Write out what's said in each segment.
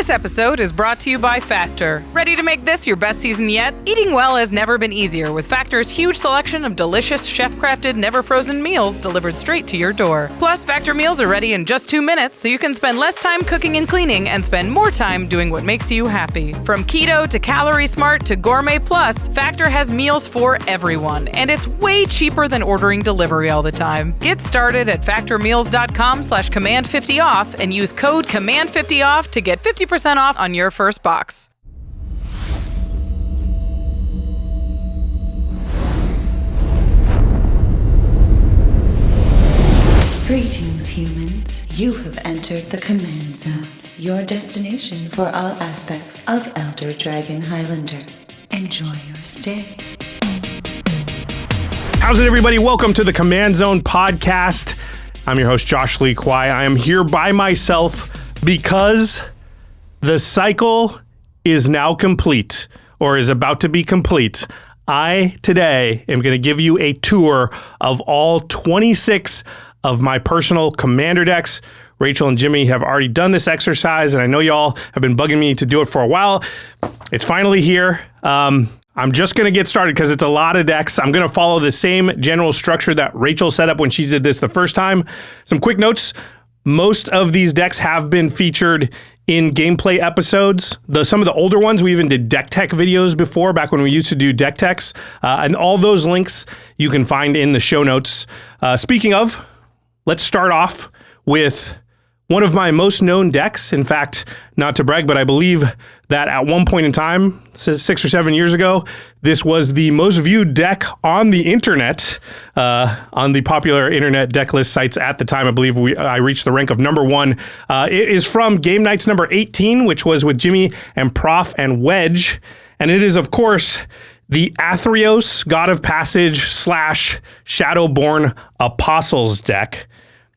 This episode is brought to you by Factor. Ready to make this your best season yet? Eating well has never been easier with Factor's huge selection of delicious, chef-crafted, never-frozen meals delivered straight to your door. Plus, Factor meals are ready in just 2 minutes, so you can spend less time cooking and cleaning and spend more time doing what makes you happy. From keto to calorie smart to gourmet plus, Factor has meals for everyone, and it's way cheaper than ordering delivery all the time. Get started at factormeals.com/command50off and use code command50off to get 50% off on your first box. Greetings, humans. You have entered the Command Zone, your destination for all aspects of Elder Dragon Highlander. Enjoy your stay. How's it, everybody? Welcome to the Command Zone podcast. I'm your host, Josh Lee Kwai. I am here by myself because the cycle is now complete, or is about to be complete. I, today, am going to give you a tour of all 26 of my personal commander decks. Rachel and Jimmy have already done this exercise, and I know y'all have been bugging me to do it for a while. It's finally here. I'm just going to get started because it's a lot of decks. I'm going to follow the same general structure that Rachel set up when she did this the first time. Some quick notes. Most of these decks have been featured in gameplay episodes. Some of the older ones, we even did deck tech videos before, back when we used to do deck techs. And all those links you can find in the show notes. Speaking of, let's start off with one of my most known decks. In fact, not to brag, but I believe that at one point in time, 6 or 7 years ago, this was the most viewed deck on the internet, on the popular internet deck list sites at the time. I believe I reached the rank of number 1. It is from Game Nights number 18, which was with Jimmy and Prof and Wedge. And it is, of course, the Athreos God of Passage / Shadowborn Apostles deck.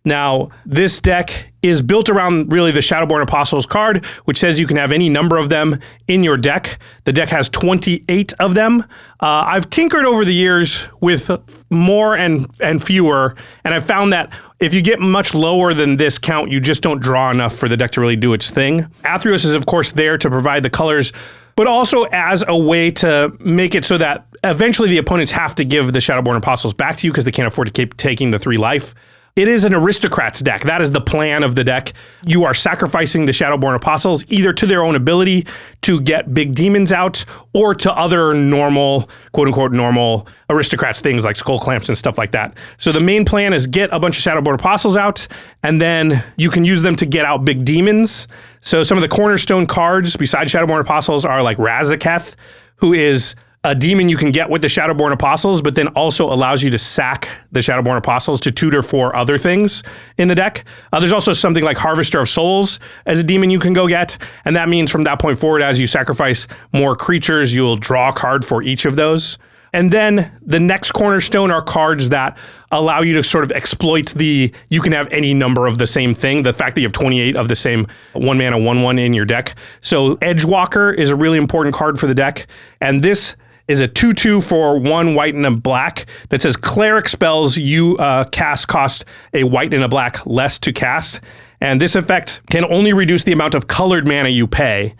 Now, this deck is built around really the Shadowborn Apostles card, which says you can have any number of them in your deck. The deck has 28 of them. I've tinkered over the years with more and fewer, and I've found that if you get much lower than this count, you just don't draw enough for the deck to really do its thing. Athreos is, of course, there to provide the colors, but also as a way to make it so that eventually the opponents have to give the Shadowborn Apostles back to you because they can't afford to keep taking the 3 life. It is an Aristocrats deck. That is the plan of the deck. You are sacrificing the Shadowborn Apostles either to their own ability to get big demons out or to other normal, quote-unquote normal Aristocrats things like Skull Clamps and stuff like that. So the main plan is get a bunch of Shadowborn Apostles out, and then you can use them to get out big demons. So some of the cornerstone cards besides Shadowborn Apostles are like Razaketh, who is a demon you can get with the Shadowborn Apostles, but then also allows you to sack the Shadowborn Apostles to tutor for other things in the deck. There's also something like Harvester of Souls as a demon you can go get, and that means from that point forward, as you sacrifice more creatures, you'll draw a card for each of those. And then the next cornerstone are cards that allow you to sort of exploit you can have any number of the same thing, the fact that you have 28 of the same 1-mana 1/1 in your deck. So Edgewalker is a really important card for the deck, and this is a 2/2 for 1 white and a black that says cleric spells you cast cost a white and a black less to cast. And this effect can only reduce the amount of colored mana you pay.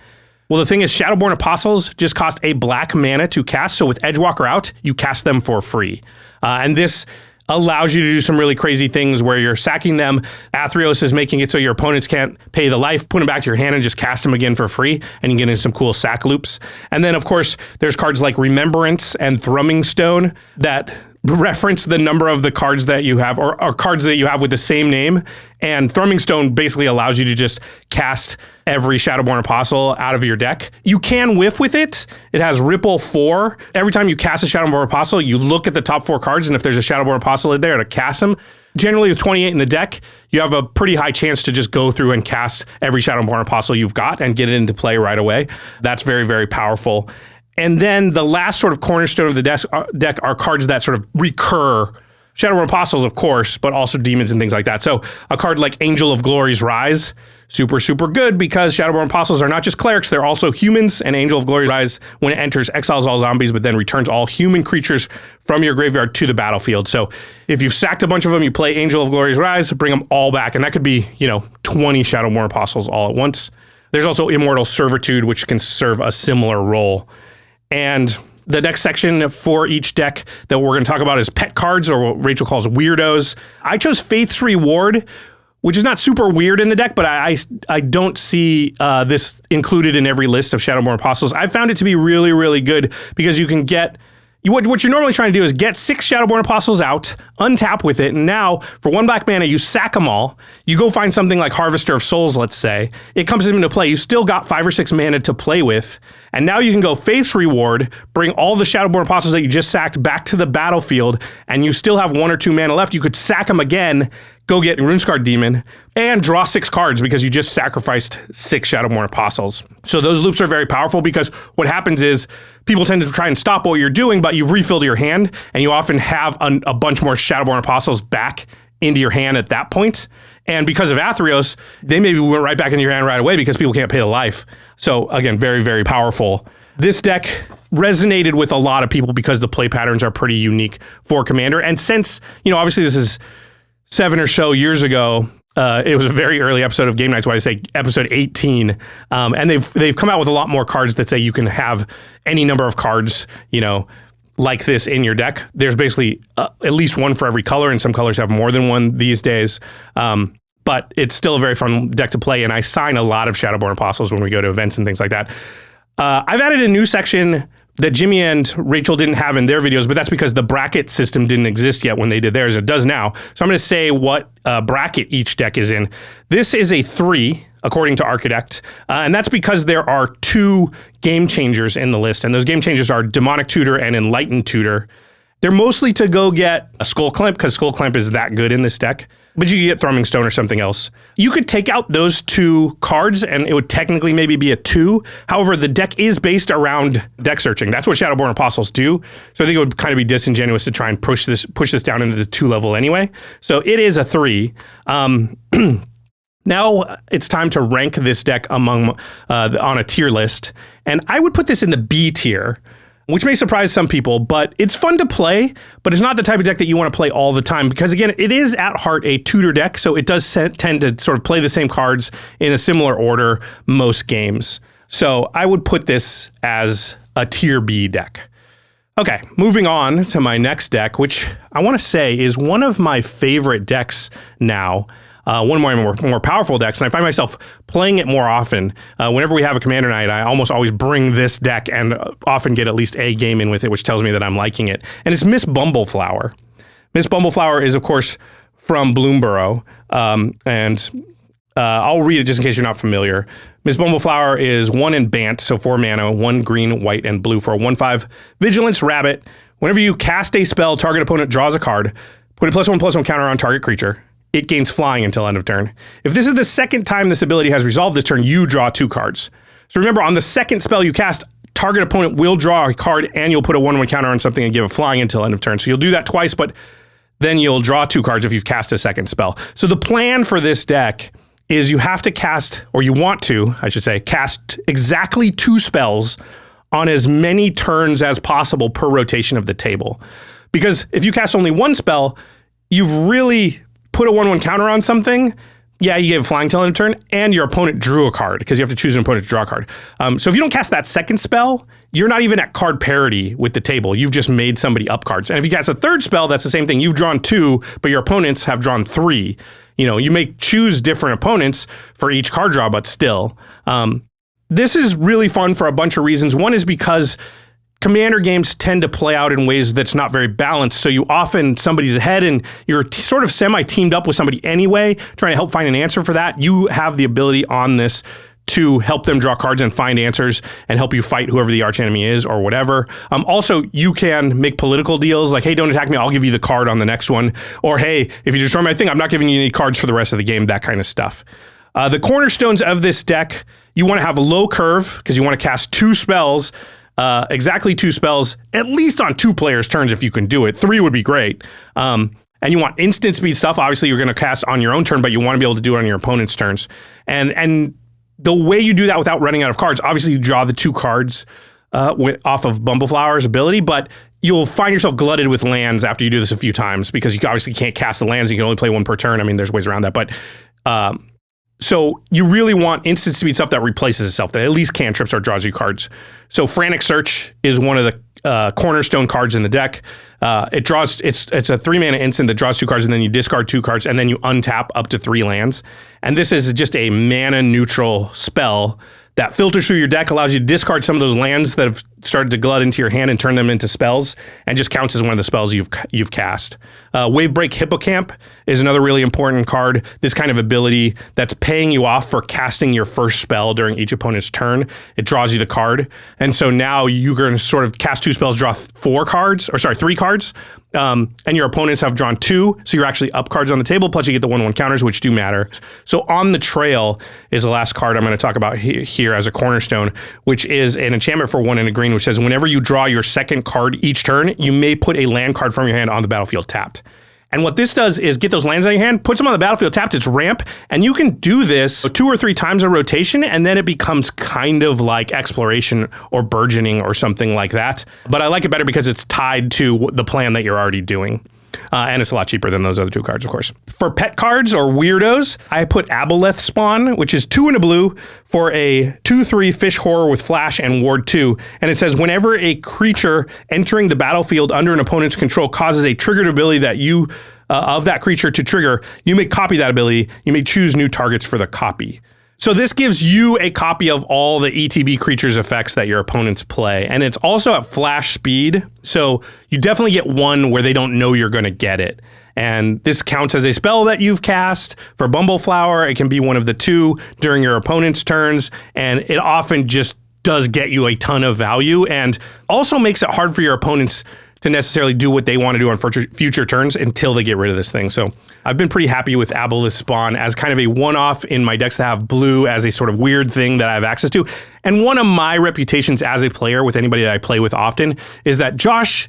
Well, the thing is, Shadowborn Apostles just cost a black mana to cast. So with Edgewalker out, you cast them for free. And this allows you to do some really crazy things where you're sacking them. Athreos is making it so your opponents can't pay the life, put them back to your hand and just cast them again for free, and you get into some cool sack loops. And then, of course, there's cards like Remembrance and Thrumming Stone that reference the number of the cards that you have, or cards that you have with the same name. And Thrumming Stone basically allows you to just cast every Shadowborn Apostle out of your deck. You can whiff with it. It has Ripple 4. Every time you cast a Shadowborn Apostle, you look at the top 4 cards, and if there's a Shadowborn Apostle in there to cast them, generally with 28 in the deck, you have a pretty high chance to just go through and cast every Shadowborn Apostle you've got and get it into play right away. That's very, very powerful. And then the last sort of cornerstone of the deck are cards that sort of recur. Shadowborn Apostles, of course, but also demons and things like that. So a card like Angel of Glory's Rise, super, super good because Shadowborn Apostles are not just clerics, they're also humans. And Angel of Glory's Rise, when it enters, exiles all zombies, but then returns all human creatures from your graveyard to the battlefield. So if you've sacked a bunch of them, you play Angel of Glory's Rise, bring them all back. And that could be, 20 Shadowborn Apostles all at once. There's also Immortal Servitude, which can serve a similar role. And the next section for each deck that we're going to talk about is pet cards, or what Rachel calls weirdos. I chose Faith's Reward, which is not super weird in the deck, but I don't see this included in every list of Shadowborn Apostles. I found it to be really, really good because you can get... What you're normally trying to do is get 6 Shadowborn Apostles out, untap with it, and now, for 1 black mana, you sack them all. You go find something like Harvester of Souls, let's say. It comes into play. You still got 5 or 6 mana to play with, and now you can go Faith's Reward, bring all the Shadowborn Apostles that you just sacked back to the battlefield, and you still have 1 or 2 mana left. You could sack them again, go get Runescarred Demon, and draw 6 cards because you just sacrificed 6 Shadowborn Apostles. So those loops are very powerful because what happens is people tend to try and stop what you're doing, but you've refilled your hand, and you often have a bunch more Shadowborn Apostles back into your hand at that point. And because of Athreos, they maybe went right back into your hand right away because people can't pay the life. So again, very, very powerful. This deck resonated with a lot of people because the play patterns are pretty unique for Commander. And since, obviously this is 7 or so years ago, it was a very early episode of Game Nights, why I say episode 18. And they've come out with a lot more cards that say you can have any number of cards, like this in your deck. There's basically at least one for every color, and some colors have more than one these days. But it's still a very fun deck to play, and I sign a lot of Shadowborn Apostles when we go to events and things like that. I've added a new section that Jimmy and Rachel didn't have in their videos, but that's because the bracket system didn't exist yet when they did theirs. It does now. So I'm going to say what bracket each deck is in. This is a 3, according to ARCHIDEKT, and that's because there are 2 game changers in the list, and those game changers are Demonic Tutor and Enlightened Tutor. They're mostly to go get a Skull Clamp, because Skull Clamp is that good in this deck, but you can get Thrumming Stone or something else. You could take out those 2 cards, and it would technically maybe be a 2. However, the deck is based around deck searching. That's what Shadowborn Apostles do. So I think it would kind of be disingenuous to try and push this down into the 2 level anyway. So it is a 3. Now it's time to rank this deck on a tier list, and I would put this in the B tier, which may surprise some people, but it's fun to play, but it's not the type of deck that you want to play all the time because, again, it is at heart a tutor deck, so it does tend to sort of play the same cards in a similar order most games. So I would put this as a tier B deck. Okay, moving on to my next deck, which I want to say is one of my favorite decks now. One of my more powerful decks, and I find myself playing it more often. Whenever we have a Commander night, I almost always bring this deck and often get at least a game in with it, which tells me that I'm liking it. And it's Miss Bumbleflower. Miss Bumbleflower is, of course, from Bloomborough, and I'll read it just in case you're not familiar. Miss Bumbleflower is 1 in Bant, so 4 mana, 1 green, white, and blue for a 1/5 Vigilance Rabbit. Whenever you cast a spell, target opponent draws a card, put a +1/+1 counter on target creature. It gains flying until end of turn. If this is the second time this ability has resolved this turn, you draw 2 cards. So remember, on the second spell you cast, target opponent will draw a card and you'll put a 1/1 counter on something and give it flying until end of turn. So you'll do that twice, but then you'll draw 2 cards if you've cast a second spell. So the plan for this deck is you have to cast, or you want to, I should say, cast exactly 2 spells on as many turns as possible per rotation of the table. Because if you cast only 1 spell, you've really put a 1/1 counter on something. Yeah, you gave flying till end of turn, and your opponent drew a card because you have to choose an opponent to draw a card. So if you don't cast that second spell, you're not even at card parity with the table. You've just made somebody up cards. And if you cast a third spell, that's the same thing. You've drawn 2, but your opponents have drawn 3. You may choose different opponents for each card draw, but still. This is really fun for a bunch of reasons. One is because Commander games tend to play out in ways that's not very balanced. So somebody's ahead and you're sort of semi-teamed up with somebody anyway, trying to help find an answer for that. You have the ability on this to help them draw cards and find answers and help you fight whoever the archenemy is or whatever. Also, you can make political deals like, hey, don't attack me, I'll give you the card on the next one. Or, hey, if you destroy my thing, I'm not giving you any cards for the rest of the game, that kind of stuff. The cornerstones of this deck, you want to have a low curve because you want to cast 2 spells, exactly 2 spells, at least on 2 players' turns if you can do it. 3 would be great. And you want instant speed stuff. Obviously, you're going to cast on your own turn, but you want to be able to do it on your opponent's turns. And the way you do that without running out of cards, obviously you draw the 2 cards off of Bumbleflower's ability, but you'll find yourself glutted with lands after you do this a few times because you obviously can't cast the lands. You can only play 1 per turn. I mean, there's ways around that, but So you really want instant speed stuff that replaces itself, that at least cantrips or draws you cards. So Frantic Search is one of the cornerstone cards in the deck. It's a 3 mana instant that draws 2 cards, and then you discard 2 cards, and then you untap up to 3 lands. And this is just a mana neutral spell that filters through your deck, allows you to discard some of those lands that have started to glut into your hand and turn them into spells, and just counts as one of the spells you've cast. Wavebreak Hippocamp is another really important card. This kind of ability that's paying you off for casting your first spell during each opponent's turn. It draws you the card. And so now you're going to sort of cast 2 spells, draw 3 cards. And your opponents have drawn 2, so you're actually up cards on the table, plus you get the 1/1 counters, which do matter. So On the Trail is the last card I'm going to talk about here as a cornerstone, which is an enchantment for 1 and a green, which says whenever you draw your second card each turn, you may put a land card from your hand on the battlefield tapped. And what this does is get those lands on your hand, puts them on the battlefield tapped, it's ramp, and you can do this 2 or 3 times a rotation, and then it becomes kind of like exploration or burgeoning or something like that. But I like it better because it's tied to the plan that you're already doing. And it's a lot cheaper than those other 2 cards, of course. For pet cards or weirdos, I put Aboleth Spawn, which is 2 and a blue for a 2/3 fish horror with flash and ward 2. And it says whenever a creature entering the battlefield under an opponent's control causes a triggered ability that you of that creature to trigger, you may copy that ability. You may choose new targets for the copy. So this gives you a copy of all the ETB creatures effects that your opponents play. And it's also at flash speed. So you definitely get one where they don't know you're going to get it. And this counts as a spell that you've cast. For Bumbleflower, it can be one of the 2 during your opponent's turns. And it often just does get you a ton of value and also makes it hard for your opponents to necessarily do what they want to do on future turns until they get rid of this thing. So I've been pretty happy with Aboleth Spawn as kind of a one-off in my decks that have blue as a sort of weird thing that I have access to. And one of my reputations as a player with anybody that I play with often is that Josh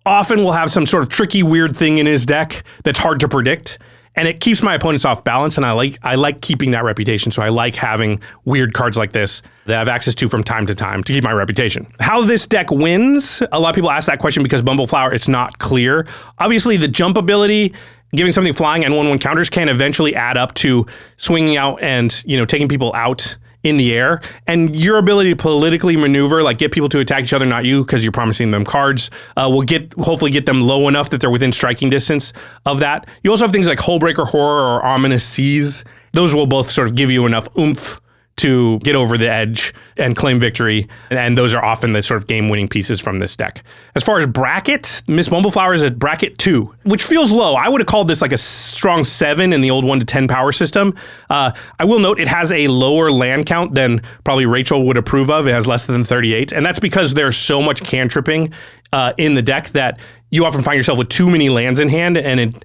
often will have some sort of tricky, weird thing in his deck that's hard to predict. And it keeps my opponents off balance, and I like keeping that reputation. So I like having weird cards like this that I have access to from time to time to keep my reputation. How this deck wins, a lot of people ask that question because Bumbleflower, it's not clear. Obviously, the jump ability, giving something flying and 1/1 counters can eventually add up to swinging out and taking people out in the air, and your ability to politically maneuver, like get people to attack each other, not you, because you're promising them cards, will hopefully get them low enough that they're within striking distance of that. You also have things like Hullbreaker Horror or Ominous Seas. Those will both sort of give you enough oomph to get over the edge and claim victory, and those are often the sort of game-winning pieces from this deck. As far as bracket, Miss Bumbleflower is at bracket 2, which feels low. I would have called this like a strong 7 in the old 1 to 10 power system. I will note it has a lower land count than probably Rachel would approve of. It has less than 38, and that's because there's so much cantripping in the deck that you often find yourself with too many lands in hand, and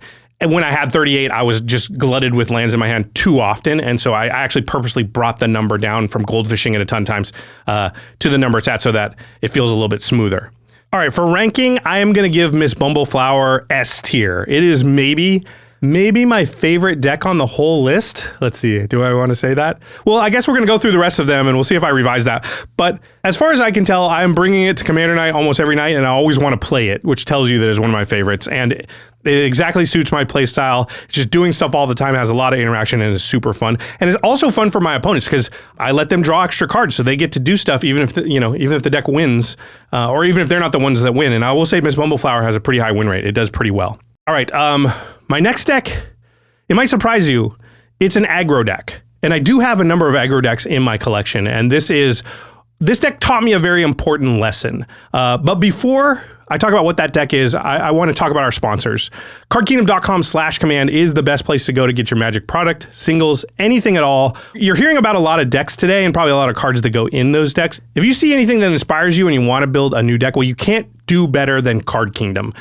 when I had 38, I was just glutted with lands in my hand too often. And so I actually purposely brought the number down from goldfishing it a ton of times to the number it's at so that it feels a little bit smoother. All right, for ranking, I am going to give Miss Bumbleflower S tier. It is maybe my favorite deck on the whole list. Let's see, do I want to say that? Well, I guess we're going to go through the rest of them and we'll see if I revise that. But as far as I can tell, I'm bringing it to Commander Night almost every night, and I always want to play it, which tells you that it's one of my favorites. And it exactly suits my play style. It's just doing stuff all the time, has a lot of interaction, and is super fun. And it's also fun for my opponents because I let them draw extra cards, so they get to do stuff even if the deck wins, or even if they're not the ones that win. And I will say Miss Bumbleflower has a pretty high win rate. It does pretty well. All right, my next deck, it might surprise you. It's an aggro deck, and I do have a number of aggro decks in my collection. And this deck taught me a very important lesson. But before I talk about what that deck is, I want to talk about our sponsors. CardKingdom.com/command is the best place to go to get your Magic product, singles, anything at all. You're hearing about a lot of decks today and probably a lot of cards that go in those decks. If you see anything that inspires you and you want to build a new deck, well, you can't do better than Card Kingdom.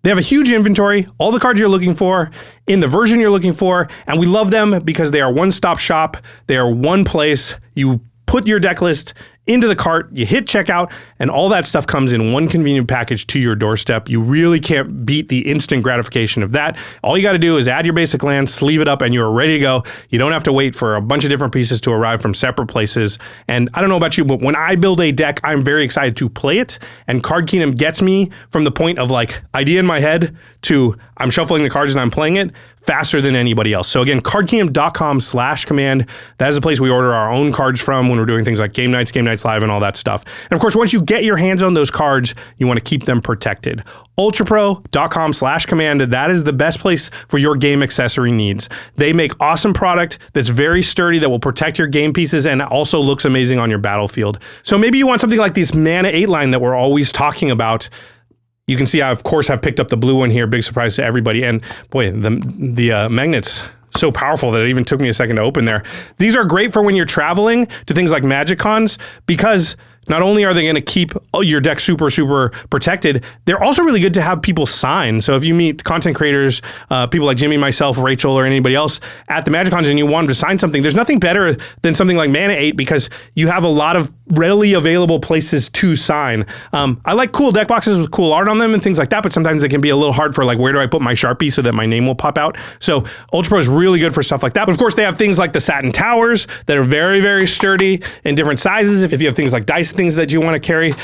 They have a huge inventory, all the cards you're looking for, in the version you're looking for, and we love them because they are one-stop shop. They are one place. You put your deck list into the cart, you hit checkout, and all that stuff comes in one convenient package to your doorstep. You really can't beat the instant gratification of that. All you got to do is add your basic land, sleeve it up, and you're ready to go. You don't have to wait for a bunch of different pieces to arrive from separate places. And I don't know about you, but when I build a deck, I'm very excited to play it. And Card Kingdom gets me from the point of like idea in my head to I'm shuffling the cards and I'm playing it faster than anybody else. So again, cardkingdom.com/command. That is the place we order our own cards from when we're doing things like game nights live, and all that stuff. And of course, once you get your hands on those cards, you want to keep them protected. ultrapro.com/command. That is the best place for your game accessory needs. They make awesome product that's very sturdy, that will protect your game pieces and also looks amazing on your battlefield. So maybe you want something like this Mana 8 line that we're always talking about. You can see I, of course, have picked up the blue one here. Big surprise to everybody. And boy, the magnet's so powerful that it even took me a second to open there. These are great for when you're traveling to things like MAGICCONs, because not only are they going to keep your deck super, super protected, they're also really good to have people sign. So if you meet content creators, people like Jimmy, myself, Rachel, or anybody else at the MAGICCONs, and you want them to sign something, there's nothing better than something like Mana 8, because you have a lot of readily available places to sign. I like cool deck boxes with cool art on them and things like that, but sometimes they can be a little hard for, like, where do I put my Sharpie so that my name will pop out? So Ultra Pro is really good for stuff like that. But of course, they have things like the satin towers that are very, very sturdy in different sizes. If you have things like dice, things that you want to carry,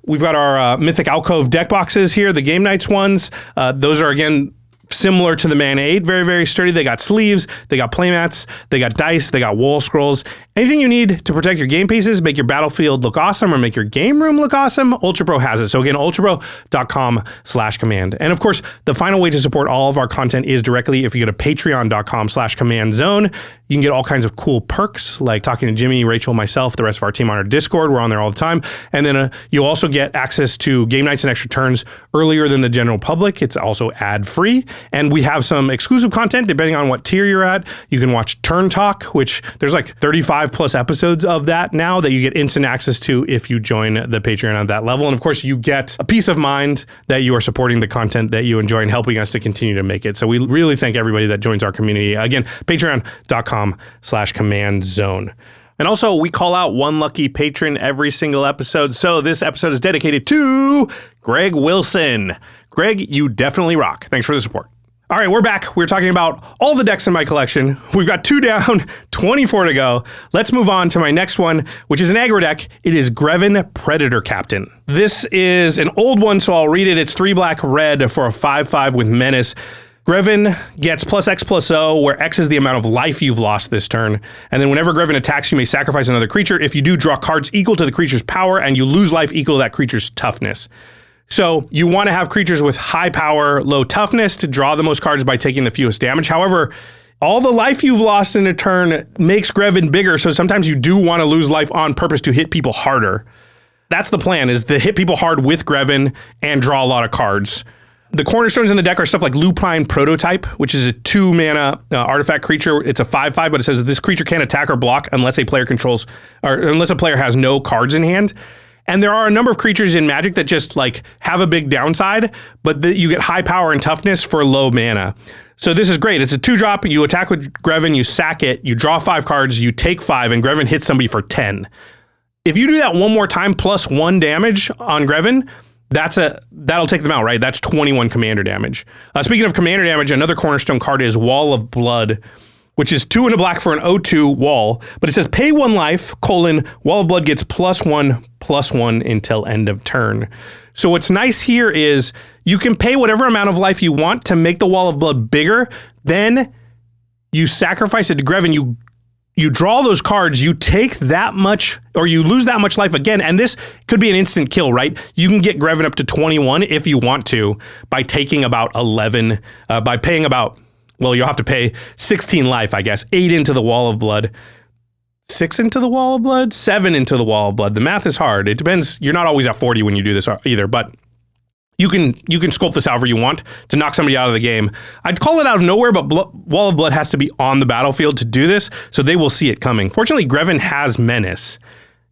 we've got our Mythic Alcove deck boxes here, the Game Nights ones. Those are, again, similar to the Mana 8, very, very sturdy. They got sleeves, they got playmats, they got dice, they got wall scrolls. Anything you need to protect your game pieces, make your battlefield look awesome, or make your game room look awesome, Ultra Pro has it. So again, ultrapro.com/command. And of course, the final way to support all of our content is directly if you go to patreon.com/command zone. You can get all kinds of cool perks, like talking to Jimmy, Rachel, myself, the rest of our team on our Discord. We're on there all the time. And then you'll also get access to game nights and extra turns earlier than the general public. It's also ad-free. And we have some exclusive content depending on what tier you're at. You can watch Turn Talk, which there's like 35 plus episodes of that now that you get instant access to if you join the Patreon at that level. And of course, you get a peace of mind that you are supporting the content that you enjoy and helping us to continue to make it. So we really thank everybody that joins our community. Again, patreon.com/command zone. And also, we call out one lucky patron every single episode. So this episode is dedicated to Greg Wilson. Greg, you definitely rock. Thanks for the support. All right, we're back. We're talking about all the decks in my collection. We've got 2 down, 24 to go. Let's move on to my next one, which is an aggro deck. It is Greven Predator Captain. This is an old one, so I'll read it. It's 3 black red for a 5/5 with Menace. Greven gets +X/+O, where X is the amount of life you've lost this turn. And then whenever Greven attacks, you may sacrifice another creature. If you do, draw cards equal to the creature's power, and you lose life equal to that creature's toughness. So you want to have creatures with high power, low toughness to draw the most cards by taking the fewest damage. However, all the life you've lost in a turn makes Greven bigger, so sometimes you do want to lose life on purpose to hit people harder. That's the plan, is to hit people hard with Greven and draw a lot of cards. The cornerstones in the deck are stuff like Lupine Prototype, which is a 2-mana artifact creature. It's a 5/5, but it says that this creature can't attack or block unless a player controls, or unless a player has no cards in hand. And there are a number of creatures in Magic that just like have a big downside, but you get high power and toughness for low mana. So this is great. It's a 2-drop. You attack with Greven, you sack it, you draw 5 cards, you take 5, and Greven hits somebody for 10. If you do that one more time +1 damage on Greven, that'll take them out, right? That's 21 commander damage. Speaking of commander damage, another cornerstone card is Wall of Blood, which is 2 and a black for an 0/2 wall. But it says pay 1 life, Wall of Blood gets +1/+1 until end of turn. So what's nice here is you can pay whatever amount of life you want to make the Wall of Blood bigger. Then you sacrifice it to Greven. You draw those cards, you take that much, or you lose that much life again, and this could be an instant kill, right? You can get Greven up to 21 if you want to by taking about 11, by paying about, well, you'll have to pay 16 life, I guess, 8 into the Wall of Blood, 6 into the Wall of Blood, 7 into the Wall of Blood. The math is hard. It depends. You're not always at 40 when you do this either, but you can sculpt this however you want to knock somebody out of the game. I'd call it out of nowhere, but Wall of Blood has to be on the battlefield to do this, so they will see it coming. Fortunately, Greven has Menace.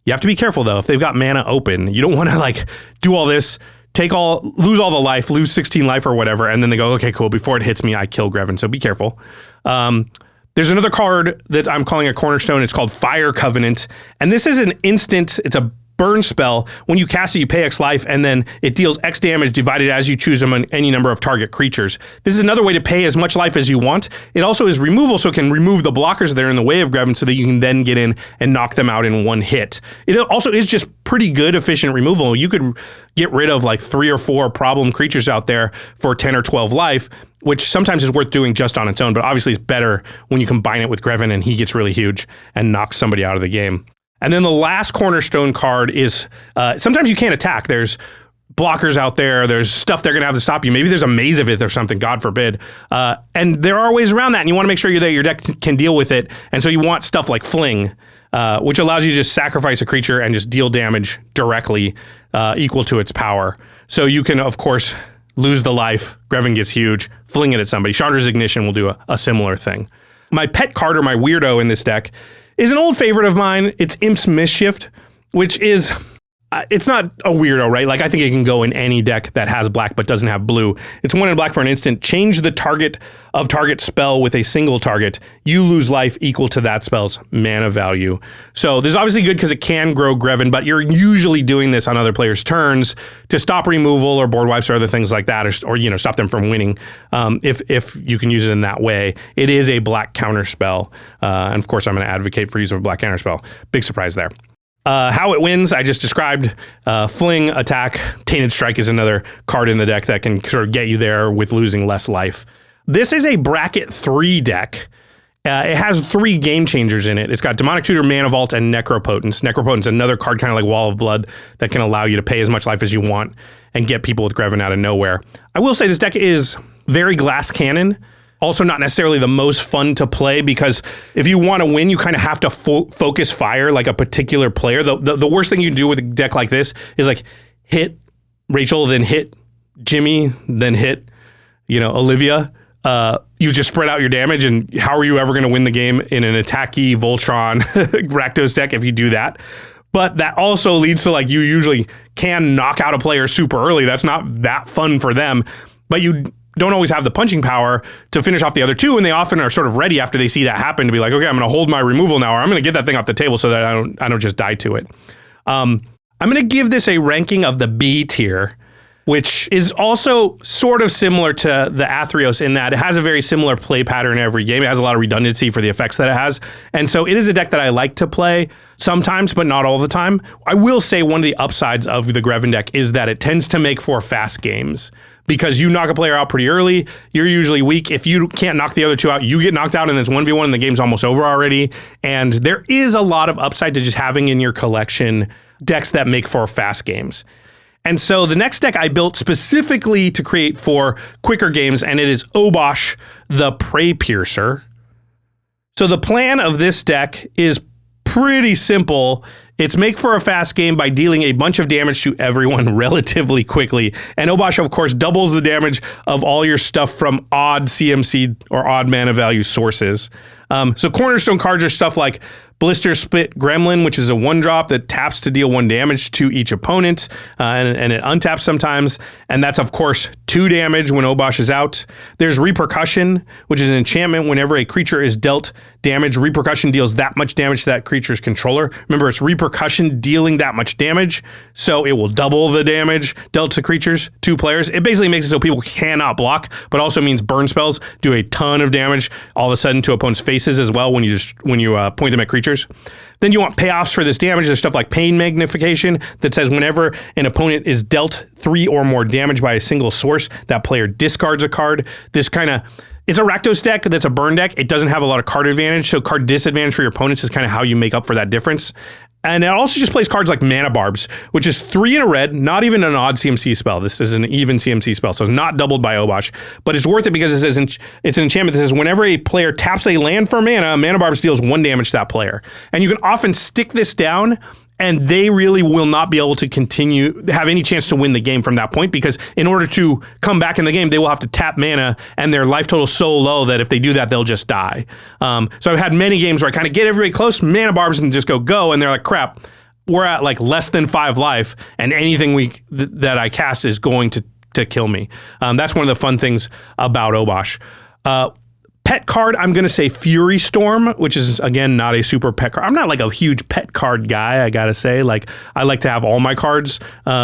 You have to be careful, though. If they've got mana open, you don't want to like do all this, lose all the life, lose 16 life or whatever, and then they go, okay, cool, before it hits me, I kill Greven, so be careful. There's another card that I'm calling a cornerstone. It's called Fire Covenant, and this is an instant, it's a burn spell. When you cast it, you pay X life, and then it deals X damage divided as you choose among any number of target creatures. This is another way to pay as much life as you want. It also is removal, so it can remove the blockers that are in the way of Greven so that you can then get in and knock them out in one hit. It also is just pretty good, efficient removal. You could get rid of like 3 or 4 problem creatures out there for 10 or 12 life, which sometimes is worth doing just on its own, but obviously it's better when you combine it with Greven and he gets really huge and knocks somebody out of the game. And then the last cornerstone card is, sometimes you can't attack. There's blockers out there. There's stuff they're going to have to stop you. Maybe there's a Maze of It or something, God forbid. And there are ways around that, and you want to make sure that your deck can deal with it. And so you want stuff like Fling, which allows you to just sacrifice a creature and just deal damage directly equal to its power. So you can, of course, lose the life. Greven gets huge. Fling it at somebody. Chandra's Ignition will do a similar thing. My pet card, or my weirdo in this deck, is an old favorite of mine. It's Imp's Mischief, which is, it's not a weirdo, right? Like, I think it can go in any deck that has black but doesn't have blue. It's 1 in black for an instant. Change the target of target spell with a single target. You lose life equal to that spell's mana value. So this is obviously good because it can grow Greven, but you're usually doing this on other players' turns to stop removal or board wipes or other things like that, or stop them from winning. If you can use it in that way, it is a black counter spell, and of course I'm going to advocate for use of a black counter spell. Big surprise there. How it wins, I just described. Fling, attack, Tainted Strike is another card in the deck that can sort of get you there with losing less life. This is a bracket 3 deck. It has 3 game changers in it. It's got Demonic Tutor, Mana Vault, and Necropotence. Necropotence is another card kind of like Wall of Blood that can allow you to pay as much life as you want and get people with Greven out of nowhere. I will say this deck is very glass cannon. Also not necessarily the most fun to play, because if you want to win, you kind of have to focus fire like a particular player. The worst thing you can do with a deck like this is like hit Rachel, then hit Jimmy, then hit, Olivia. You just spread out your damage, and how are you ever going to win the game in an attacky Voltron Rakdos deck if you do that? But that also leads to, like, you usually can knock out a player super early. That's not that fun for them, but you don't always have the punching power to finish off the other 2, and they often are sort of ready after they see that happen to be like, okay, I'm going to hold my removal now, or I'm going to get that thing off the table so that I don't just die to it. I'm going to give this a ranking of the B tier, which is also sort of similar to the Athreos in that it has a very similar play pattern every game. It has a lot of redundancy for the effects that it has. And so it is a deck that I like to play sometimes, but not all the time. I will say one of the upsides of the Greven deck is that it tends to make for fast games, because you knock a player out pretty early, you're usually weak. If you can't knock the other 2 out, you get knocked out and it's 1v1 and the game's almost over already. And there is a lot of upside to just having in your collection decks that make for fast games. And so the next deck I built specifically to create for quicker games, and it is Obosh, the Prey Piercer. So the plan of this deck is pretty simple. It's make for a fast game by dealing a bunch of damage to everyone relatively quickly. And Obosh, of course, doubles the damage of all your stuff from odd CMC or odd mana value sources. So cornerstone cards are stuff like Blister Spit Gremlin, which is a 1-drop that taps to deal 1 damage to each opponent, and it untaps sometimes, and that's, of course, 2 damage when Obosh is out. There's Repercussion, which is an enchantment. Whenever a creature is dealt damage, Repercussion deals that much damage to that creature's controller. Remember, it's Repercussion dealing that much damage, so it will double the damage dealt to creatures, 2 players. It basically makes it so people cannot block, but also means burn spells do a ton of damage all of a sudden to opponents' faces as well when you point them at creatures. Then you want payoffs for this damage. There's stuff like Pain Magnification that says whenever an opponent is dealt 3 or more damage by a single source, that player discards a card. It's a Rakdos deck that's a burn deck. It doesn't have a lot of card advantage, so card disadvantage for your opponents is kind of how you make up for that difference. And it also just plays cards like Mana Barbs, which is 3 in a red, not even an odd CMC spell. This is an even CMC spell, so it's not doubled by Obosh. But it's worth it because it says it's an enchantment that says whenever a player taps a land for mana, Mana Barbs deals 1 damage to that player. And you can often stick this down, and they really will not be able to have any chance to win the game from that point, because in order to come back in the game, they will have to tap mana, and their life total is so low that if they do that, they'll just die. So I've had many games where I kind of get everybody close, Mana Barbs, and just go, and they're like, crap, we're at like less than 5 life, and anything that I cast is going to kill me. That's one of the fun things about Obosh. Pet card, I'm going to say Fury Storm, which is, again, not a super pet card. I'm not like a huge pet card guy, I got to say. Like, I like to have all my cards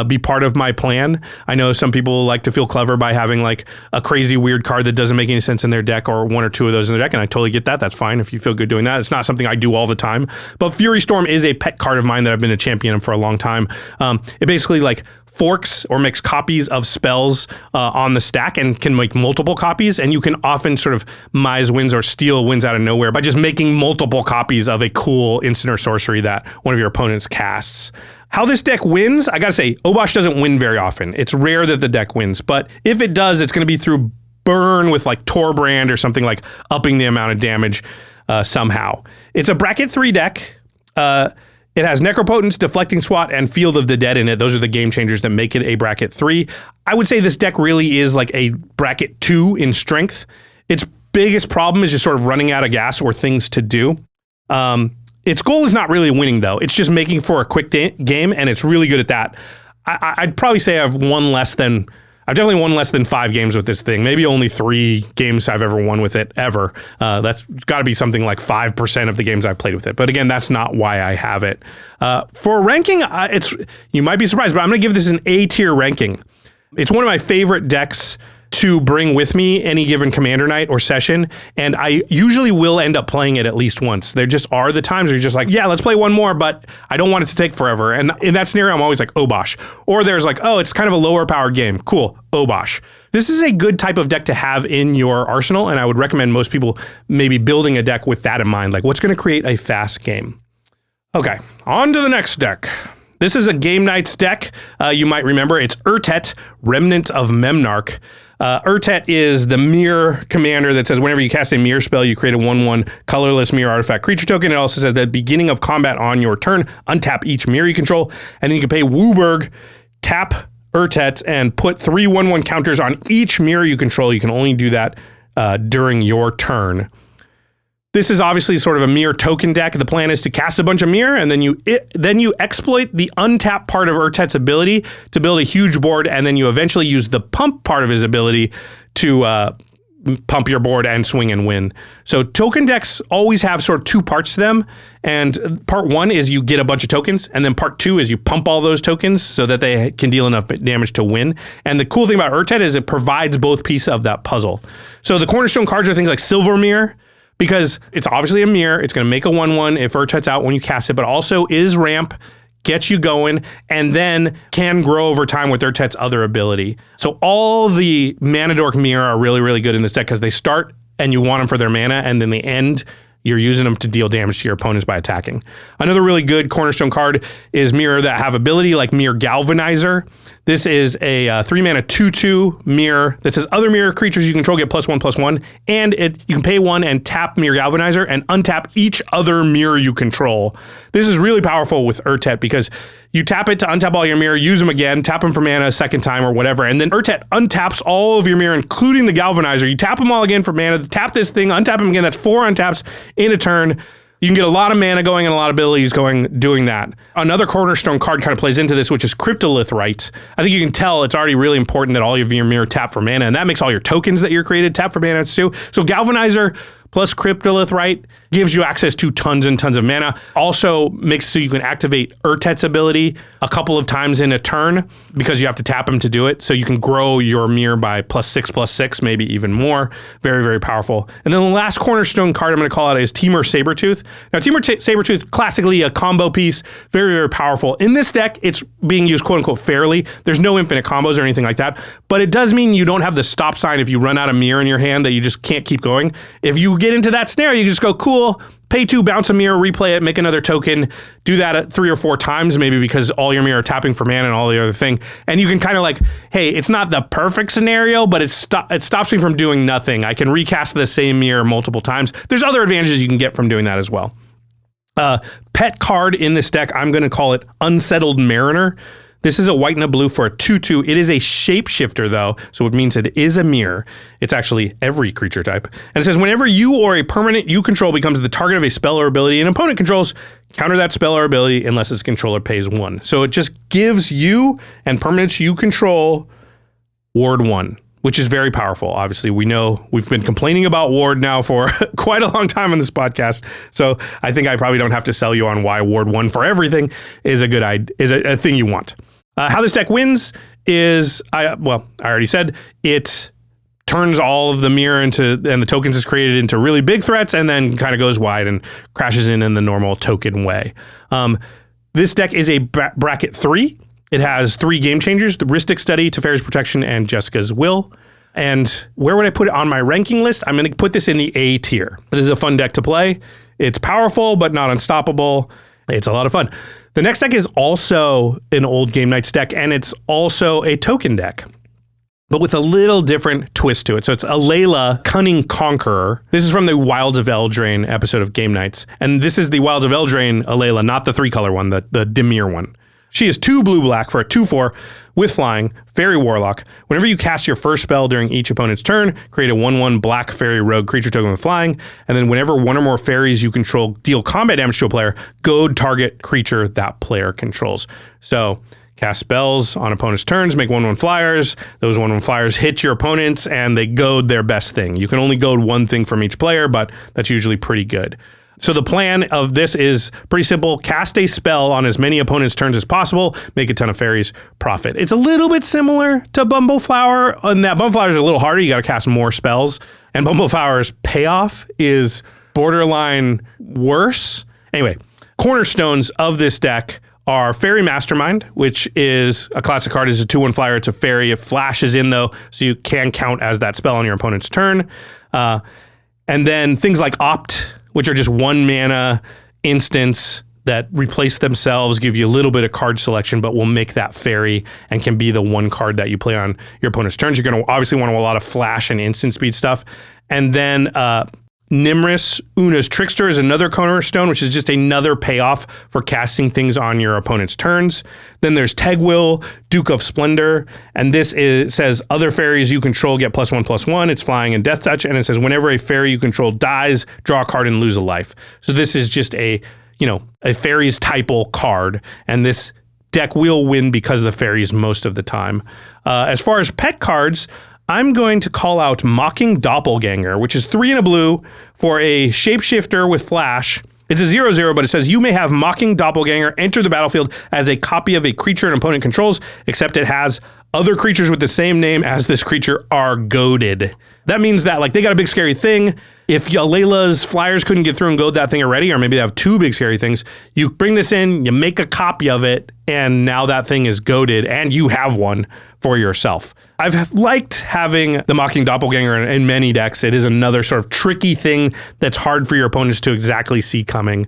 be part of my plan. I know some people like to feel clever by having like a crazy weird card that doesn't make any sense in their deck, or one or two of those in their deck, and I totally get that. That's fine if you feel good doing that. It's not something I do all the time. But Fury Storm is a pet card of mine that I've been a champion of for a long time. It basically like forks or makes copies of spells on the stack and can make multiple copies, and you can often sort of mize wins or steal wins out of nowhere by just making multiple copies of a cool instant or sorcery that one of your opponents casts. How this deck wins, I gotta say, Obosh doesn't win very often. It's rare that the deck wins, but if it does, it's gonna be through burn with like Torbrand or something, like upping the amount of damage somehow. It's a bracket 3 deck. It has Necropotence, Deflecting Swat, and Field of the Dead in it. Those are the game changers that make it a bracket 3. I would say this deck really is like a bracket 2 in strength. Its biggest problem is just sort of running out of gas or things to do. Its goal is not really winning, though. It's just making for a quick game, and it's really good at that. I'd probably say I've definitely won less than 5 games with this thing. Maybe only 3 games I've ever won with it, ever. That's got to be something like 5% of the games I've played with it. But again, that's not why I have it. For ranking, you might be surprised, but I'm going to give this an A tier ranking. It's one of my favorite decks to bring with me any given commander night or session, and I usually will end up playing it at least once. There just are the times where you're just like, yeah, let's play one more, but I don't want it to take forever. And in that scenario, I'm always like, Obosh. Or there's like, oh, it's kind of a lower powered game. Cool, Obosh. This is a good type of deck to have in your arsenal, and I would recommend most people maybe building a deck with that in mind, like what's going to create a fast game. Okay, on to the next deck. This is a Game Nights deck. You might remember it's Urtet, Remnant of Memnarch. Urtet is the mirror commander that says whenever you cast a mirror spell, you create a 1/1 colorless mirror artifact creature token. It also says at the beginning of combat on your turn, untap each mirror you control, and then you can pay Wooburg, tap Urtet, and put 3 1/1 counters on each mirror you control. You can only do that during your turn. This is obviously sort of a mirror token deck. The plan is to cast a bunch of mirror, and then you exploit the untap part of Urtet's ability to build a huge board, and then you eventually use the pump part of his ability to pump your board and swing and win. So token decks always have sort of 2 parts to them, and part 1 is you get a bunch of tokens, and then part 2 is you pump all those tokens so that they can deal enough damage to win. And the cool thing about Urtet is it provides both pieces of that puzzle. So the cornerstone cards are things like Silver Mirror, because it's obviously a mirror. It's going to make a 1/1 if Urtet's out when you cast it, but also is ramp, gets you going, and then can grow over time with Urtet's other ability. So all the Mana Dork mirror are really, really good in this deck because they start and you want them for their mana, and then they end, you're using them to deal damage to your opponents by attacking. Another really good cornerstone card is mirror that have ability like Mirror Galvanizer. This is a 3-mana 2/2 mirror that says other mirror creatures you control get +1/+1, and you can pay 1 and tap Mirror Galvanizer and untap each other mirror you control. This is really powerful with Urtet because you tap it to untap all your mirror, use them again, tap them for mana a second time or whatever, and then Urtet untaps all of your mirror, including the Galvanizer. You tap them all again for mana, tap this thing, untap them again. That's 4 untaps in a turn. You can get a lot of mana going and a lot of abilities going doing that. Another cornerstone card kind of plays into this, which is Cryptolith Rite. I think you can tell it's already really important that all of your mirror tap for mana, and that makes all your tokens that you're created tap for mana too. So Galvanizer plus Cryptolith Rite gives you access to tons and tons of mana. Also makes so you can activate Urtet's ability a couple of times in a turn because you have to tap him to do it. So you can grow your mirror by +6/+6, maybe even more. Very, very powerful. And then the last cornerstone card I'm going to call out is Temur Sabertooth. Now, Temur Sabertooth, classically a combo piece, very, very powerful. In this deck, it's being used quote unquote fairly. There's no infinite combos or anything like that, but it does mean you don't have the stop sign if you run out of mirror in your hand that you just can't keep going. If you get into that scenario, you can just go, cool, pay 2, bounce a mirror, replay it, make another token, do that at 3 or 4 times, maybe because all your mirror are tapping for mana and all the other thing. And you can kind of like, hey, it's not the perfect scenario, but it stops me from doing nothing. I can recast the same mirror multiple times. There's other advantages you can get from doing that as well. Pet card in this deck, I'm going to call it Unsettled Mariner. This is a white and a blue for a 2/2. It is a shapeshifter, though, so it means it is a mirror. It's actually every creature type. And it says, whenever you or a permanent you control becomes the target of a spell or ability an opponent controls, counter that spell or ability unless its controller pays 1. So it just gives you and permanents you control ward 1, which is very powerful. Obviously, we know we've been complaining about Ward now for quite a long time on this podcast. So I think I probably don't have to sell you on why Ward 1 for everything is a good idea, is a thing you want. How this deck wins is, I already said, it turns all of the mirror and the tokens is created into really big threats, and then kind of goes wide and crashes in the normal token way. This deck is a bracket 3. It has 3 game changers: the Rhystic Study, Teferi's Protection, and Jessica's Will. And where would I put it on my ranking list? I'm going to put this in the A tier. This is a fun deck to play. It's powerful, but not unstoppable. It's a lot of fun. The next deck is also an old Game Nights deck, and it's also a token deck, but with a little different twist to it. So it's Alela, Cunning Conqueror. This is from the Wilds of Eldraine episode of Game Nights. And this is the Wilds of Eldraine Alela, not the 3-color one, the Dimir one. She is 2 blue-black for a 2/4 with flying, Fairy Warlock. Whenever you cast your first spell during each opponent's turn, create a 1/1 black Fairy Rogue creature token with flying, and then whenever one or more fairies you control deal combat damage to a player, goad target creature that player controls. So cast spells on opponent's turns, make 1/1 flyers. Those 1/1 flyers hit your opponents, and they goad their best thing. You can only goad one thing from each player, but that's usually pretty good. So the plan of this is pretty simple. Cast a spell on as many opponents' turns as possible, make a ton of fairies, profit. It's a little bit similar to Bumbleflower, and that Bumbleflower is a little harder. You got to cast more spells, and Bumbleflower's payoff is borderline worse. Anyway, cornerstones of this deck are Fairy Mastermind, which is a classic card. It's a 2/1 flyer. It's a fairy. It flashes in, though, so you can count as that spell on your opponent's turn. And then things like Opt, which are just 1 mana instants that replace themselves, give you a little bit of card selection, but will make that fairy and can be the 1 card that you play on your opponent's turns. You're going to obviously want a lot of flash and instant speed stuff. And then Nimris, Una's Trickster, is another cornerstone, which is just another payoff for casting things on your opponent's turns. Then there's Tegwill, Duke of Splendor, and this says other fairies you control get +1/+1. It's flying and death touch, and it says whenever a fairy you control dies, draw a card and lose a life. So this is just a fairies typal card, and this deck will win because of the fairies most of the time. As far as pet cards, I'm going to call out Mocking Doppelganger, which is 3 and a blue for a shapeshifter with flash. It's a 0/0, but it says you may have Mocking Doppelganger enter the battlefield as a copy of a creature an opponent controls, except it has other creatures with the same name as this creature are goaded. That means that they got a big scary thing. If Alela's flyers couldn't get through and goad that thing already, or maybe they have 2 big scary things, you bring this in, you make a copy of it, and now that thing is goaded, and you have one for yourself. I've liked having the Mocking Doppelganger in many decks. It is another sort of tricky thing that's hard for your opponents to exactly see coming.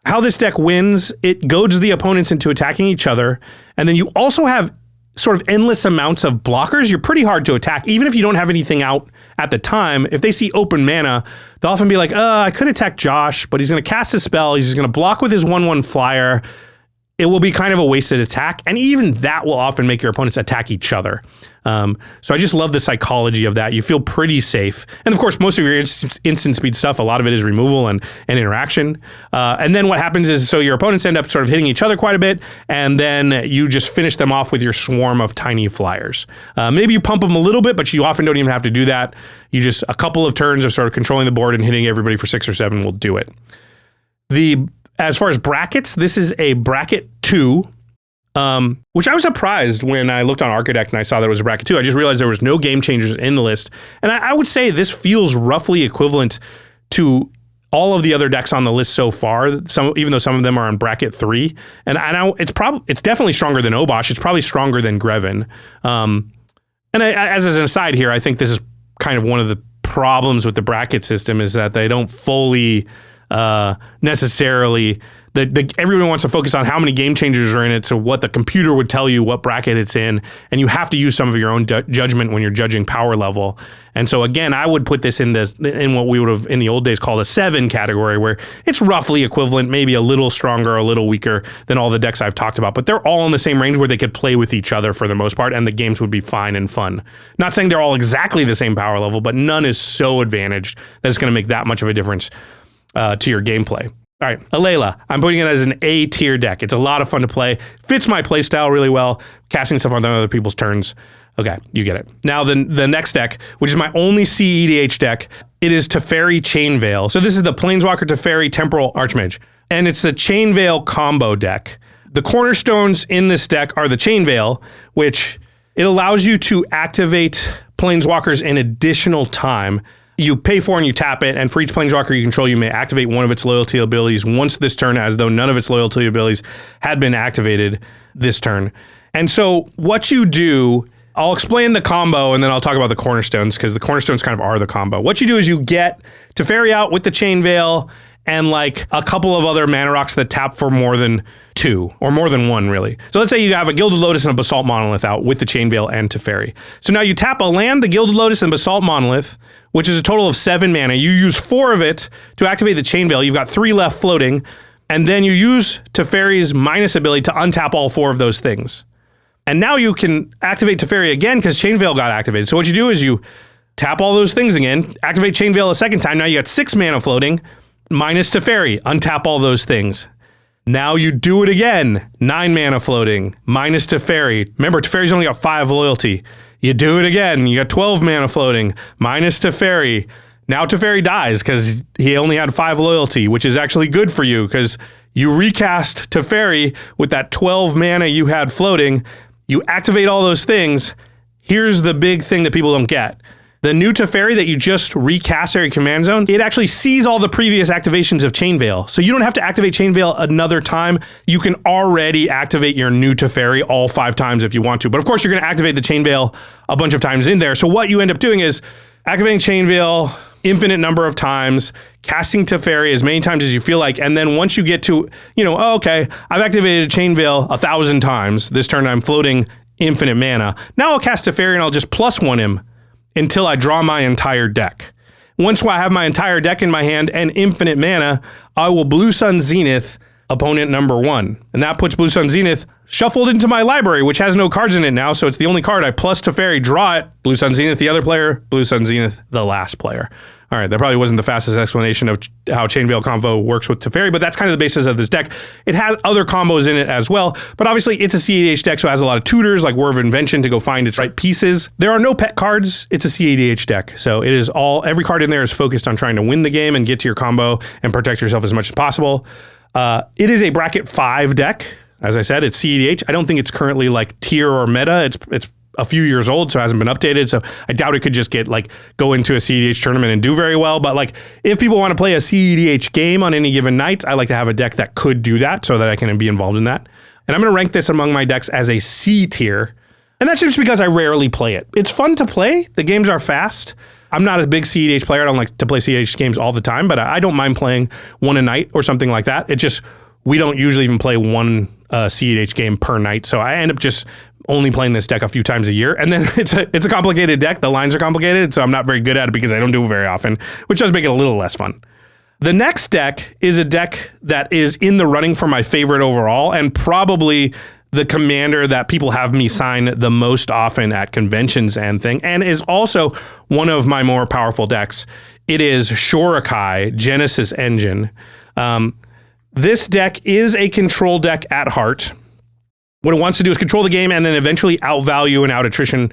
How this deck wins, it goads the opponents into attacking each other, and then you also have sort of endless amounts of blockers. You're pretty hard to attack, even if you don't have anything out at the time. If they see open mana, they'll often be like, I could attack Josh, but he's going to cast a spell. He's just going to block with his 1/1 flyer. It will be kind of a wasted attack, and even that will often make your opponents attack each other. So I just love the psychology of that. You feel pretty safe. And of course, most of your instant speed stuff, a lot of it is removal and interaction. And then what happens is, so your opponents end up sort of hitting each other quite a bit, and then you just finish them off with your swarm of tiny flyers. Maybe you pump them a little bit, but you often don't even have to do that. You just, a couple of turns of sort of controlling the board and hitting everybody for 6 or 7 will do it. As far as brackets, this is a bracket 2, which I was surprised when I looked on ARCHIDEKT and I saw there was a bracket 2. I just realized there was no game changers in the list. And I would say this feels roughly equivalent to all of the other decks on the list so far, even though some of them are on bracket 3. And I know it's definitely stronger than Obosh. It's probably stronger than Greven. As an aside here, I think this is kind of one of the problems with the bracket system, is that they don't fully necessarily, everyone wants to focus on how many game changers are in it, so what the computer would tell you what bracket it's in, and you have to use some of your own judgment when you're judging power level. And so again, I would put this in what we would have in the old days called a 7 category, where it's roughly equivalent, maybe a little stronger, a little weaker than all the decks I've talked about, but they're all in the same range where they could play with each other for the most part, and the games would be fine and fun. Not saying they're all exactly the same power level, but none is so advantaged that it's going to make that much of a difference to your gameplay. All right, Alela. I'm putting it as an A tier deck. It's a lot of fun to play. Fits my play style really well. Casting stuff on other people's turns. Okay, you get it. Now the next deck, which is my only cEDH deck, it is Teferi Chain Veil. So this is the Planeswalker Teferi Temporal Archmage. And it's the Chain Veil combo deck. The cornerstones in this deck are the Chain Veil, which it allows you to activate Planeswalkers an additional time. You pay for and you tap it, and for each Planeswalker you control, you may activate one of its loyalty abilities once this turn, as though none of its loyalty abilities had been activated this turn. And so what you do, I'll explain the combo and then I'll talk about the cornerstones, because the cornerstones kind of are the combo. What you do is you get Teferi out with the Chain Veil and like a couple of other mana rocks that tap for more than 2, or more than 1, really. So let's say you have a Gilded Lotus and a Basalt Monolith out with the Chain Veil and Teferi. So now you tap a land, the Gilded Lotus, and Basalt Monolith, which is a total of 7 mana. You use 4 of it to activate the Chain Veil. You've got 3 left floating, and then you use Teferi's minus ability to untap all 4 of those things. And now you can activate Teferi again because Chain Veil got activated. So what you do is you tap all those things again, activate Chain Veil a second time. Now you got 6 mana floating, minus Teferi, untap all those things. Now you do it again, 9 mana floating, minus Teferi. Remember, Teferi's only got 5 loyalty. You do it again, you got 12 mana floating, minus Teferi. Now Teferi dies because he only had 5 loyalty, which is actually good for you because you recast Teferi with that 12 mana you had floating. You activate all those things. Here's the big thing that people don't get. The new Teferi that you just recast area command zone, it actually sees all the previous activations of Chain Veil. So you don't have to activate Chain Veil another time. You can already activate your new Teferi all 5 times if you want to. But of course, you're going to activate the Chain Veil a bunch of times in there. So what you end up doing is activating Chain Veil infinite number of times, casting Teferi as many times as you feel like, and then once you get to, okay, I've activated Chain Veil 1,000 times. This turn I'm floating infinite mana. Now I'll cast Teferi and I'll just +1 him until I draw my entire deck. Once I have my entire deck in my hand and infinite mana, I will Blue Sun Zenith opponent number 1. And that puts Blue Sun Zenith shuffled into my library, which has no cards in it now, so it's the only card. I plus Teferi, draw it, Blue Sun Zenith the other player, Blue Sun Zenith the last player. All right, that probably wasn't the fastest explanation of how Chain Veil combo works with Teferi, but that's kind of the basis of this deck. It has other combos in it as well, but obviously it's a cEDH deck, so it has a lot of tutors like Word of Invention to go find its right pieces. There are no pet cards. It's a cEDH deck, so it is every card in there is focused on trying to win the game and get to your combo and protect yourself as much as possible. It is a bracket 5 deck. As I said, it's cEDH. I don't think it's currently like tier or meta. It's a few years old, so it hasn't been updated. So I doubt it could just go into a cEDH tournament and do very well. But if people want to play a cEDH game on any given night, I like to have a deck that could do that so that I can be involved in that. And I'm going to rank this among my decks as a C tier. And that's just because I rarely play it. It's fun to play. The games are fast. I'm not a big cEDH player. I don't like to play cEDH games all the time, but I don't mind playing one a night or something like that. It just, we don't usually even play one cEDH game per night. So I end up just only playing this deck a few times a year. And then it's a complicated deck. The lines are complicated, so I'm not very good at it because I don't do it very often, which does make it a little less fun. The next deck is a deck that is in the running for my favorite overall, and probably the commander that people have me sign the most often at conventions and is also one of my more powerful decks. It is Shorikai, Genesis Engine. This deck is a control deck at heart. What it wants to do is control the game and then eventually outvalue and out-attrition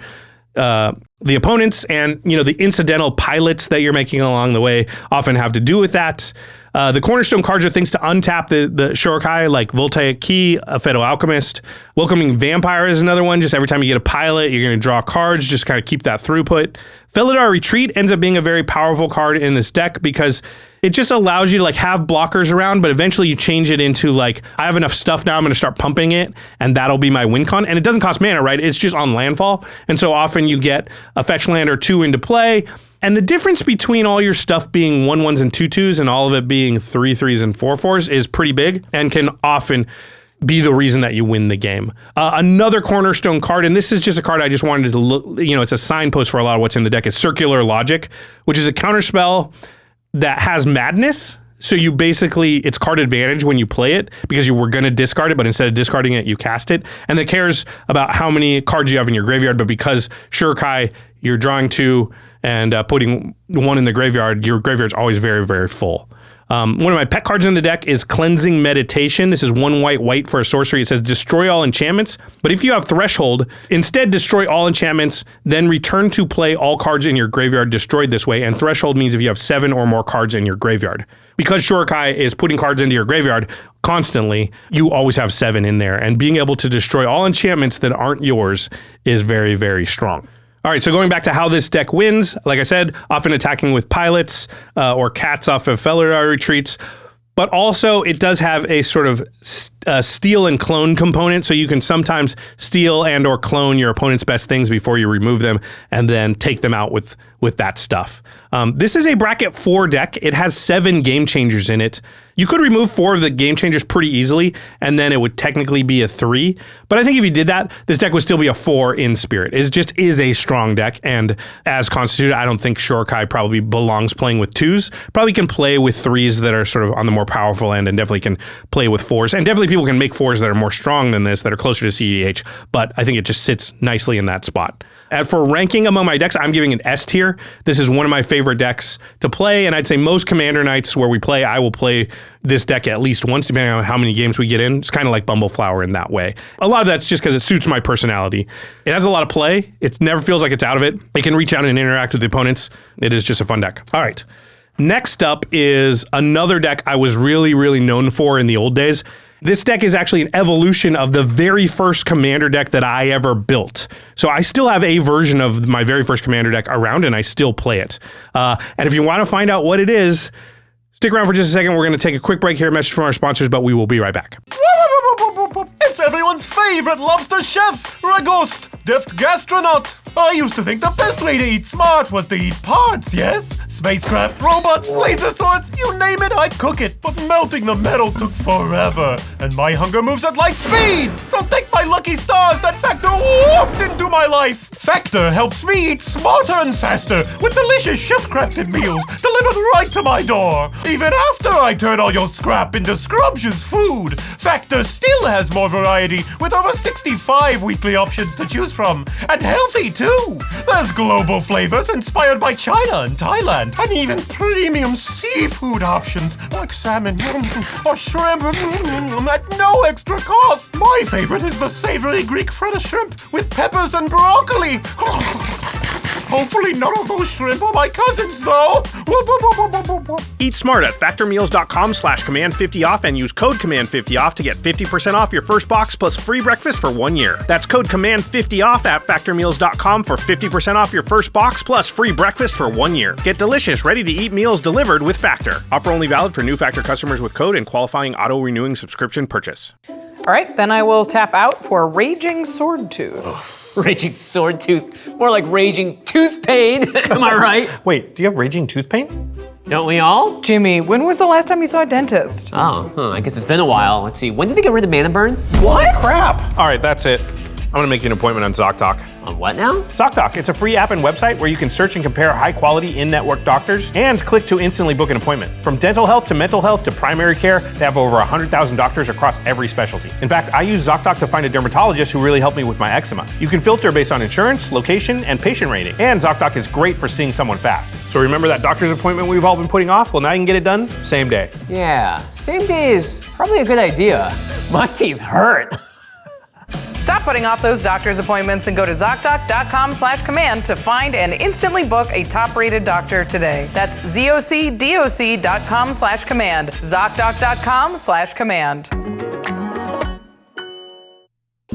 the opponents, and the incidental pilots that you're making along the way often have to do with that. The cornerstone cards are things to untap the Shorikai, like Voltaic Key, a Phaedo Alchemist. Welcoming Vampire is another one. Just every time you get a pilot, you're going to draw cards, just kind of keep that throughput. Felidar Retreat ends up being a very powerful card in this deck because it just allows you to have blockers around, but eventually you change it into I have enough stuff now, I'm going to start pumping it, and that'll be my win con. And it doesn't cost mana, right? It's just on landfall. And so often you get a fetch land or 2 into play. And the difference between all your stuff being 1/1s and 2/2s and all of it being 3/3s and 4/4s is pretty big and can often be the reason that you win the game. Another cornerstone card, and this is just a card I just wanted to look, it's a signpost for a lot of what's in the deck, is Circular Logic, which is a counterspell that has madness. So you basically, it's card advantage when you play it because you were going to discard it, but instead of discarding it, you cast it. And it cares about how many cards you have in your graveyard, but because Shorikai, you're drawing 2 and putting 1 in the graveyard, your graveyard's always very, very full. One of my pet cards in the deck is Cleansing Meditation. This is 1 white for a sorcery. It says destroy all enchantments, but if you have Threshold, instead destroy all enchantments, then return to play all cards in your graveyard destroyed this way, and Threshold means if you have 7 or more cards in your graveyard. Because Shorikai is putting cards into your graveyard constantly, you always have 7 in there, and being able to destroy all enchantments that aren't yours is very, very strong. All right, so going back to how this deck wins, like I said, often attacking with pilots or cats off of Felidar retreats, but also it does have a sort of steal and clone component, so you can sometimes steal and or clone your opponent's best things before you remove them and then take them out with that stuff. This is a bracket 4 deck. It has 7 game changers in it. You could remove 4 of the game changers pretty easily, and then it would technically be a 3. But I think if you did that, this deck would still be a 4 in spirit. It just is a strong deck, and as constituted, I don't think Shorikai probably belongs playing with 2s. Probably can play with 3s that are sort of on the more powerful end, and definitely can play with 4s. And definitely people can make 4s that are more strong than this, that are closer to cEDH, but I think it just sits nicely in that spot. And for ranking among my decks, I'm giving an S tier. This is one of my favorite decks to play, and I'd say most Commander nights where we play, I will play this deck at least once, depending on how many games we get in. It's kind of like Bumbleflower in that way. A lot of that's just because it suits my personality. It has a lot of play. It never feels like it's out of it. It can reach out and interact with the opponents. It is just a fun deck. All right. Next up is another deck I was really, really known for in the old days. This deck is actually an evolution of the very first Commander deck that I ever built. So I still have a version of my very first Commander deck around, and I still play it. And if you want to find out what it is, stick around for just a second. We're going to take a quick break here, message from our sponsors, but we will be right back. It's everyone's favorite lobster chef, Ragost, deft gastronaut. I used to think the best way to eat smart was to eat parts, yes? Spacecraft, robots, laser swords, you name it, I'd cook it. But melting the metal took forever, and my hunger moves at light speed. So thank my lucky stars that Factor warped into my life. Factor helps me eat smarter and faster with delicious chef-crafted meals delivered right to my door. Even after I turn all your scrap into scrumptious food, Factor still has more variety with over 65 weekly options to choose from, and healthy too. There's global flavors inspired by China and Thailand, and even premium seafood options like salmon or shrimp at no extra cost. My favorite is the savory Greek feta shrimp with peppers and broccoli. Hopefully none of those shrimp are my cousins, though. Eat smart at factormeals.com/command50off and use code command50off to get 50% off your first box plus free breakfast for 1 year. That's code command50off at factormeals.com for 50% off your first box plus free breakfast for 1 year. Get delicious, ready-to-eat meals delivered with Factor. Offer only valid for new Factor customers with code and qualifying auto-renewing subscription purchase. All right, then I will tap out for Raging Swordtooth. Raging sword tooth. More like raging tooth pain. Am I right? Wait, do you have raging tooth pain? Don't we all? Jimmy, when was the last time you saw a dentist? Oh, I guess it's been a while. Let's see. When did they get rid of mana burn? What? Crap. All right, that's it. I'm gonna make you an appointment on ZOCDOC. On what now? ZOCDOC, it's a free app and website where you can search and compare high-quality in-network doctors and click to instantly book an appointment. From dental health to mental health to primary care, they have over 100,000 doctors across every specialty. In fact, I use ZOCDOC to find a dermatologist who really helped me with my eczema. You can filter based on insurance, location, and patient rating. And ZOCDOC is great for seeing someone fast. So remember that doctor's appointment we've all been putting off? Well, now you can get it done same day. Yeah, same day is probably a good idea. My teeth hurt. Stop putting off those doctor's appointments and go to ZocDoc.com/command to find and instantly book a top-rated doctor today. That's ZocDoc.com/command. ZocDoc.com/command.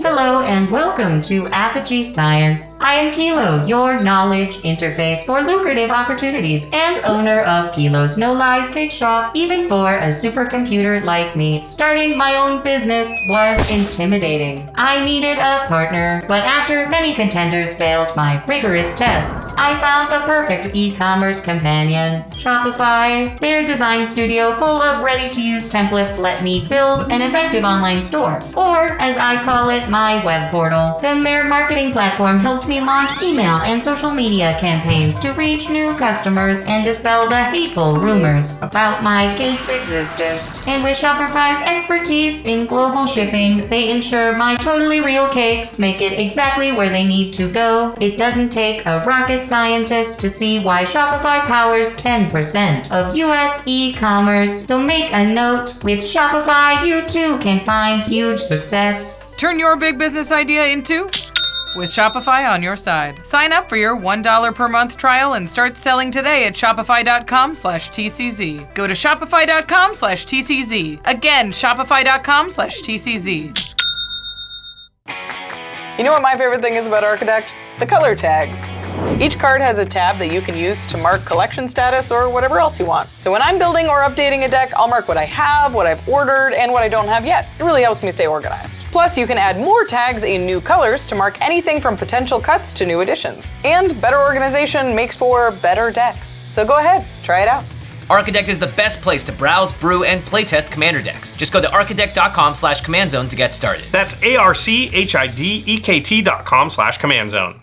Hello and welcome to Apogee Science. I am Kilo, your knowledge interface for lucrative opportunities and owner of Kilo's No Lies Cake Shop. Even for a supercomputer like me, starting my own business was intimidating. I needed a partner, but after many contenders failed my rigorous tests, I found the perfect e-commerce companion, Shopify. Their design studio full of ready-to-use templates let me build an effective online store, or as I call it, my my web portal. Then their marketing platform helped me launch email and social media campaigns to reach new customers and dispel the hateful rumors about my cake's existence. And with Shopify's expertise in global shipping, they ensure my totally real cakes make it exactly where they need to go. It doesn't take a rocket scientist to see why Shopify powers 10% of US e-commerce. So make a note, with Shopify, you too can find huge success. Turn your big business idea into with Shopify on your side. Sign up for your $1 per month trial and start selling today at shopify.com/TCZ. Go to shopify.com/TCZ. Again, shopify.com/TCZ. You know what my favorite thing is about ARCHIDEKT? The color tags. Each card has a tab that you can use to mark collection status or whatever else you want. So when I'm building or updating a deck, I'll mark what I have, what I've ordered, and what I don't have yet. It really helps me stay organized. Plus, you can add more tags in new colors to mark anything from potential cuts to new additions. And better organization makes for better decks. So go ahead, try it out. ARCHIDEKT is the best place to browse, brew, and playtest Commander decks. Just go to archidekt.com/command-zone to get started. That's ARCHIDEKT.com/command-zone.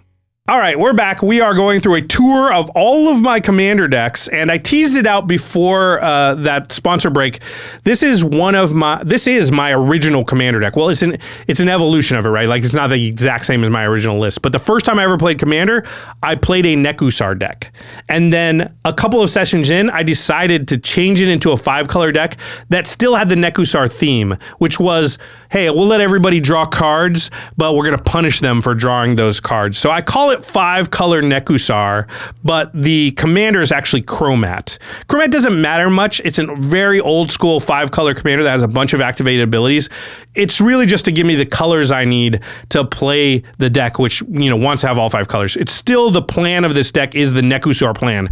All right, we're back. We are going through a tour of all of my Commander decks, and I teased it out before that sponsor break. This is my original Commander deck. Well, it's an evolution of it, right? Like, it's not the exact same as my original list. But the first time I ever played Commander, I played a Nekusar deck. And then a couple of sessions in, I decided to change it into a 5-color deck that still had the Nekusar theme, which was, hey, we'll let everybody draw cards, but we're going to punish them for drawing those cards. So I call it 5-color Nekusar, but the commander is actually Cromat. Cromat doesn't matter much. It's a very old school 5-color commander that has a bunch of activated abilities. It's really just to give me the colors I need to play the deck, which, wants to have all 5 colors. It's still the plan of this deck is the Nekusar plan.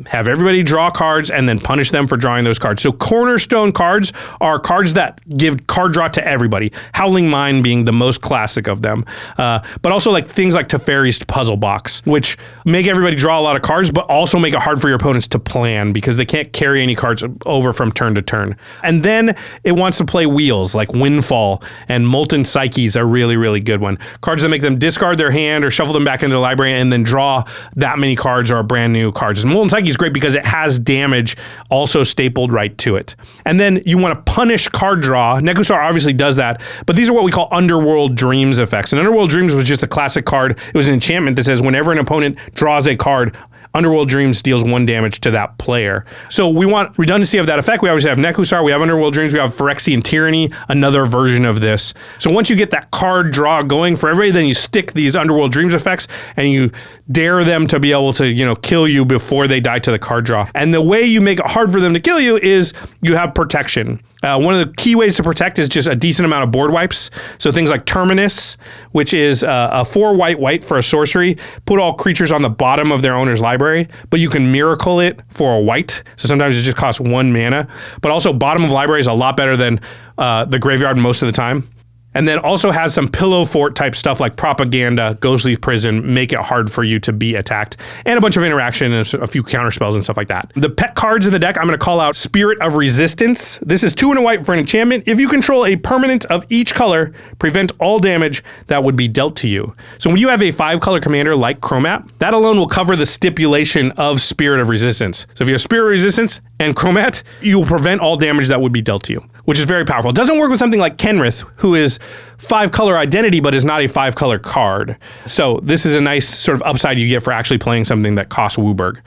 Have everybody draw cards and then punish them for drawing those cards. So cornerstone cards are cards that give card draw to everybody. Howling Mine being the most classic of them. But also like things like Teferi's Puzzle Box, which make everybody draw a lot of cards, but also make it hard for your opponents to plan because they can't carry any cards over from turn to turn. And then it wants to play wheels like Windfall and Molten Psyche's a really, really good one. Cards that make them discard their hand or shuffle them back into the library and then draw that many cards or brand new cards. Molten Psyche is great because it has damage also stapled right to it. And then you want to punish card draw. Nekusar obviously does that, but these are what we call Underworld Dreams effects. And Underworld Dreams was just a classic card. It was an enchantment that says whenever an opponent draws a card, Underworld Dreams deals 1 damage to that player. So we want redundancy of that effect. We obviously have Nekusar, we have Underworld Dreams, we have Phyrexian Tyranny, another version of this. So once you get that card draw going for everybody, then you stick these Underworld Dreams effects and you dare them to be able to, kill you before they die to the card draw. And the way you make it hard for them to kill you is you have protection. One of the key ways to protect is just a decent amount of board wipes. So things like Terminus, which is a 4 white for a sorcery, put all creatures on the bottom of their owner's library, but you can miracle it for a white. So sometimes it just costs 1 mana. But also bottom of library is a lot better than the graveyard most of the time. And then also has some pillow fort type stuff like Propaganda, Ghostly Prison, make it hard for you to be attacked, and a bunch of interaction and a few counter spells and stuff like that. The pet cards in the deck, I'm going to call out Spirit of Resistance. This is 2 and a white for an enchantment. If you control a permanent of each color, prevent all damage that would be dealt to you. So when you have a 5-color commander like Cromat, that alone will cover the stipulation of Spirit of Resistance. So if you have Spirit of Resistance and Cromat, you will prevent all damage that would be dealt to you, which is very powerful. It doesn't work with something like Kenrith, who is 5-color identity, but is not a 5-color card. So this is a nice sort of upside you get for actually playing something that costs Wooburg.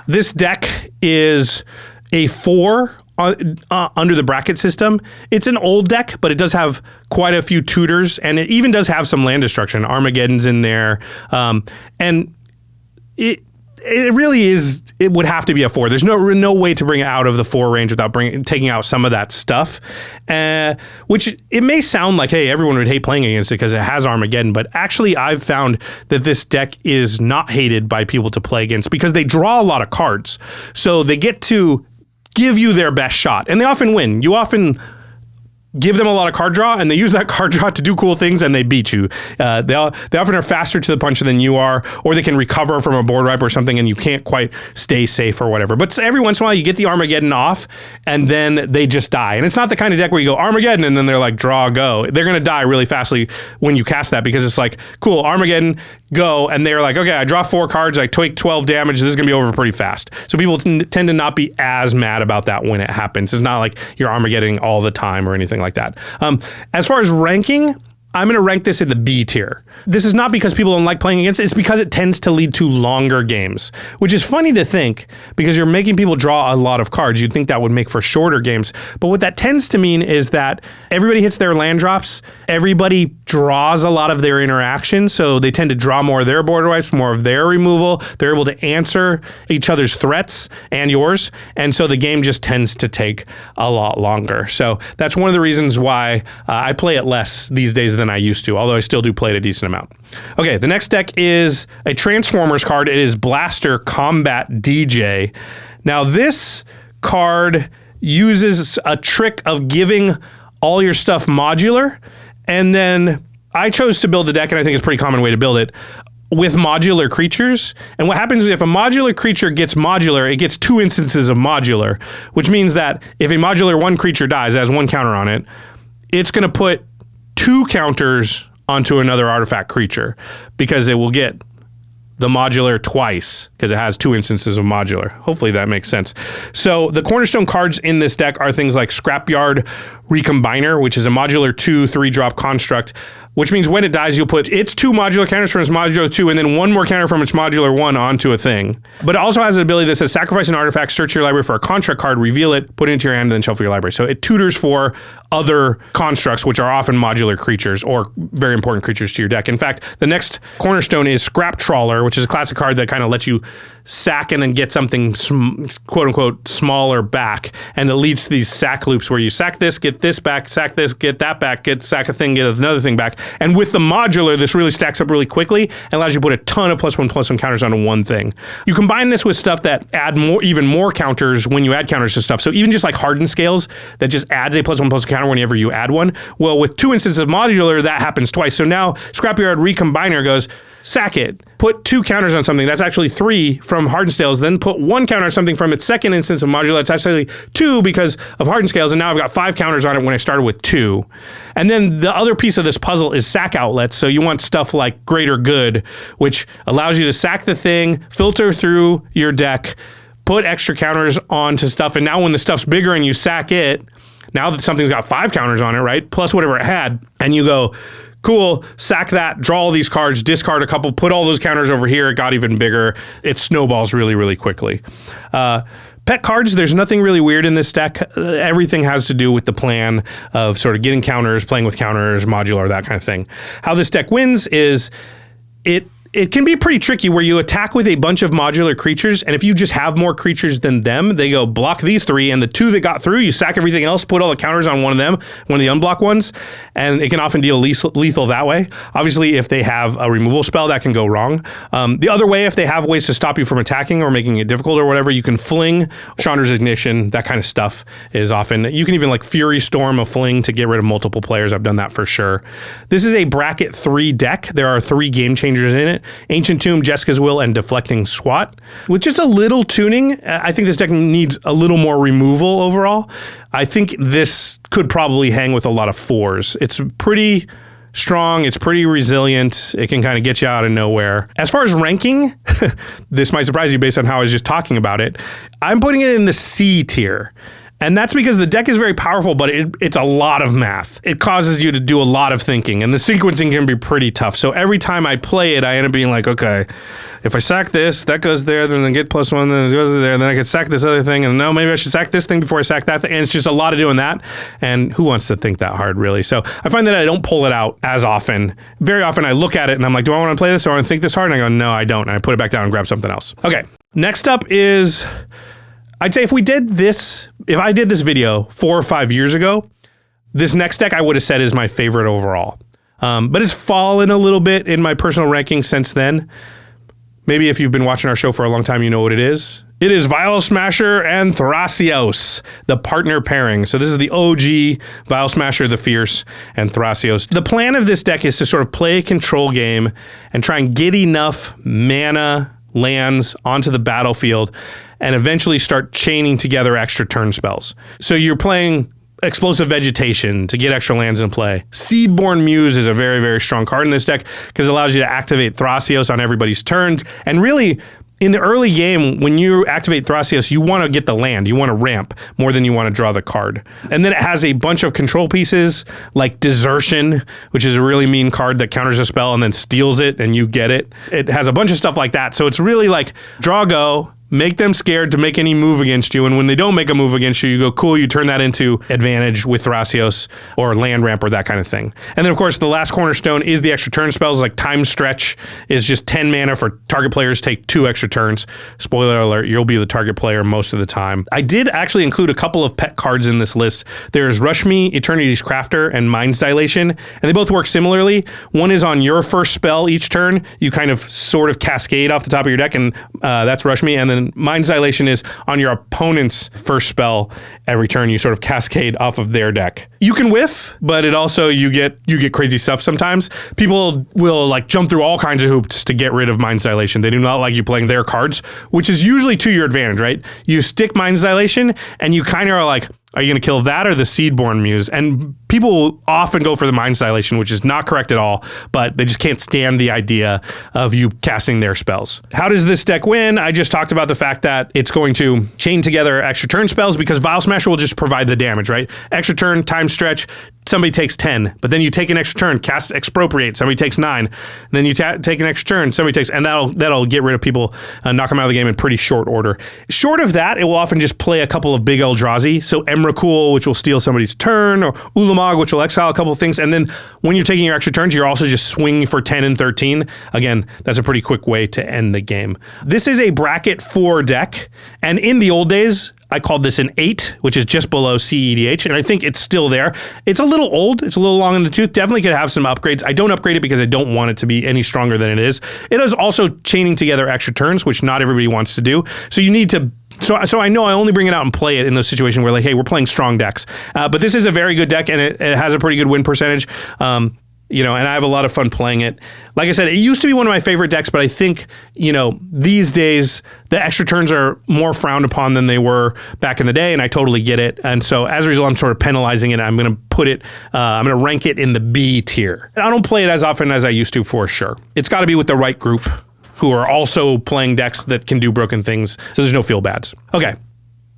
This deck is a 4 under the bracket system. It's an old deck, but it does have quite a few tutors, and it even does have some land destruction. Armageddon's in there, and it really is, it would have to be a 4. There's no way to bring it out of the 4 range without taking out some of that stuff, which it may sound like, hey, everyone would hate playing against it because it has Armageddon, but actually I've found that this deck is not hated by people to play against because they draw a lot of cards. So they get to give you their best shot, and they often win. You often give them a lot of card draw, and they use that card draw to do cool things, and they beat you. They often are faster to the punch than you are, or they can recover from a board wipe or something, and you can't quite stay safe or whatever. But every once in a while, you get the Armageddon off, and then they just die. And it's not the kind of deck where you go Armageddon, and then they're like, draw, go. They're going to die really fastly when you cast that, because it's like, cool, Armageddon, go, and they're like, okay, I draw 4 cards, I take 12 damage, this is going to be over pretty fast. So people tend to not be as mad about that when it happens. It's not like you're Armageddon all the time or anything like that. As far as ranking, I'm going to rank this in the B tier. This is not because people don't like playing against it. It's because it tends to lead to longer games, which is funny to think because you're making people draw a lot of cards. You'd think that would make for shorter games. But what that tends to mean is that everybody hits their land drops. Everybody draws a lot of their interaction. So they tend to draw more of their border wipes, more of their removal. They're able to answer each other's threats and yours. And so the game just tends to take a lot longer. So that's one of the reasons why I play it less these days than I used to, although I still do play it a decent amount. Okay, the next deck is a Transformers card. It is Blaster Combat DJ. Now this card uses a trick of giving all your stuff modular, and then I chose to build the deck, and I think it's a pretty common way to build it, with modular creatures. And what happens is if a modular creature gets modular, it gets 2 instances of modular, which means that if a modular 1 creature dies, it has 1 counter on it, it's going to put 2 counters onto another artifact creature because it will get the modular twice because it has 2 instances of modular. Hopefully that makes sense. So the cornerstone cards in this deck are things like Scrapyard Recombiner, which is a modular 2/3 drop construct, which means when it dies, you'll put its 2 modular counters from its modular 2 and then 1 more counter from its modular 1 onto a thing. But it also has an ability that says sacrifice an artifact, search your library for a construct card, reveal it, put it into your hand, and then shuffle your library. So it tutors for other constructs, which are often modular creatures or very important creatures to your deck. In fact, the next cornerstone is Scrap Trawler, which is a classic card that kind of lets you sack and then get something quote unquote smaller back. And it leads to these sack loops where you sack this, get this back, sack this, get that back, sack a thing, get another thing back. And with the modular, this really stacks up really quickly and allows you to put a ton of +1/+1 counters onto one thing. You combine this with stuff that add even more counters when you add counters to stuff. So even just like Hardened Scales that just adds a +1/+1 counter whenever you add one. Well, with 2 instances of modular, that happens twice. So now Scrapyard Recombiner goes, sack it, put 2 counters on something. That's actually 3 from Hardened Scales. Then put 1 counter on something from its second instance of modular. That's actually 2 because of Hardened Scales. And now I've got 5 counters on it when I started with 2. And then the other piece of this puzzle is sack outlets. So you want stuff like Greater Good, which allows you to sack the thing, filter through your deck, put extra counters onto stuff. And now when the stuff's bigger and you sack it, now that something's got 5 counters on it, right? Plus whatever it had. And you go, cool, sack that, draw all these cards, discard a couple, put all those counters over here. It got even bigger. It snowballs really, really quickly. Pet cards, there's nothing really weird in this deck. Everything has to do with the plan of sort of getting counters, playing with counters, modular, that kind of thing. How this deck wins is it can be pretty tricky where you attack with a bunch of modular creatures, and if you just have more creatures than them, they go block these 3, and the 2 that got through, you sack everything else, put all the counters on one of them, one of the unblocked ones, and it can often deal lethal that way. Obviously, if they have a removal spell, that can go wrong. The other way, if they have ways to stop you from attacking or making it difficult or whatever, you can fling, Chandra's Ignition, that kind of stuff is often, you can even like Fury Storm a fling to get rid of multiple players. I've done that for sure. This is a bracket 3 deck. There are 3 game changers in it. Ancient Tomb, Jessica's Will, and Deflecting Swat. With just a little tuning, I think this deck needs a little more removal overall. I think this could probably hang with a lot of 4s. It's pretty strong, it's pretty resilient, it can kind of get you out of nowhere. As far as ranking, this might surprise you based on how I was just talking about it, I'm putting it in the C tier. And that's because the deck is very powerful, but it's a lot of math. It causes you to do a lot of thinking, and the sequencing can be pretty tough. So every time I play it, I end up being like, okay, if I sack this, that goes there, then I get +1, then it goes there, then I can sack this other thing, and no, maybe I should sack this thing before I sack that thing. And it's just a lot of doing that, and who wants to think that hard, really? So I find that I don't pull it out as often. Very often I look at it, and I'm like, do I want to play this? Do I want to think this hard? And I go, no, I don't, and I put it back down and grab something else. Okay, next up is... I'd say if I did this video 4 or 5 years ago, this next deck I would have said is my favorite overall. But it's fallen a little bit in my personal ranking since then. Maybe if you've been watching our show for a long time, you know what it is. It is Vial Smasher and Thrasios, the partner pairing. So this is the OG Vial Smasher, the Fierce, and Thrasios. The plan of this deck is to sort of play a control game and try and get enough mana lands onto the battlefield and eventually start chaining together extra turn spells. So you're playing Explosive Vegetation to get extra lands in play. Seedborn Muse is a very, very strong card in this deck because it allows you to activate Thrasios on everybody's turns. And really, in the early game, when you activate Thrasios, you want to get the land. You want to ramp more than you want to draw the card. And then it has a bunch of control pieces like Desertion, which is a really mean card that counters a spell and then steals it and you get it. It has a bunch of stuff like that. So it's really like Draw-Go, make them scared to make any move against you, and when they don't make a move against you, you go, cool, you turn that into advantage with Thrasios or land ramp or that kind of thing. And then, of course, the last cornerstone is the extra turn spells, like Time Stretch is just 10 mana for target players take 2 extra turns. Spoiler alert, you'll be the target player most of the time. I did actually include a couple of pet cards in this list. There's Rush Me, Eternity's Crafter, and Mind's Dilation, and they both work similarly. One is on your first spell each turn. You kind of sort of cascade off the top of your deck, and that's Rush Me, and then Mind's Dilation is on your opponent's first spell. Every turn you sort of cascade off of their deck. You can whiff, but it also you get crazy stuff sometimes. People will like jump through all kinds of hoops to get rid of Mind's Dilation. They do not like you playing their cards, which is usually to your advantage, right? You stick Mind's Dilation and you kind of are like, are you going to kill that or the Seedborn Muse? And people often go for the Mind's Dilation, which is not correct at all, but they just can't stand the idea of you casting their spells. How does this deck win? I just talked about the fact that it's going to chain together extra turn spells because Vial Smasher will just provide the damage, right? Extra turn, Time Stretch, somebody takes 10, but then you take an extra turn, cast Expropriate, somebody takes 9, then you take an extra turn, somebody takes, and that'll get rid of people, knock them out of the game in pretty short order. Short of that, it will often just play a couple of big Eldrazi, so Emrakul, which will steal somebody's turn, or Ulamog, which will exile a couple of things, and then when you're taking your extra turns, you're also just swinging for 10 and 13. Again, that's a pretty quick way to end the game. This is a bracket 4 deck, and in the old days, I called this an 8, which is just below cEDH, and I think it's still there. It's a little old. It's a little long in the tooth. Definitely could have some upgrades. I don't upgrade it because I don't want it to be any stronger than it is. It is also chaining together extra turns, which not everybody wants to do. So you need to... So I know I only bring it out and play it in those situations where like, hey, we're playing strong decks. But this is a very good deck, and it has a pretty good win percentage. And I have a lot of fun playing it. Like I said, it used to be one of my favorite decks, but I think, these days the extra turns are more frowned upon than they were back in the day, and I totally get it. And so as a result, I'm sort of penalizing it. I'm going to put it, I'm going to rank it in the B tier. I don't play it as often as I used to, for sure. It's got to be with the right group who are also playing decks that can do broken things, so there's no feel bads. Okay,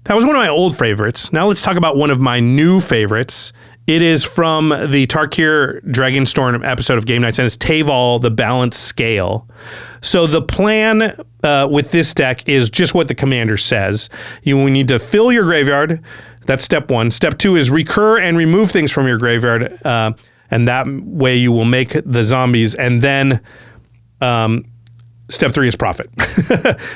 that was one of my old favorites. Now let's talk about one of my new favorites. It is from the Tarkir Dragonstorm episode of Game Nights, and it's Teval, the Balanced Scale. So the plan with this deck is just what the commander says. You need to fill your graveyard. That's step 1. Step 2 is recur and remove things from your graveyard, and that way you will make the zombies. And then step 3 is profit.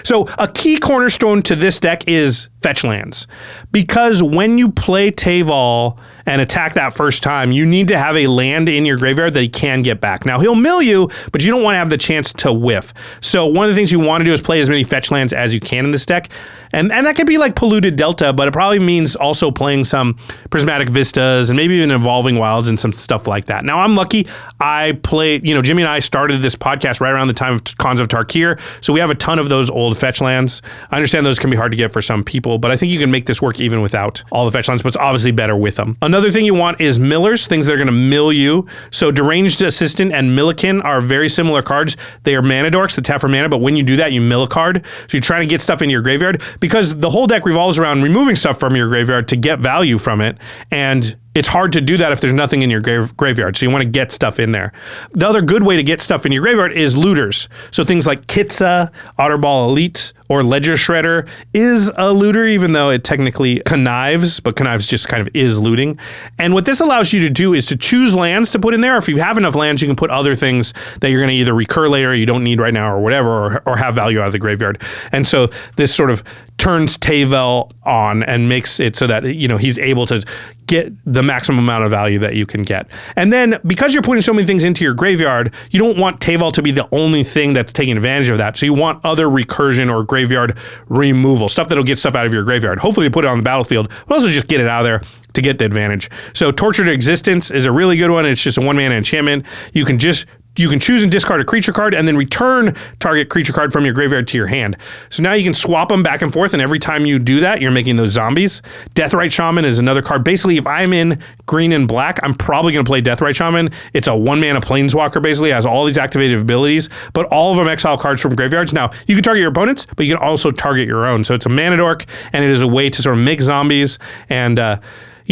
So a key cornerstone to this deck is fetch lands. Because when you play Teval and attack that first time, you need to have a land in your graveyard that he can get back. Now, he'll mill you, but you don't want to have the chance to whiff. So one of the things you want to do is play as many fetch lands as you can in this deck. And that could be like Polluted Delta, but it probably means also playing some Prismatic Vistas and maybe even Evolving Wilds and some stuff like that. Now, I'm lucky. I played, Jimmy and I started this podcast right around the time of Khans of Tarkir, so we have a ton of those old fetch lands. I understand those can be hard to get for some people, but I think you can make this work even without all the fetch lands, but it's obviously better with them. Another thing you want is millers, things that are going to mill you. So Deranged Assistant and Millikin are very similar cards. They are mana dorks that tap for mana, but when you do that, you mill a card. So you're trying to get stuff into your graveyard because the whole deck revolves around removing stuff from your graveyard to get value from it. And it's hard to do that if there's nothing in your graveyard, so you want to get stuff in there. The other good way to get stuff in your graveyard is looters. So things like Kitza, Otterball Elite, or Ledger Shredder is a looter, even though it technically connives, but connives just kind of is looting. And what this allows you to do is to choose lands to put in there. If you have enough lands, you can put other things that you're going to either recur later, you don't need right now, or whatever, or have value out of the graveyard. And so this sort of turns Teval on and makes it so that, he's able to get the maximum amount of value that you can get. And then because you're putting so many things into your graveyard, you don't want Teval to be the only thing that's taking advantage of that. So you want other recursion or graveyard graveyard removal, stuff that'll get stuff out of your graveyard. Hopefully you put it on the battlefield, but also just get it out of there to get the advantage. So Tortured Existence is a really good one. It's just a 1-mana enchantment. You can choose and discard a creature card and then return target creature card from your graveyard to your hand. So now you can swap them back and forth, and every time you do that, you're making those zombies. Deathrite Shaman is another card. Basically, if I'm in green and black, I'm probably going to play Deathrite Shaman. It's a 1-mana planeswalker, basically, has all these activated abilities, but all of them exile cards from graveyards. Now, you can target your opponents, but you can also target your own. So it's a mana dork, and it is a way to sort of make zombies, and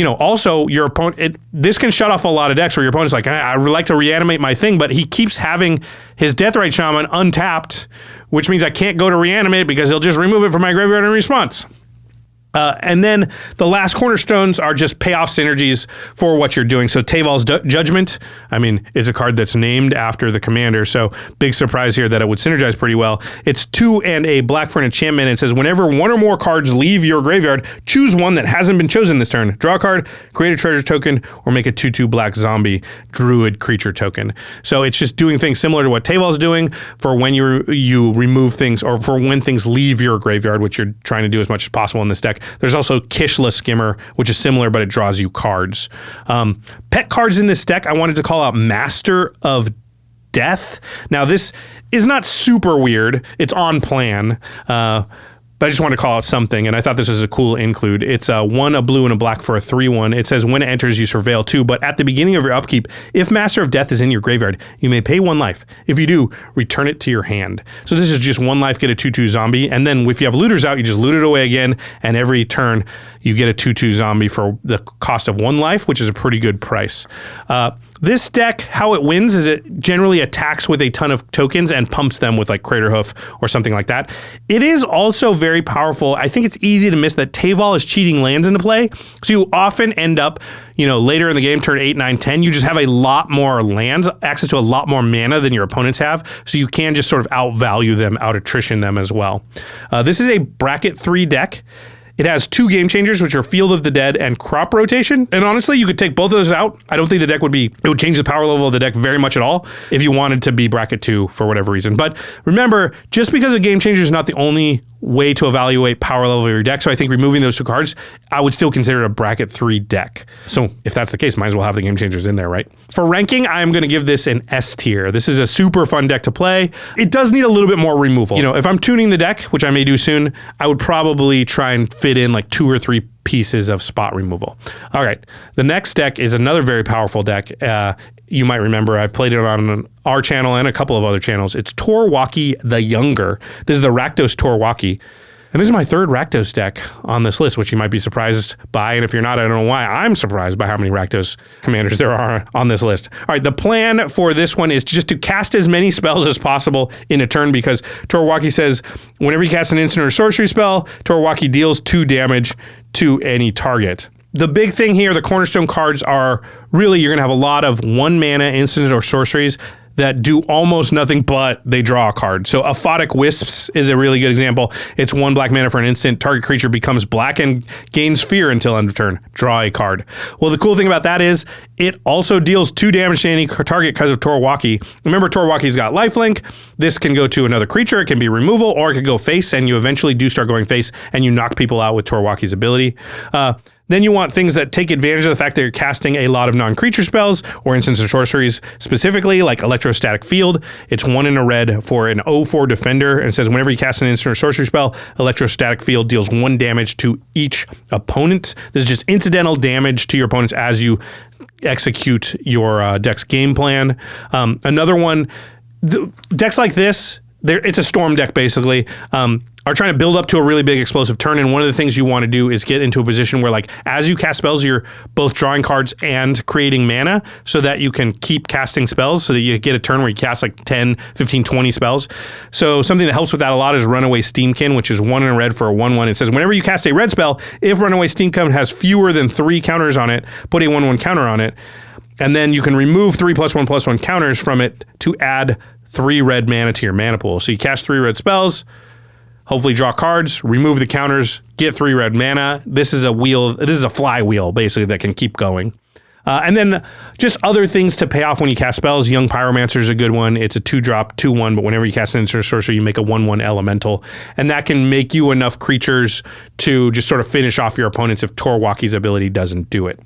also your opponent, this can shut off a lot of decks where your opponent's like, I would like to reanimate my thing, but he keeps having his Deathrite Shaman untapped, which means I can't go to reanimate because he'll just remove it from my graveyard in response. And then the last cornerstones are just payoff synergies for what you're doing. So Teval's Judgment, it's a card that's named after the commander, so big surprise here that it would synergize pretty well. It's 2 and a black for an enchantment. It says whenever one or more cards leave your graveyard, choose one that hasn't been chosen this turn. Draw a card, create a treasure token, or make a 2/2 black zombie druid creature token. So it's just doing things similar to what Teval's doing for when you remove things, or for when things leave your graveyard, which you're trying to do as much as possible in this deck. There's also Kishla Skimmer, which is similar, but it draws you cards. Pet cards in this deck, I wanted to call out Master of Death. Now, this is not super weird. It's on plan. But I just wanted to call out something, and I thought this was a cool include. It's a blue, and a black for a 3/1. It says when it enters, you surveil 2, but at the beginning of your upkeep, if Master of Death is in your graveyard, you may pay 1 life. If you do, return it to your hand. So this is just 1 life, get a 2/2 zombie, and then if you have looters out, you just loot it away again, and every turn you get a 2/2 zombie for the cost of 1 life, which is a pretty good price. This deck, how it wins is it generally attacks with a ton of tokens and pumps them with like Craterhoof or something like that. It is also very powerful. I think it's easy to miss that Teval is cheating lands into play. So you often end up, later in the game, turn 8, 9, 10, you just have a lot more lands, access to a lot more mana than your opponents have. So you can just sort of outvalue them, out-attrition them as well. This is a bracket 3 deck. It has 2 game changers, which are Field of the Dead and Crop Rotation. And honestly, you could take both of those out. I don't think it would change the power level of the deck very much at all if you wanted to be bracket 2 for whatever reason. But remember, just because a game changer is not the only way to evaluate power level of your deck, so I think removing those 2 cards, I would still consider it a bracket 3 deck. So if that's the case, might as well have the game changers in there, right? For ranking, I'm going to give this an S tier. This is a super fun deck to play. It does need a little bit more removal. If I'm tuning the deck, which I may do soon, I would probably try and fit in like 2 or 3 pieces of spot removal. All right, the next deck is another very powerful deck. You might remember I've played it on our channel and a couple of other channels. It's Tor Wauki the Younger. This is the Rakdos Tor Wauki. And this is my 3rd Rakdos deck on this list, which you might be surprised by. And if you're not, I don't know why. I'm surprised by how many Rakdos commanders there are on this list. All right, the plan for this one is just to cast as many spells as possible in a turn, because Tor Wauki says whenever you cast an instant or sorcery spell, Tor Wauki deals 2 damage to any target. The big thing here, the cornerstone cards are really, you're going to have a lot of 1 mana instants or sorceries that do almost nothing but they draw a card. So Aphotic Wisps is a really good example. It's 1 black mana for an instant. Target creature becomes black and gains fear until end of turn. Draw a card. Well, the cool thing about that is it also deals 2 damage to any target because of Tor Wauki. Remember, Tor Wauki's got lifelink. This can go to another creature. It can be removal, or it could go face, and you eventually do start going face, and you knock people out with Tor Wauki's ability. Then you want things that take advantage of the fact that you're casting a lot of non-creature spells or instants or sorceries, specifically like Electrostatic Field. It's 1 in a red for an 0/4 defender, and it says whenever you cast an instant or sorcery spell, Electrostatic Field deals 1 damage to each opponent. This is just incidental damage to your opponents as you execute your deck's game plan. Another one, decks like this, it's a storm deck basically, are trying to build up to a really big explosive turn, and one of the things you want to do is get into a position where, like, as you cast spells, you're both drawing cards and creating mana so that you can keep casting spells, so that you get a turn where you cast like 10, 15, 20 spells. So something that helps with that a lot is Runaway Steamkin, which is 1 in a red for a 1/1. It says whenever you cast a red spell, if Runaway Steamkin has fewer than 3 counters on it, put a 1/1 counter on it, and then you can remove 3+1/+1 counters from it to add 3 red mana to your mana pool. So you cast 3 red spells, hopefully draw cards, remove the counters, get 3 red mana. This is a wheel. This is a flywheel, basically, that can keep going. And then just other things to pay off when you cast spells. Young Pyromancer is a good one. It's a 2-drop, 2/1, but whenever you cast an instant sorcery, you make a 1/1 elemental. And that can make you enough creatures to just sort of finish off your opponents if Tor Wauki's ability doesn't do it.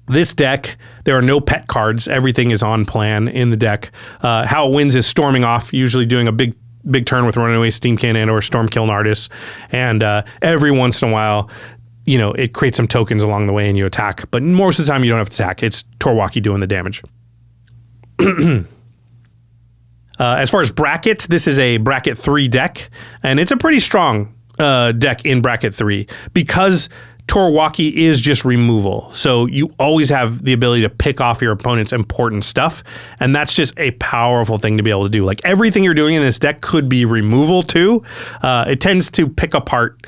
This deck, there are no pet cards. Everything is on plan in the deck. How it wins is storming off, usually doing a big turn with Runaway Steam Cannon or Storm Kiln Artist. And every once in a while, it creates some tokens along the way and you attack. But most of the time, you don't have to attack. It's Tor Wauki doing the damage. As far as bracket, this is a bracket 3 deck. And it's a pretty strong deck in bracket 3 because Tor Wauki is just removal. So you always have the ability to pick off your opponent's important stuff. And that's just a powerful thing to be able to do. Like everything you're doing in this deck could be removal too. It tends to pick apart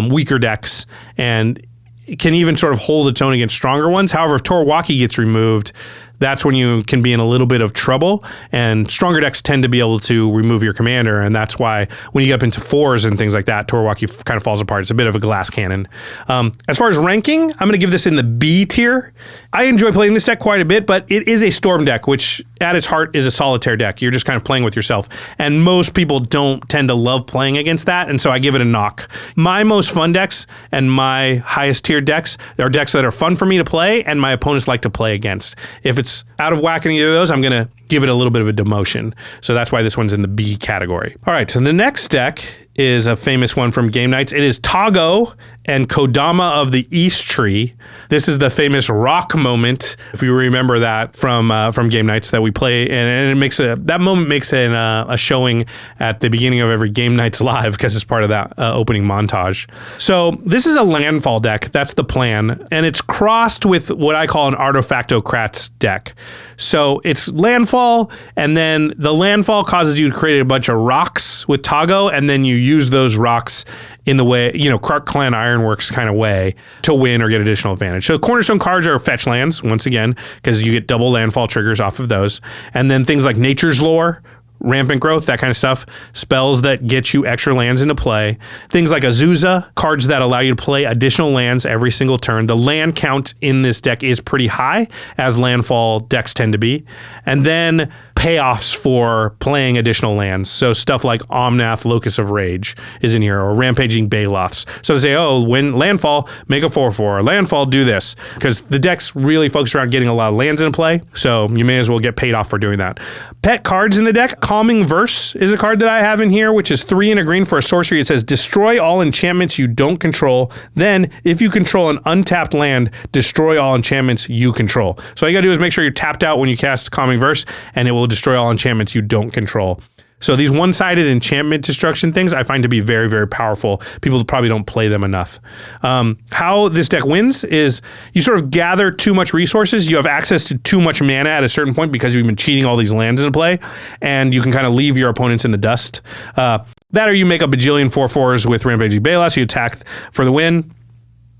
weaker decks and it can even sort of hold its own against stronger ones. However, if Tor Wauki gets removed, that's when you can be in a little bit of trouble. And stronger decks tend to be able to remove your commander. And that's why when you get up into 4s and things like that, Tor Wauki kind of falls apart. It's a bit of a glass cannon. As far as ranking, I'm going to give this in the B tier. I enjoy playing this deck quite a bit, but it is a Storm deck, which at its heart is a solitaire deck. You're just kind of playing with yourself. And most people don't tend to love playing against that. And so I give it a knock. My most fun decks and my highest tier decks are decks that are fun for me to play and my opponents like to play against. If it's out of whack in either of those, I'm going to give it a little bit of a demotion. So that's why this one's in the B category. All right, so the next deck is a famous one from Game Nights. It is Toggo and Kodama of the East Tree. This is the famous rock moment, if you remember that from Game Nights that we play, and it makes that moment makes a showing at the beginning of every Game Nights live because it's part of that opening montage. So this is a landfall deck. That's the plan, and it's crossed with what I call an Artifactocrats deck. So it's landfall, and then the landfall causes you to create a bunch of rocks with Toggo, and then you use those rocks in the way, Krark Clan Ironworks kind of way to win or get additional advantage. So cornerstone cards are fetch lands, once again, because you get double landfall triggers off of those. And then things like Nature's Lore, Rampant Growth, that kind of stuff. Spells that get you extra lands into play. Things like Azusa, cards that allow you to play additional lands every single turn. The land count in this deck is pretty high, as landfall decks tend to be. And then payoffs for playing additional lands. So stuff like Omnath, Locus of Rage is in here, or Rampaging Baloths. So they say, when landfall, make a 4/4. Landfall, do this. Because the deck's really focused around getting a lot of lands into play, so you may as well get paid off for doing that. Pet cards in the deck. Calming Verse is a card that I have in here, which is 3 and a green for a sorcery. It says, destroy all enchantments you don't control. Then, if you control an untapped land, destroy all enchantments you control. So all you gotta do is make sure you're tapped out when you cast Calming Verse, and it will destroy all enchantments you don't control. So these one-sided enchantment destruction things I find to be very, very powerful. People probably don't play them enough. How this deck wins is you sort of gather too much resources. You have access to too much mana at a certain point because you've been cheating all these lands into play, and you can kind of leave your opponents in the dust. That or you make a bajillion 4/4s with Rampaging Baloths, you attack for the win.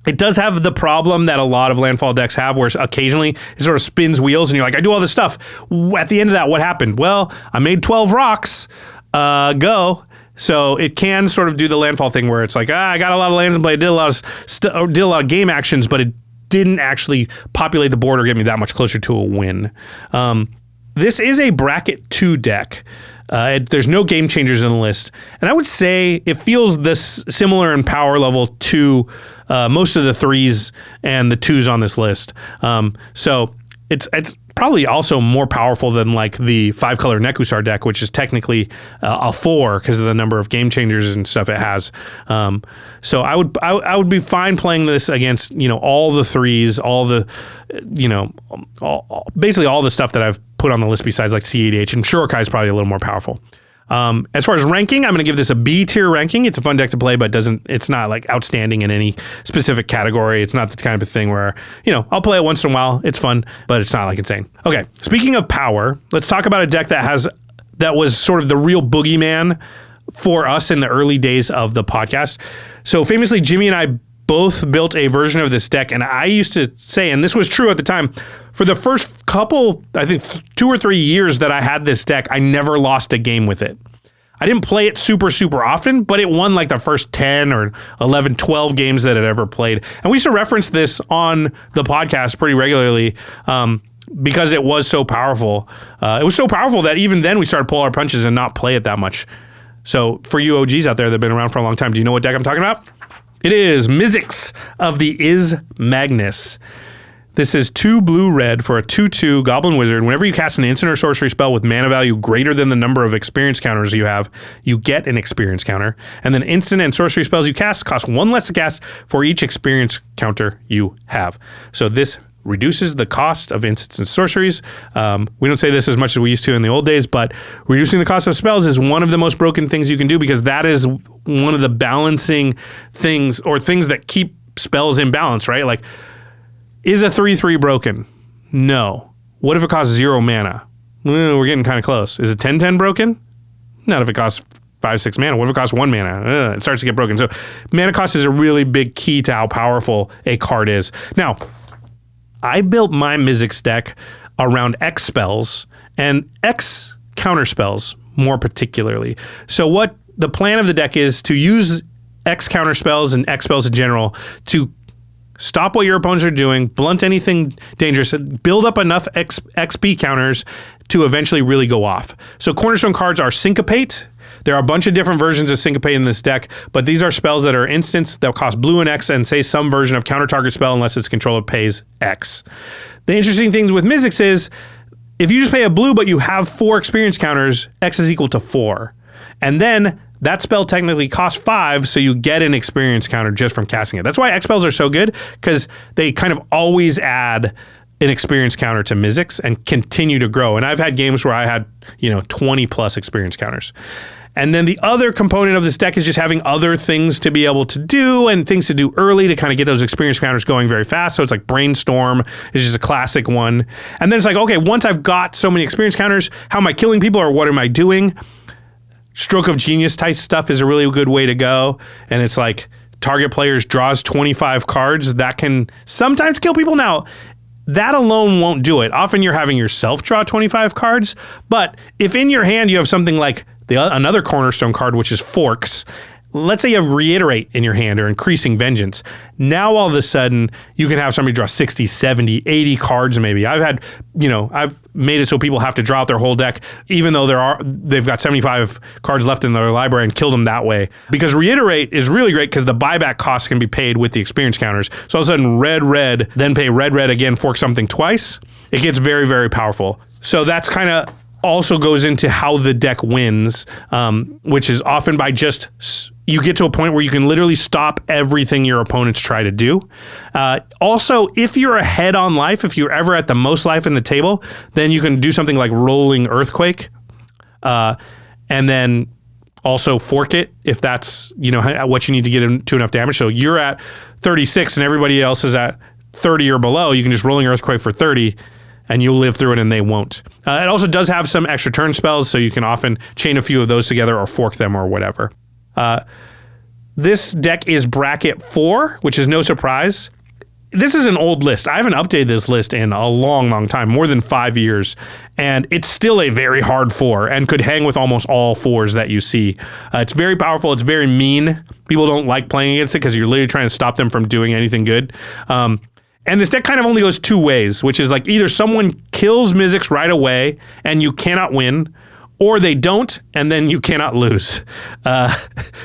It does have the problem that a lot of landfall decks have, where occasionally it sort of spins wheels and you're like, I do all this stuff. At the end of that, what happened? Well, I made 12 rocks, go. So it can sort of do the landfall thing where it's like, I got a lot of lands in play, did a lot of game actions, but it didn't actually populate the board or get me that much closer to a win. This is a bracket 2 deck. There's no game changers in the list. And I would say it feels this similar in power level to most of the 3s and the 2s on this list. So it's probably also more powerful than like the 5-color Nekusar deck, which is technically a 4 because of the number of game changers and stuff it has. So I would be fine playing this against all the 3s, all the basically all the stuff that I've put on the list besides like cEDH, and Shorikai is probably a little more powerful. As far as ranking, I'm going to give this a B tier ranking. It's a fun deck to play, but it's not like outstanding in any specific category. It's not the kind of thing where, I'll play it once in a while. It's fun, but it's not like insane. Okay. Speaking of power, let's talk about a deck that was sort of the real boogeyman for us in the early days of the podcast. So famously, Jimmy and I both built a version of this deck, and I used to say, and this was true at the time, for the first couple, I think 2 or 3 years that I had this deck, I never lost a game with it. I didn't play it super, super often, but it won like the first 10 or 11, 12 games that it ever played. And we used to reference this on the podcast pretty regularly because it was so powerful. It was so powerful that even then we started pull our punches and not play it that much. So for you OGs out there that have been around for a long time, do you know what deck I'm talking about? It is Mizzix of the Is Magnus. This is 2 blue-red for a 2/2 Goblin Wizard. Whenever you cast an instant or sorcery spell with mana value greater than the number of experience counters you have, you get an experience counter. And then instant and sorcery spells you cast cost 1 less to cast for each experience counter you have. So this reduces the cost of instants and sorceries. We don't say this as much as we used to in the old days, but reducing the cost of spells is one of the most broken things you can do because that is one of the balancing things or things that keep spells in balance, right? Like, is a 3/3 broken? No. What if it costs 0 mana? Well, we're getting kind of close. Is a 10/10 broken? Not if it costs 5-6 mana. What if it costs 1 mana? It starts to get broken. So mana cost is a really big key to how powerful a card is. Now, I built my Mizzix deck around X spells and X counter spells more particularly. So what the plan of the deck is to use X counter spells and X spells in general to stop what your opponents are doing, blunt anything dangerous, build up enough XP counters to eventually really go off. So cornerstone cards are Syncopate. There are a bunch of different versions of Syncopate in this deck, but these are spells that are instants that cost blue and X and say some version of counter target spell unless its controller pays X. The interesting thing with Mizzix is if you just pay a blue but you have 4 experience counters, X is equal to 4. And then that spell technically costs 5, so you get an experience counter just from casting it. That's why X spells are so good, because they kind of always add an experience counter to Mizzix and continue to grow. And I've had games where I had, 20 plus experience counters. And then the other component of this deck is just having other things to be able to do and things to do early to kind of get those experience counters going very fast. So it's like Brainstorm is just a classic one. And then it's like, okay, once I've got so many experience counters, how am I killing people or what am I doing? Stroke of Genius type stuff is a really good way to go. And it's like target players draws 25 cards. That can sometimes kill people. Now, that alone won't do it. Often you're having yourself draw 25 cards. But if in your hand you have something like another cornerstone card, which is Forks, let's say you have Reiterate in your hand or Increasing Vengeance. Now all of a sudden you can have somebody draw 60, 70, 80 cards maybe. I've made it so people have to draw out their whole deck even though they've got 75 cards left in their library and killed them that way. Because Reiterate is really great because the buyback costs can be paid with the experience counters. So all of a sudden red, then pay red again, fork something twice. It gets very, very powerful. So that's kind of also goes into how the deck wins, which is often by just you get to a point where you can literally stop everything your opponents try to do. Also, if you're ahead on life, if you're ever at the most life in the table, then you can do something like Rolling Earthquake, and then also fork it if that's what you need to get to enough damage. So you're at 36 and everybody else is at 30 or below. You can just Rolling Earthquake for 30. And you'll live through it and they won't. It also does have some extra turn spells, so you can often chain a few of those together or fork them or whatever. This deck is bracket 4, which is no surprise. This is an old list. I haven't updated this list in a long, long time, more than 5 years. And it's still a very hard 4 and could hang with almost all 4s that you see. It's very powerful. It's very mean. People don't like playing against it because you're literally trying to stop them from doing anything good. And this deck kind of only goes 2 ways, which is like either someone kills Mizzix right away and you cannot win, or they don't and then you cannot lose,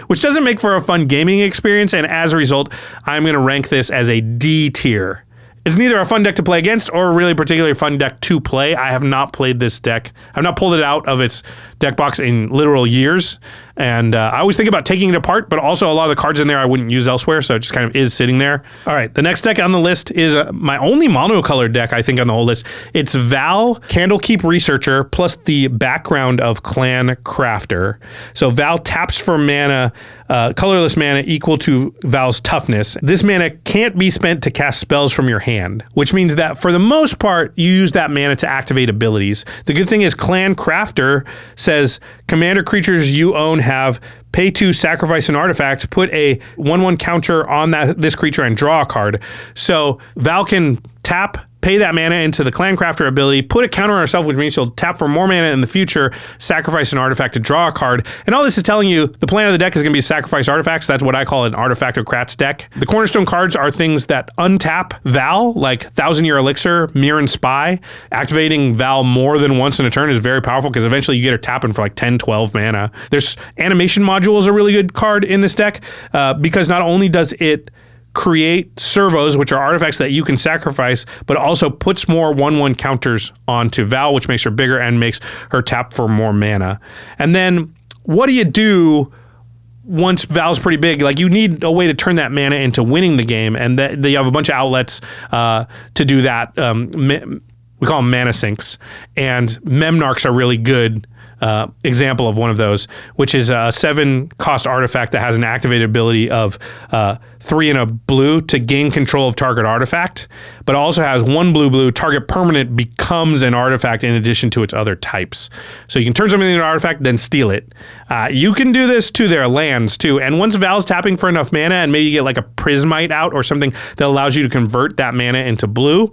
which doesn't make for a fun gaming experience. And as a result, I'm going to rank this as a D tier. It's neither a fun deck to play against or a really particularly fun deck to play. I have not played this deck. I've not pulled it out of its deck box in literal years. And I always think about taking it apart, but also a lot of the cards in there I wouldn't use elsewhere, so it just kind of is sitting there. All right, the next deck on the list is my only monocolored deck, I think, on the whole list. It's Val, Candlekeep Researcher, plus the background of Clan Crafter. So Val taps for mana, colorless mana equal to Val's toughness. This mana can't be spent to cast spells from your hand, which means that for the most part, you use that mana to activate abilities. The good thing is Clan Crafter says, commander creatures you own have pay 2, sacrifice an artifact, put a 1/1 counter on this creature and draw a card. So Val can tap pay that mana into the Clan Crafter ability, put a counter on herself, which means she'll tap for more mana in the future, sacrifice an artifact to draw a card. And all this is telling you the plan of the deck is going to be sacrifice artifacts. That's what I call an Artifact-ocrats deck. The cornerstone cards are things that untap Val, like 1,000-Year Elixir, Mirror and Spy. Activating Val more than once in a turn is very powerful because eventually you get her tapping for like 10, 12 mana. There's Animation Module is a really good card in this deck because not only does it create servos, which are artifacts that you can sacrifice, but also puts more 1/1 counters onto Val, which makes her bigger and makes her tap for more mana. And then what do you do once Val's pretty big? Like, you need a way to turn that mana into winning the game, and you have a bunch of outlets to do that. We call them mana sinks, and Memnarchs are really good example of one of those, which is a 7-cost artifact that has an activated ability of 3 and a blue to gain control of target artifact, but also has 1 blue, target permanent becomes an artifact in addition to its other types. So you can turn something into an artifact, then steal it. You can do this to their lands too, and once Val's tapping for enough mana, and maybe you get like a Prismite out or something that allows you to convert that mana into blue,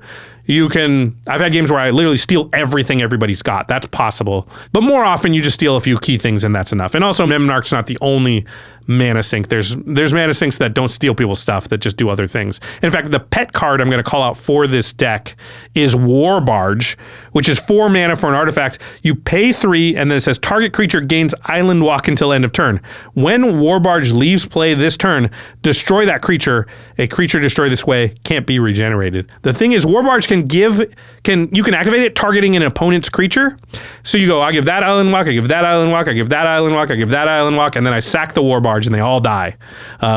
I've had games where I literally steal everything everybody's got. That's possible. But more often you just steal a few key things and that's enough. And also Memnarch's not the only mana sink. There's mana sinks that don't steal people's stuff, that just do other things. In fact, the pet card I'm going to call out for this deck is War Barge, which is 4 mana for an artifact. You pay 3 and then it says target creature gains Island Walk until end of turn. When War Barge leaves play this turn, destroy that creature. A creature destroyed this way can't be regenerated. The thing is, War Barge you can activate it targeting an opponent's creature. So you go, I give that Island Walk, I give that Island Walk, I give that Island Walk, I give that Island Walk, and then I sack the War Barge and they all die,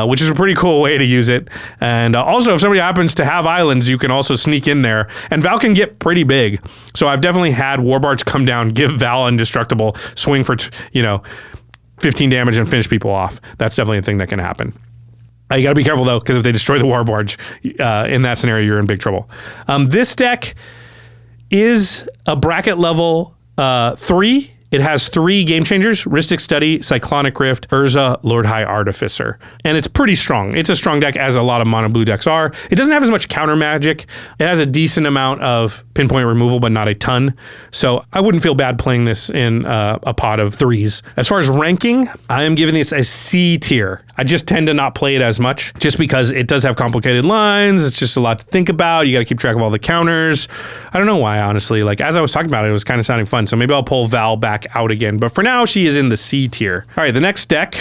which is a pretty cool way to use it. And also, if somebody happens to have islands, you can also sneak in there. And Val can get pretty big. So I've definitely had War Barge come down, give Val indestructible, swing for 15 damage and finish people off. That's definitely a thing that can happen. You got to be careful, though, because if they destroy the War Barge, in that scenario, you're in big trouble. This deck is a bracket level 3. It has 3 game changers: Rhystic Study, Cyclonic Rift, Urza, Lord High Artificer. And it's pretty strong. It's a strong deck, as a lot of mono blue decks are. It doesn't have as much counter magic. It has a decent amount of pinpoint removal, but not a ton. So I wouldn't feel bad playing this in a pot of 3s. As far as ranking, I am giving this a C tier. I just tend to not play it as much just because it does have complicated lines. It's just a lot to think about. You got to keep track of all the counters. I don't know why, honestly. Like, as I was talking about it, it was kind of sounding fun. So maybe I'll pull Val back out again. But for now, she is in the C tier. All right, the next deck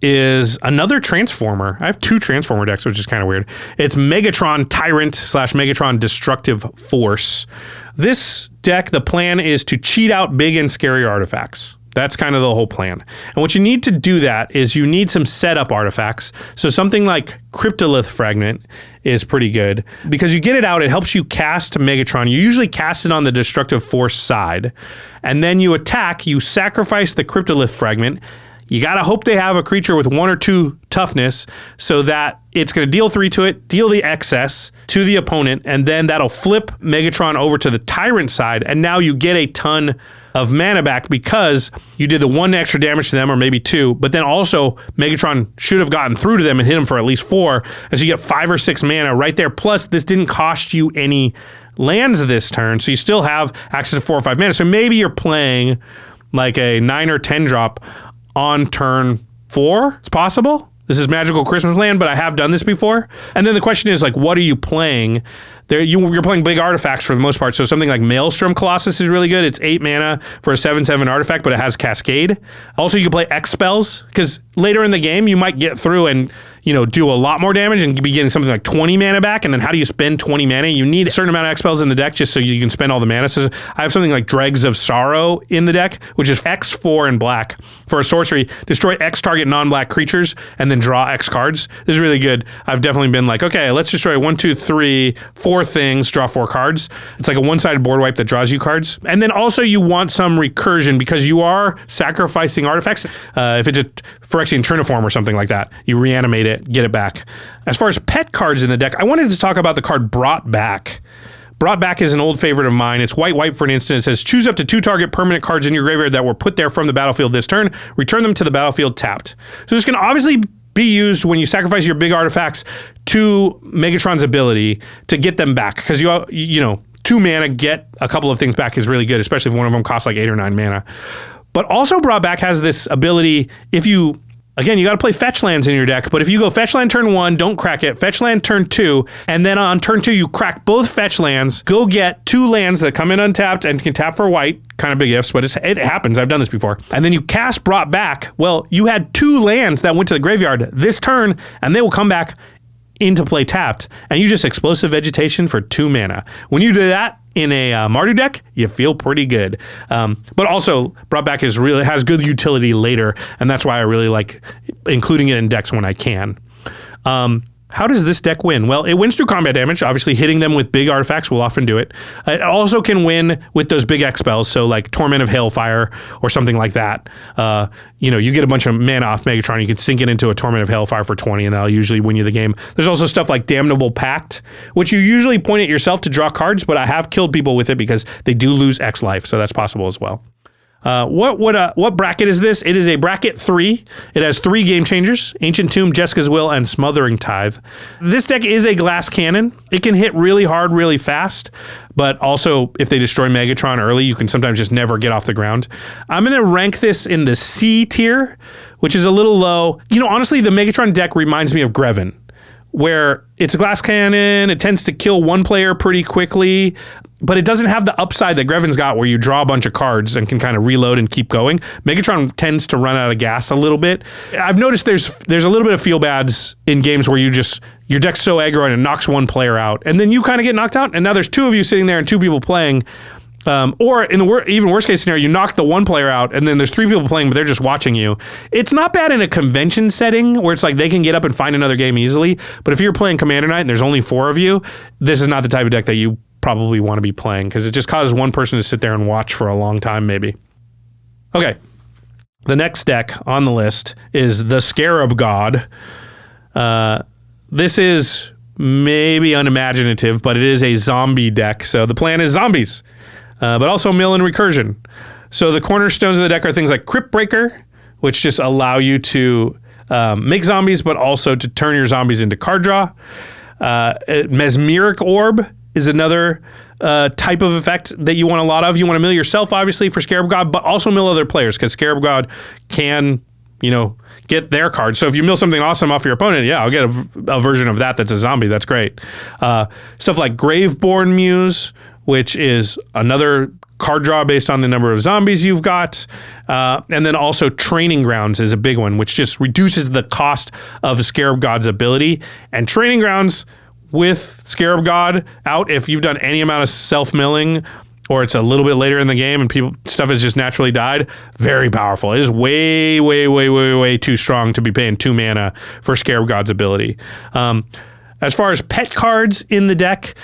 is another Transformer. I have 2 Transformer decks, which is kind of weird. It's Megatron Tyrant / Megatron Destructive Force. This deck, the plan is to cheat out big and scary artifacts. That's kind of the whole plan. And what you need to do that is you need some setup artifacts. So something like Cryptolith Fragment is pretty good because you get it out, it helps you cast Megatron. You usually cast it on the Destructive Force side. And then you attack, you sacrifice the Cryptolith Fragment. You got to hope they have a creature with 1 or 2 toughness so that it's going to deal 3 to it, deal the excess to the opponent, and then that'll flip Megatron over to the Tyrant side, and now you get a ton of mana back because you did the 1 extra damage to them, or maybe 2, but then also Megatron should have gotten through to them and hit them for at least 4, and so you get 5 or 6 mana right there. Plus, this didn't cost you any lands this turn, so you still have access to 4 or 5 mana. So maybe you're playing like a 9 or 10 drop on turn 4. It's possible. This is Magical Christmas Land, but I have done this before. And then the question is, like, what are you playing? You're playing big artifacts for the most part. So something like Maelstrom Colossus is really good. It's 8 mana for a 7/7 artifact, but it has Cascade. Also, you can play X spells because later in the game you might get through and do a lot more damage and be getting something like 20 mana back. And then how do you spend 20 mana? You need a certain amount of X spells in the deck just so you can spend all the mana. So I have something like Dregs of Sorrow in the deck, which is X4 in black for a sorcery. Destroy X target non-black creatures and then draw X cards. This is really good. I've definitely been like, okay, let's destroy 1, 2, 3, 4 things, draw 4 cards. It's like a one-sided board wipe that draws you cards. And then also you want some recursion because you are sacrificing artifacts. If it's a Phyrexian Triniform or something like that, you reanimate it, get it back. As far as pet cards in the deck, I wanted to talk about the card Brought Back. Brought Back is an old favorite of mine. It's white for an instant. It says, choose up to 2 target permanent cards in your graveyard that were put there from the battlefield this turn. Return them to the battlefield tapped. So this can obviously be used when you sacrifice your big artifacts to Megatron's ability to get them back. Because you know, 2 mana get a couple of things back is really good, especially if one of them costs like 8 or 9 mana. But also Brought Back has this ability, if you, again, you got to play fetch lands in your deck, but if you go fetch land turn 1, don't crack it, fetch land turn 2, and then on turn 2 you crack both fetch lands, go get 2 lands that come in untapped and can tap for white, kind of big ifs, but it happens, I've done this before. And then you cast Brought Back, well, you had 2 lands that went to the graveyard this turn, and they will come back into play tapped, and you just Explosive Vegetation for 2 mana. When you do that in a Mardu deck, you feel pretty good. But also, Brought Back has good utility later, and that's why I really like including it in decks when I can. How does this deck win? Well, it wins through combat damage. Obviously, hitting them with big artifacts will often do it. It also can win with those big X spells, so like Torment of Hailfire or something like that. You know, you get a bunch of mana off Megatron, you can sink it into a Torment of Hailfire for 20, and that'll usually win you the game. There's also stuff like Damnable Pact, which you usually point at yourself to draw cards, but I have killed people with it because they do lose X life, so that's possible as well. What bracket is this? It is a bracket 3. It has 3 game changers: Ancient Tomb, Jessica's Will, and Smothering Tithe. This deck is a glass cannon. It can hit really hard, really fast, but also if they destroy Megatron early, you can sometimes just never get off the ground. I'm going to rank this in the C tier, which is a little low. You know, honestly, the Megatron deck reminds me of Greven, where it's a glass cannon, it tends to kill one player pretty quickly, but it doesn't have the upside that Greven's got where you draw a bunch of cards and can kind of reload and keep going. Megatron tends to run out of gas a little bit. I've noticed there's a little bit of feel bads in games where your deck's so aggro and it knocks one player out, and then you kind of get knocked out, and now there's 2 of you sitting there and 2 people playing. Or in the even worst case scenario, you knock the one player out and then there's 3 people playing, but they're just watching you. It's not bad in a convention setting where it's like they can get up and find another game easily. But if you're playing Commander Night and there's only 4 of you, this is not the type of deck that you probably want to be playing, because it just causes one person to sit there and watch for a long time, maybe. Okay. The next deck on the list is the Scarab God. This is maybe unimaginative, but it is a zombie deck. So the plan is zombies. But also mill and recursion. So the cornerstones of the deck are things like Crypt Breaker, which just allow you to make zombies, but also to turn your zombies into card draw. Mesmeric Orb is another type of effect that you want a lot of. You want to mill yourself, obviously, for Scarab God, but also mill other players, because Scarab God can, you know, get their cards. So if you mill something awesome off your opponent, yeah, I'll get a version of that that's a zombie. That's great. Stuff like Graveborn Muse, which is another card draw based on the number of zombies you've got. And then also Training Grounds is a big one, which just reduces the cost of Scarab God's ability. And Training Grounds with Scarab God out, if you've done any amount of self-milling, or it's a little bit later in the game and stuff has just naturally died, very powerful. It is way, way, way, way, way too strong to be paying 2 mana for Scarab God's ability. As far as pet cards in the deck,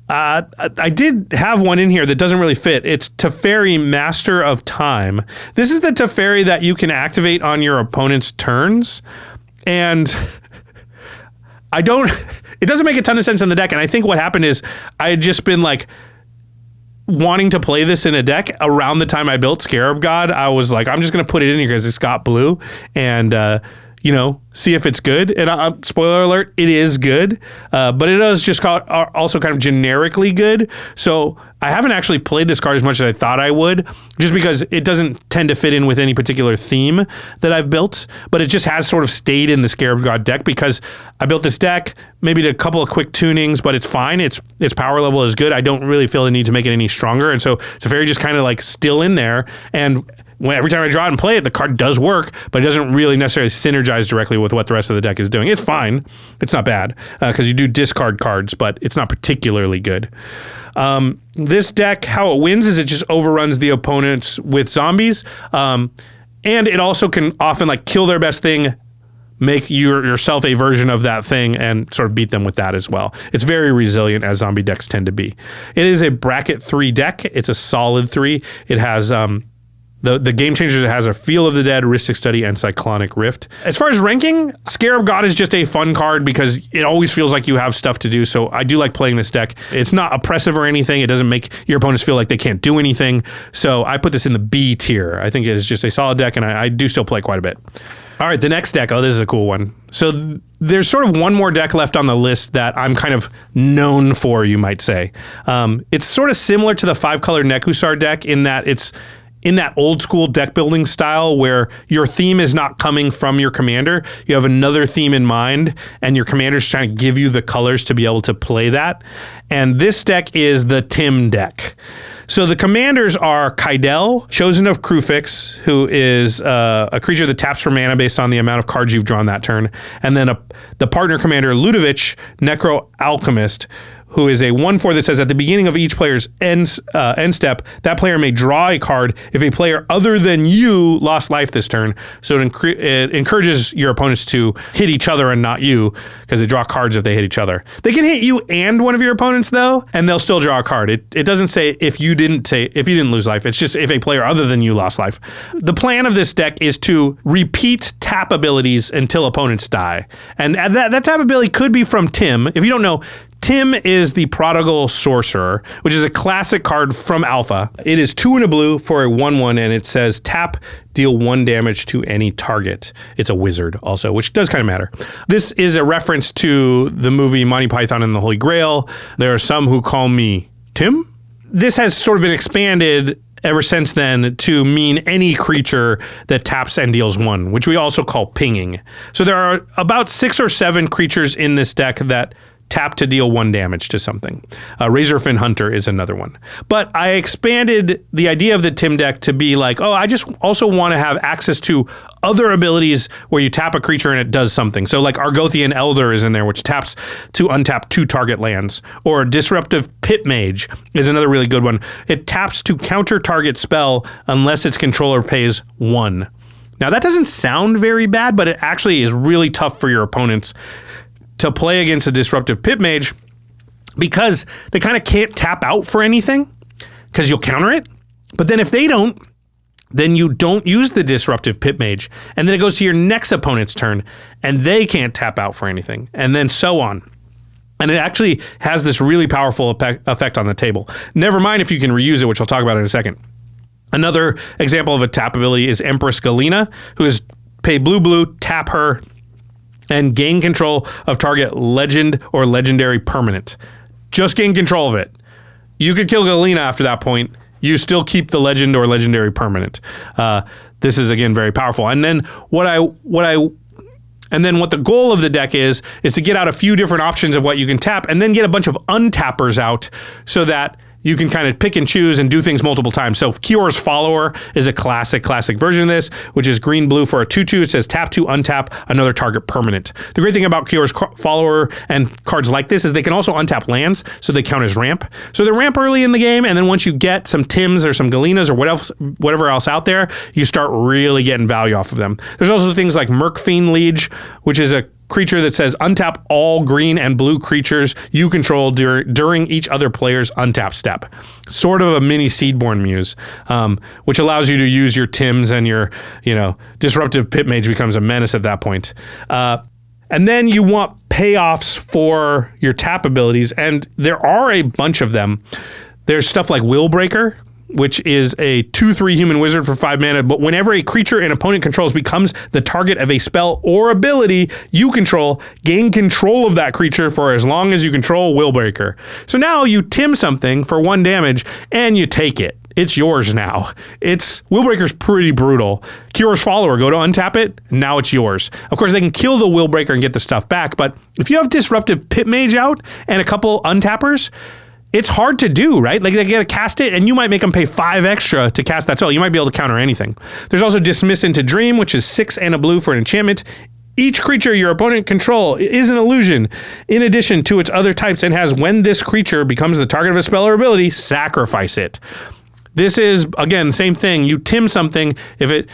I did have one in here that doesn't really fit. It's Teferi, Master of Time. This is the Teferi that you can activate on your opponent's turns. And it doesn't make a ton of sense in the deck. And I think what happened is I had just been like wanting to play this in a deck around the time I built Scarab God. I was like, I'm just going to put it in here because it's got blue and, see if it's good. And spoiler alert, it is good. But it is just also kind of generically good. So I haven't actually played this card as much as I thought I would, just because it doesn't tend to fit in with any particular theme that I've built. But it just has sort of stayed in the Scarab God deck because I built this deck, maybe did a couple of quick tunings, but it's fine. Its power level is good. I don't really feel the need to make it any stronger. And so Teferi just kind of like still in there. And every time I draw it and play it, the card does work, but it doesn't really necessarily synergize directly with what the rest of the deck is doing. It's fine. It's not bad because you do discard cards, but it's not particularly good. This deck, how it wins is it just overruns the opponents with zombies. And it also can often like kill their best thing, make yourself a version of that thing, and sort of beat them with that as well. It's very resilient, as zombie decks tend to be. It is a bracket 3 deck. It's a solid 3. It has the Game Changers has a Feel of the Dead, Rhystic Study, and Cyclonic Rift. As far as ranking, Scarab God is just a fun card because it always feels like you have stuff to do, so I do like playing this deck. It's not oppressive or anything. It doesn't make your opponents feel like they can't do anything, so I put this in the B tier. I think it is just a solid deck, and I do still play quite a bit. All right, the next deck. Oh, this is a cool one. So there's sort of one more deck left on the list that I'm kind of known for, you might say. It's sort of similar to the 5-color Nekusar deck in that it's in that old school deck building style where your theme is not coming from your commander. You have another theme in mind, and your commander's trying to give you the colors to be able to play that. And this deck is the Tim deck. So the commanders are Kaidel, Chosen of Krufix, who is a creature that taps for mana based on the amount of cards you've drawn that turn. And then the partner commander, Ludovic, Necro Alchemist, who is a 1/4 that says at the beginning of each player's end step, that player may draw a card if a player other than you lost life this turn. So it encourages your opponents to hit each other and not you, because they draw cards if they hit each other. They can hit you and one of your opponents though, and they'll still draw a card. It doesn't say if you didn't lose life. It's just if a player other than you lost life. The plan of this deck is to repeat tap abilities until opponents die, and that tap ability could be from Tim. If you don't know, Tim is the Prodigal Sorcerer, which is a classic card from Alpha. It is 2 and a blue for a 1/1, and it says tap, deal 1 damage to any target. It's a wizard also, which does kind of matter. This is a reference to the movie Monty Python and the Holy Grail. There are some who call me Tim. This has sort of been expanded ever since then to mean any creature that taps and deals 1, which we also call pinging. So there are about 6 or 7 creatures in this deck that tap to deal 1 damage to something. Razorfin Hunter is another one. But I expanded the idea of the Tim deck to be like, oh, I just also want to have access to other abilities where you tap a creature and it does something. So like Argothian Elder is in there, which taps to untap 2 target lands. Or Disruptive Pit Mage is another really good one. It taps to counter target spell unless its controller pays 1. Now that doesn't sound very bad, but it actually is really tough for your opponents to play against a Disruptive Pit Mage because they kind of can't tap out for anything because you'll counter it. But then if they don't, then you don't use the Disruptive Pit Mage. And then it goes to your next opponent's turn and they can't tap out for anything. And then so on. And it actually has this really powerful effect on the table. Never mind if you can reuse it, which I'll talk about in a second. Another example of a tap ability is Empress Galena, who is pay blue, tap her, and gain control of target legend or legendary permanent. Just gain control of it. You could kill Galena after that point. You still keep the legend or legendary permanent. This is again very powerful. And then what the goal of the deck is to get out a few different options of what you can tap, and then get a bunch of untappers out so that you can kind of pick and choose and do things multiple times. So Kior's Follower is a classic version of this, which is green-blue for a 2/2. It says tap to untap another target permanent. The great thing about Kior's Follower and cards like this is they can also untap lands, so they count as ramp. So they ramp early in the game, and then once you get some Tims or some Galenas or whatever else out there, you start really getting value off of them. There's also things like Merkfiend Liege, which is a creature that says untap all green and blue creatures you control during each other player's untap step. Sort of a mini Seedborn Muse, which allows you to use your Tims, and your, Disruptive Pit Mage becomes a menace at that point. And then you want payoffs for your tap abilities, and there are a bunch of them. There's stuff like Willbreaker, which is a 2/3 human wizard for 5 mana, but whenever a creature an opponent controls becomes the target of a spell or ability you control, gain control of that creature for as long as you control Willbreaker. So now you Tim something for 1 damage, and you take it. It's yours now. Willbreaker's pretty brutal. Kior's Follower, go to untap it, and now it's yours. Of course, they can kill the Willbreaker and get the stuff back, but if you have Disruptive Pit Mage out and a couple untappers, it's hard to do, right? Like they gotta cast it, and you might make them pay 5 extra to cast that spell. You might be able to counter anything. There's also Dismiss into Dream, which is 6 and a blue for an enchantment. Each creature your opponent control is an illusion in addition to its other types, and has when this creature becomes the target of a spell or ability, sacrifice it. This is, again, same thing. You Tim something, if it,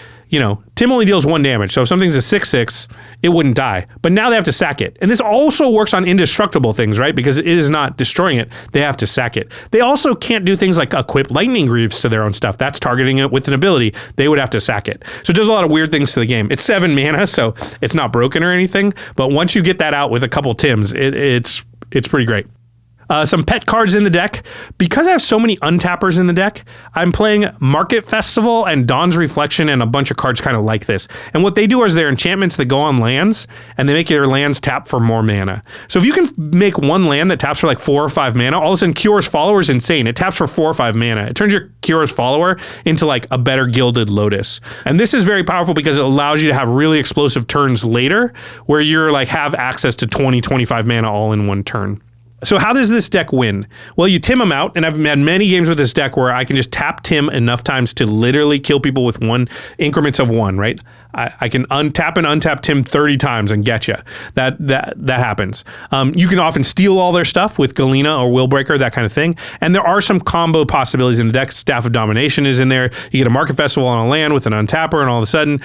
Tim only deals 1 damage. So if something's a 6/6, it wouldn't die. But now they have to sack it. And this also works on indestructible things, right? Because it is not destroying it. They have to sack it. They also can't do things like equip Lightning Greaves to their own stuff. That's targeting it with an ability. They would have to sack it. So it does a lot of weird things to the game. It's 7 mana, so it's not broken or anything. But once you get that out with a couple Tims, it's pretty great. Some pet cards in the deck. Because I have so many untappers in the deck, I'm playing Market Festival and Dawn's Reflection and a bunch of cards kind of like this. And what they do is they're enchantments that go on lands, and they make your lands tap for more mana. So if you can make one land that taps for like 4 or 5 mana, all of a sudden Kyora's Follower is insane. It taps for 4 or 5 mana. It turns your Kyora's Follower into like a better Gilded Lotus. And this is very powerful because it allows you to have really explosive turns later where you're like have access to 20, 25 mana all in one turn. So how does this deck win? Well, you Tim them out, and I've had many games with this deck where I can just tap Tim enough times to literally kill people with increments of 1, right? I can untap and untap Tim 30 times and get you. That happens. You can often steal all their stuff with Galena or Willbreaker, that kind of thing. And there are some combo possibilities in the deck. Staff of Domination is in there. You get a Market Festival on a land with an untapper, and all of a sudden,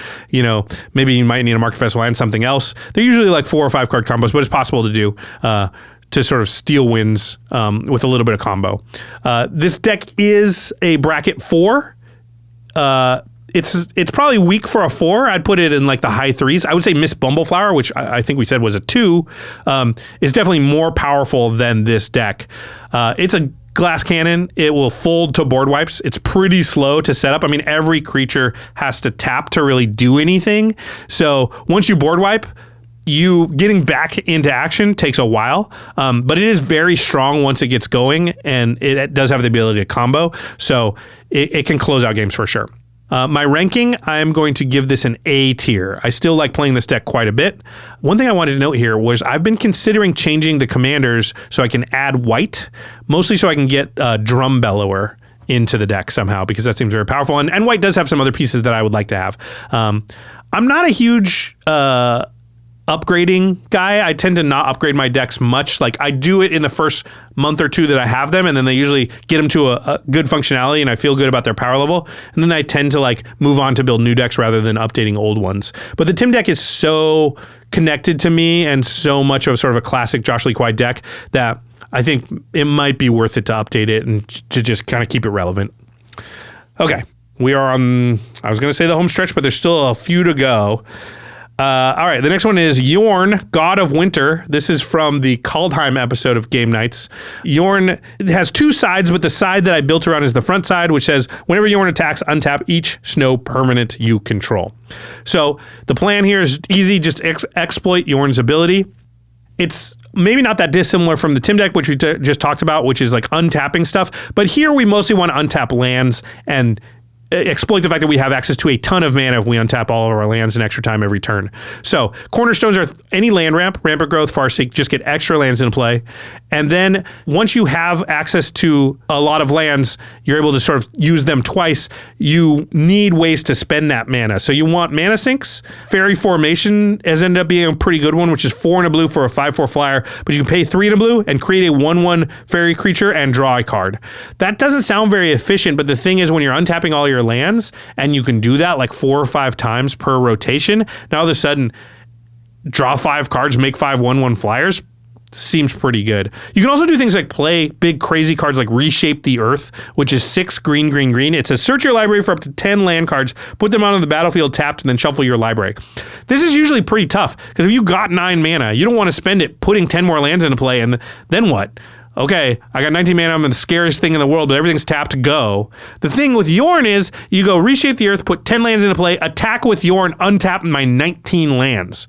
maybe you might need a Market Festival and something else. They're usually like 4 or 5 card combos, but it's possible to do. To sort of steal wins with a little bit of combo. This deck is a bracket 4. It's probably weak for a 4. I'd put it in like the high 3s. I would say Miss Bumbleflower, which I think we said was a 2, is definitely more powerful than this deck. It's a glass cannon. It will fold to board wipes. It's pretty slow to set up. I mean, every creature has to tap to really do anything. So once you board wipe, you getting back into action takes a while, but it is very strong once it gets going, and it does have the ability to combo, so it can close out games for sure. My ranking, I'm going to give this an A tier. I still like playing this deck quite a bit. One thing I wanted to note here was I've been considering changing the commanders so I can add white, mostly so I can get Drum Bellower into the deck somehow, because that seems very powerful, and white does have some other pieces that I would like to have. I'm not a huge upgrading guy. I tend to not upgrade my decks much. Like I do it in the first month or 2 that I have them, and then they usually get them to a good functionality and I feel good about their power level. And then I tend to like move on to build new decks rather than updating old ones. But the Tim deck is so connected to me and so much of sort of a classic Josh Lee Kwai deck that I think it might be worth it to update it and to just kind of keep it relevant. Okay. We are on, I was going to say the home stretch, but there's still a few to go. All right, the next one is Yorn, God of Winter. This is from the Kaldheim episode of Game Nights. Yorn has 2 sides, but the side that I built around is the front side, which says, whenever Yorn attacks, untap each snow permanent you control. So the plan here is easy, just exploit Yorn's ability. It's maybe not that dissimilar from the Tim deck, which we just talked about, which is like untapping stuff. But here we mostly want to untap lands and exploit the fact that we have access to a ton of mana if we untap all of our lands in extra time every turn. So cornerstones are any land ramp, rampant growth, Farseek, just get extra lands in play. And then once you have access to a lot of lands, you're able to sort of use them twice. You need ways to spend that mana. So you want mana sinks. Fairy Formation has ended up being a pretty good one, which is 4 and a blue for a 5/4 flyer, but you can pay 3 and a blue and create a 1/1 fairy creature and draw a card. That doesn't sound very efficient, but the thing is when you're untapping all your lands and you can do that like 4 or 5 times per rotation, now all of a sudden draw 5 cards, make 5 1/1 flyers. Seems pretty good. You can also do things like play big crazy cards like Reshape the Earth, which is 6 green, green, green. It says search your library for up to 10 land cards, put them onto the battlefield tapped, and then shuffle your library. This is usually pretty tough because if you got 9 mana, you don't want to spend it putting 10 more lands into play, and then what? Okay, I got 19 mana, I'm the scariest thing in the world, but everything's tapped, go. The thing with Yorn is, you go Reshape the Earth, put 10 lands into play, attack with Yorn, untap my 19 lands.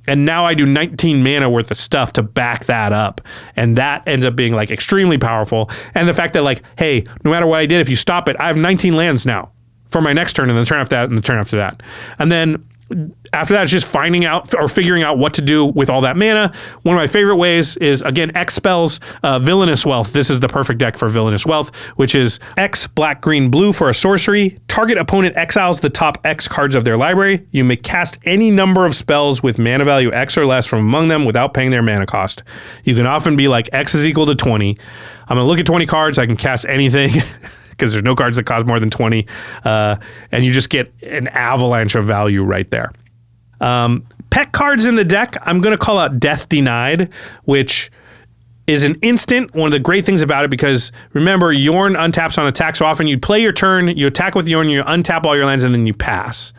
And now I do 19 mana worth of stuff to back that up. And that ends up being like extremely powerful. And the fact that like, hey, no matter what I did, if you stop it, I have 19 lands now for my next turn and the turn after that and the turn after that. And then after that, it's just finding out or figuring out what to do with all that mana. One of my favorite ways is, again, X spells, Villainous Wealth. This is the perfect deck for Villainous Wealth, which is X, black, green, blue for a sorcery. Target opponent exiles the top X cards of their library. You may cast any number of spells with mana value X or less from among them without paying their mana cost. You can often be like, X is equal to 20. I'm going to look at 20 cards. I can cast anything. Because there's no cards that cost more than 20, and you just get an avalanche of value right there. Pet cards in the deck, I'm going to call out Death Denied, which is an instant. One of the great things about it, because remember, Yorn untaps on attack, so often you play your turn, you attack with Yorn, you untap all your lands, and then you pass.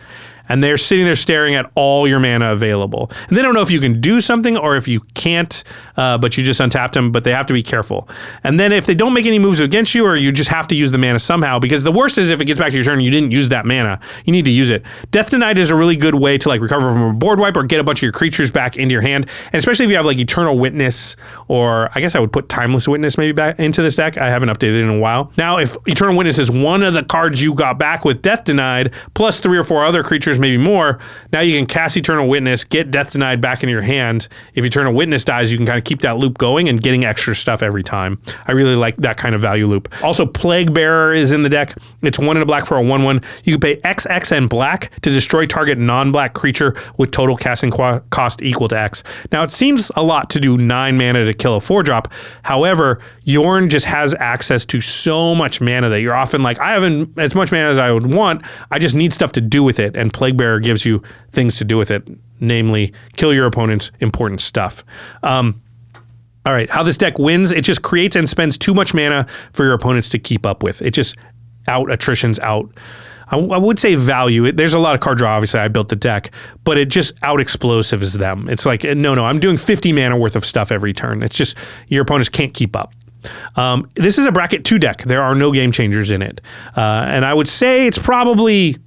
and they're sitting there staring at all your mana available. And they don't know if you can do something or if you can't, but you just untapped them, but they have to be careful. And then if they don't make any moves against you, or you just have to use the mana somehow, because the worst is if it gets back to your turn and you didn't use that mana, you need to use it. Death Denied is a really good way to like recover from a board wipe or get a bunch of your creatures back into your hand. And especially if you have like Eternal Witness, or I guess I would put Timeless Witness maybe back into this deck. I haven't updated it in a while. Now, if Eternal Witness is one of the cards you got back with Death Denied, plus 3 or 4 other creatures, maybe more, now you can cast Eternal Witness, get Death Denied back in your hand. If Eternal Witness dies, you can kind of keep that loop going and getting extra stuff every time. I really like that kind of value loop. Also, Plague Bearer is in the deck. It's 1 and a black for a 1/1. You can pay XX and black to destroy target non-black creature with total casting cost equal to X. Now, it seems a lot to do 9 mana to kill a 4-drop. However, Yorn just has access to so much mana that you're often like, I haven't as much mana as I would want. I just need stuff to do with it. And Plague Bearer gives you things to do with it, namely kill your opponent's important stuff. All right, how this deck wins, it just creates and spends too much mana for your opponents to keep up with. It just out-attritions out. I would say value. There's a lot of card draw, obviously, I built the deck, but it just out-explosives them. It's like, no, I'm doing 50 mana worth of stuff every turn. It's just, your opponents can't keep up. This is a bracket 2 deck. There are no game changers in it. And I would say it's probably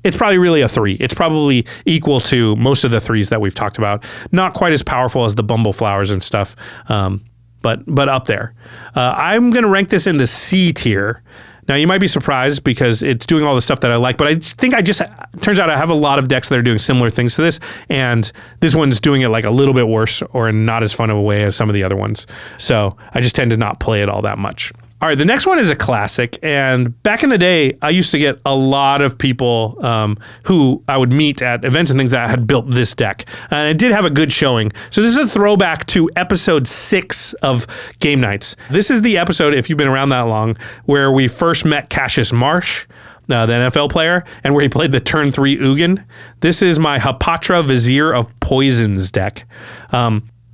really a 3. It's probably equal to most of the 3s that we've talked about. Not quite as powerful as the Bumbleflowers and stuff, but up there. I'm going to rank this in the C tier. Now, you might be surprised because it's doing all the stuff that I like, but I think turns out I have a lot of decks that are doing similar things to this, and this one's doing it like a little bit worse or in not as fun of a way as some of the other ones. So I just tend to not play it all that much. All right, the next one is a classic, and back in the day, I used to get a lot of people who I would meet at events and things that had built this deck, and it did have a good showing. So this is a throwback to episode 6 of Game Nights. This is the episode, if you've been around that long, where we first met Cassius Marsh, the NFL player, and where he played the turn 3 Ugin. This is my Hapatra Vizier of Poisons deck.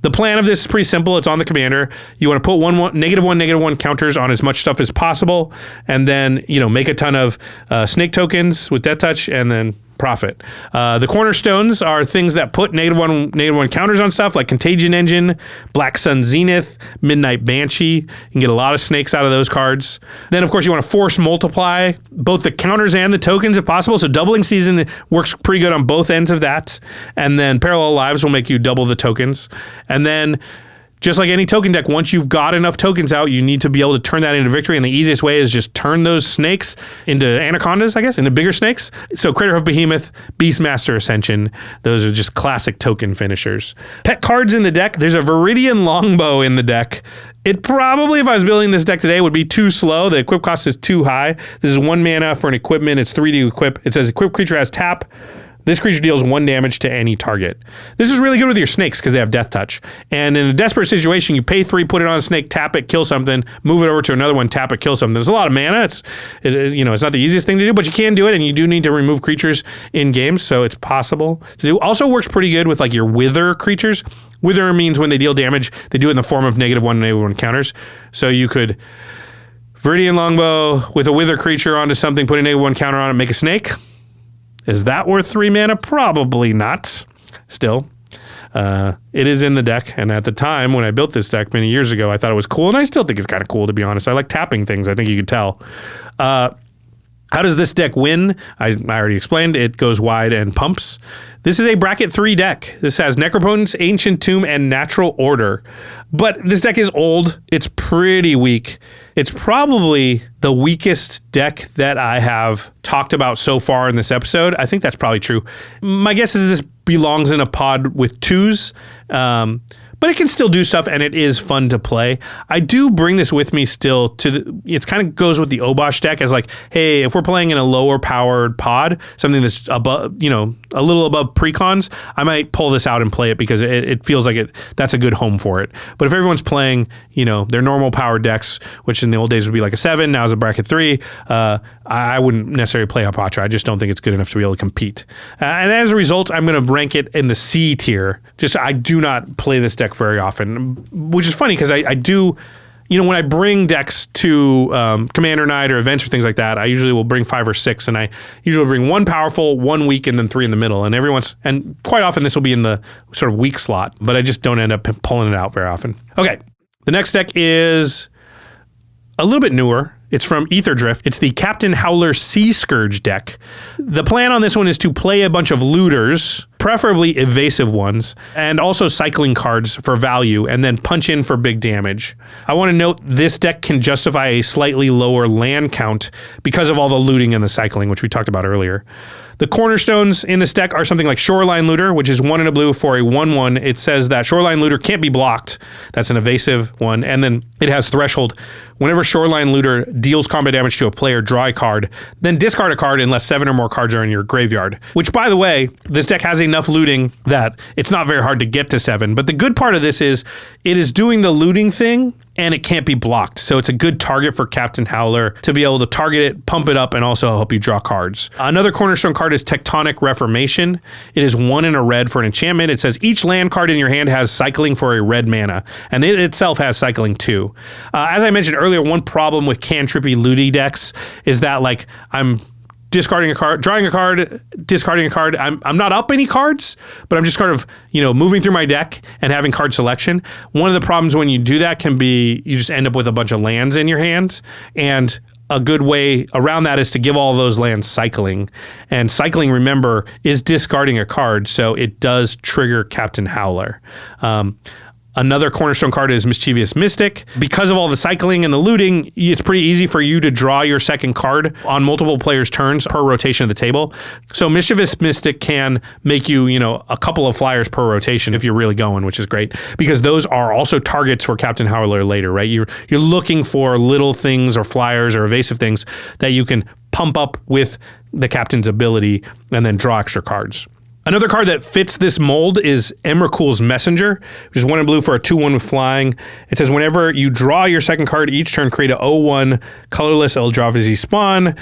The plan of this is pretty simple. It's on the commander. You want to put -1/-1 counters on as much stuff as possible, and then make a ton of snake tokens with Death Touch, and then profit. The cornerstones are things that put -1/-1 counters on stuff like Contagion Engine, Black Sun Zenith, Midnight Banshee. You can get a lot of snakes out of those cards. Then, of course, you want to force multiply both the counters and the tokens if possible. So Doubling Season works pretty good on both ends of that. And then Parallel Lives will make you double the tokens. And then, just like any token deck, once you've got enough tokens out, you need to be able to turn that into victory. And the easiest way is just turn those snakes into anacondas, I guess, into bigger snakes. So Crater of Behemoth, Beastmaster Ascension, those are just classic token finishers. Pet cards in the deck, there's a Viridian Longbow in the deck. It probably, if I was building this deck today, would be too slow. The equip cost is too high. This is 1 mana for an equipment. It's 3 to equip. It says equip creature has tap. This creature deals 1 damage to any target. This is really good with your snakes because they have Death Touch. And in a desperate situation, you pay 3, put it on a snake, tap it, kill something, move it over to another one, tap it, kill something. There's a lot of mana. It's not the easiest thing to do, but you can do it, and you do need to remove creatures in games, so it's possible to do. Also works pretty good with like your Wither creatures. Wither means when they deal damage, they do it in the form of -1/-1 counters. So you could Viridian Longbow with a Wither creature onto something, put a -1 counter on it, make a snake. Is that worth 3 mana? Probably not. Still, it is in the deck, and at the time when I built this deck many years ago, I thought it was cool, and I still think it's kind of cool, to be honest. I like tapping things. I think you could tell. How does this deck win? I already explained. It goes wide and pumps. This is a bracket 3 deck. This has Necropotence, Ancient Tomb, and Natural Order. But this deck is old. It's pretty weak. It's probably the weakest deck that I have talked about so far in this episode. I think that's probably true. My guess is this belongs in a pod with 2s. But it can still do stuff, and it is fun to play. I do bring this with me still to it kind of goes with the Obosh deck as like, hey, if we're playing in a lower powered pod, something that's above, a little above precons, I might pull this out and play it because it feels like that's a good home for it. But if everyone's playing, their normal powered decks, which in the old days would be like a 7, now is a bracket 3, I wouldn't necessarily play Hapatra. I just don't think it's good enough to be able to compete. And as a result, I'm going to rank it in the C tier. I do not play this deck very often, which is funny because I do, when I bring decks to Commander Night or events or things like that, I usually will bring 5 or 6, and I usually bring 1 powerful, 1 weak, and then 3 in the middle. And quite often this will be in the sort of weak slot, but I just don't end up pulling it out very often. Okay, the next deck is a little bit newer. It's from Aetherdrift. It's the Captain Howler Sea Scourge deck. The plan on this one is to play a bunch of looters, preferably evasive ones, and also cycling cards for value, and then punch in for big damage. I want to note this deck can justify a slightly lower land count because of all the looting and the cycling, which we talked about earlier. The cornerstones in this deck are something like Shoreline Looter, which is 1 and a blue for a 1/1. It says that Shoreline Looter can't be blocked. That's an evasive one. And then it has Threshold. Whenever Shoreline Looter deals combat damage to a player, draw a card, then discard a card unless 7 or more cards are in your graveyard. Which, by the way, this deck has enough looting that it's not very hard to get to 7. But the good part of this is it is doing the looting thing and it can't be blocked. So it's a good target for Captain Howler to be able to target it, pump it up, and also help you draw cards. Another cornerstone card is Tectonic Reformation. It is 1 and a red for an enchantment. It says each land card in your hand has cycling for a red mana, and it itself has cycling too. As I mentioned earlier, one problem with cantrippy looty decks is that like I'm discarding a card, drawing a card, discarding a card. I'm not up any cards, but I'm just kind of, moving through my deck and having card selection. One of the problems when you do that can be you just end up with a bunch of lands in your hands, and a good way around that is to give all those lands cycling. And cycling, remember, is discarding a card, so it does trigger Captain Howler. Another cornerstone card is Mischievous Mystic. Because of all the cycling and the looting, it's pretty easy for you to draw your second card on multiple players' turns per rotation of the table. So Mischievous Mystic can make you, a couple of flyers per rotation if you're really going, which is great, because those are also targets for Captain Howler later, right? You're looking for little things or flyers or evasive things that you can pump up with the captain's ability and then draw extra cards. Another card that fits this mold is Emrakul's Messenger, which is 1 and blue for a 2/1 with flying. It says whenever you draw your second card each turn, create a 0/1 colorless Eldrazi spawn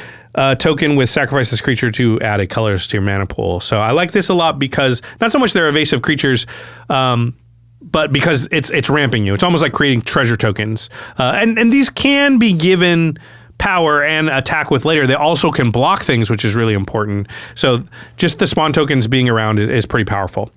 token with sacrifice this creature to add a colorless to your mana pool. So I like this a lot because not so much they're evasive creatures, but because it's ramping you. It's almost like creating treasure tokens. And these can be given power and attack with later. They also can block things, which is really important. So just the spawn tokens being around is pretty powerful.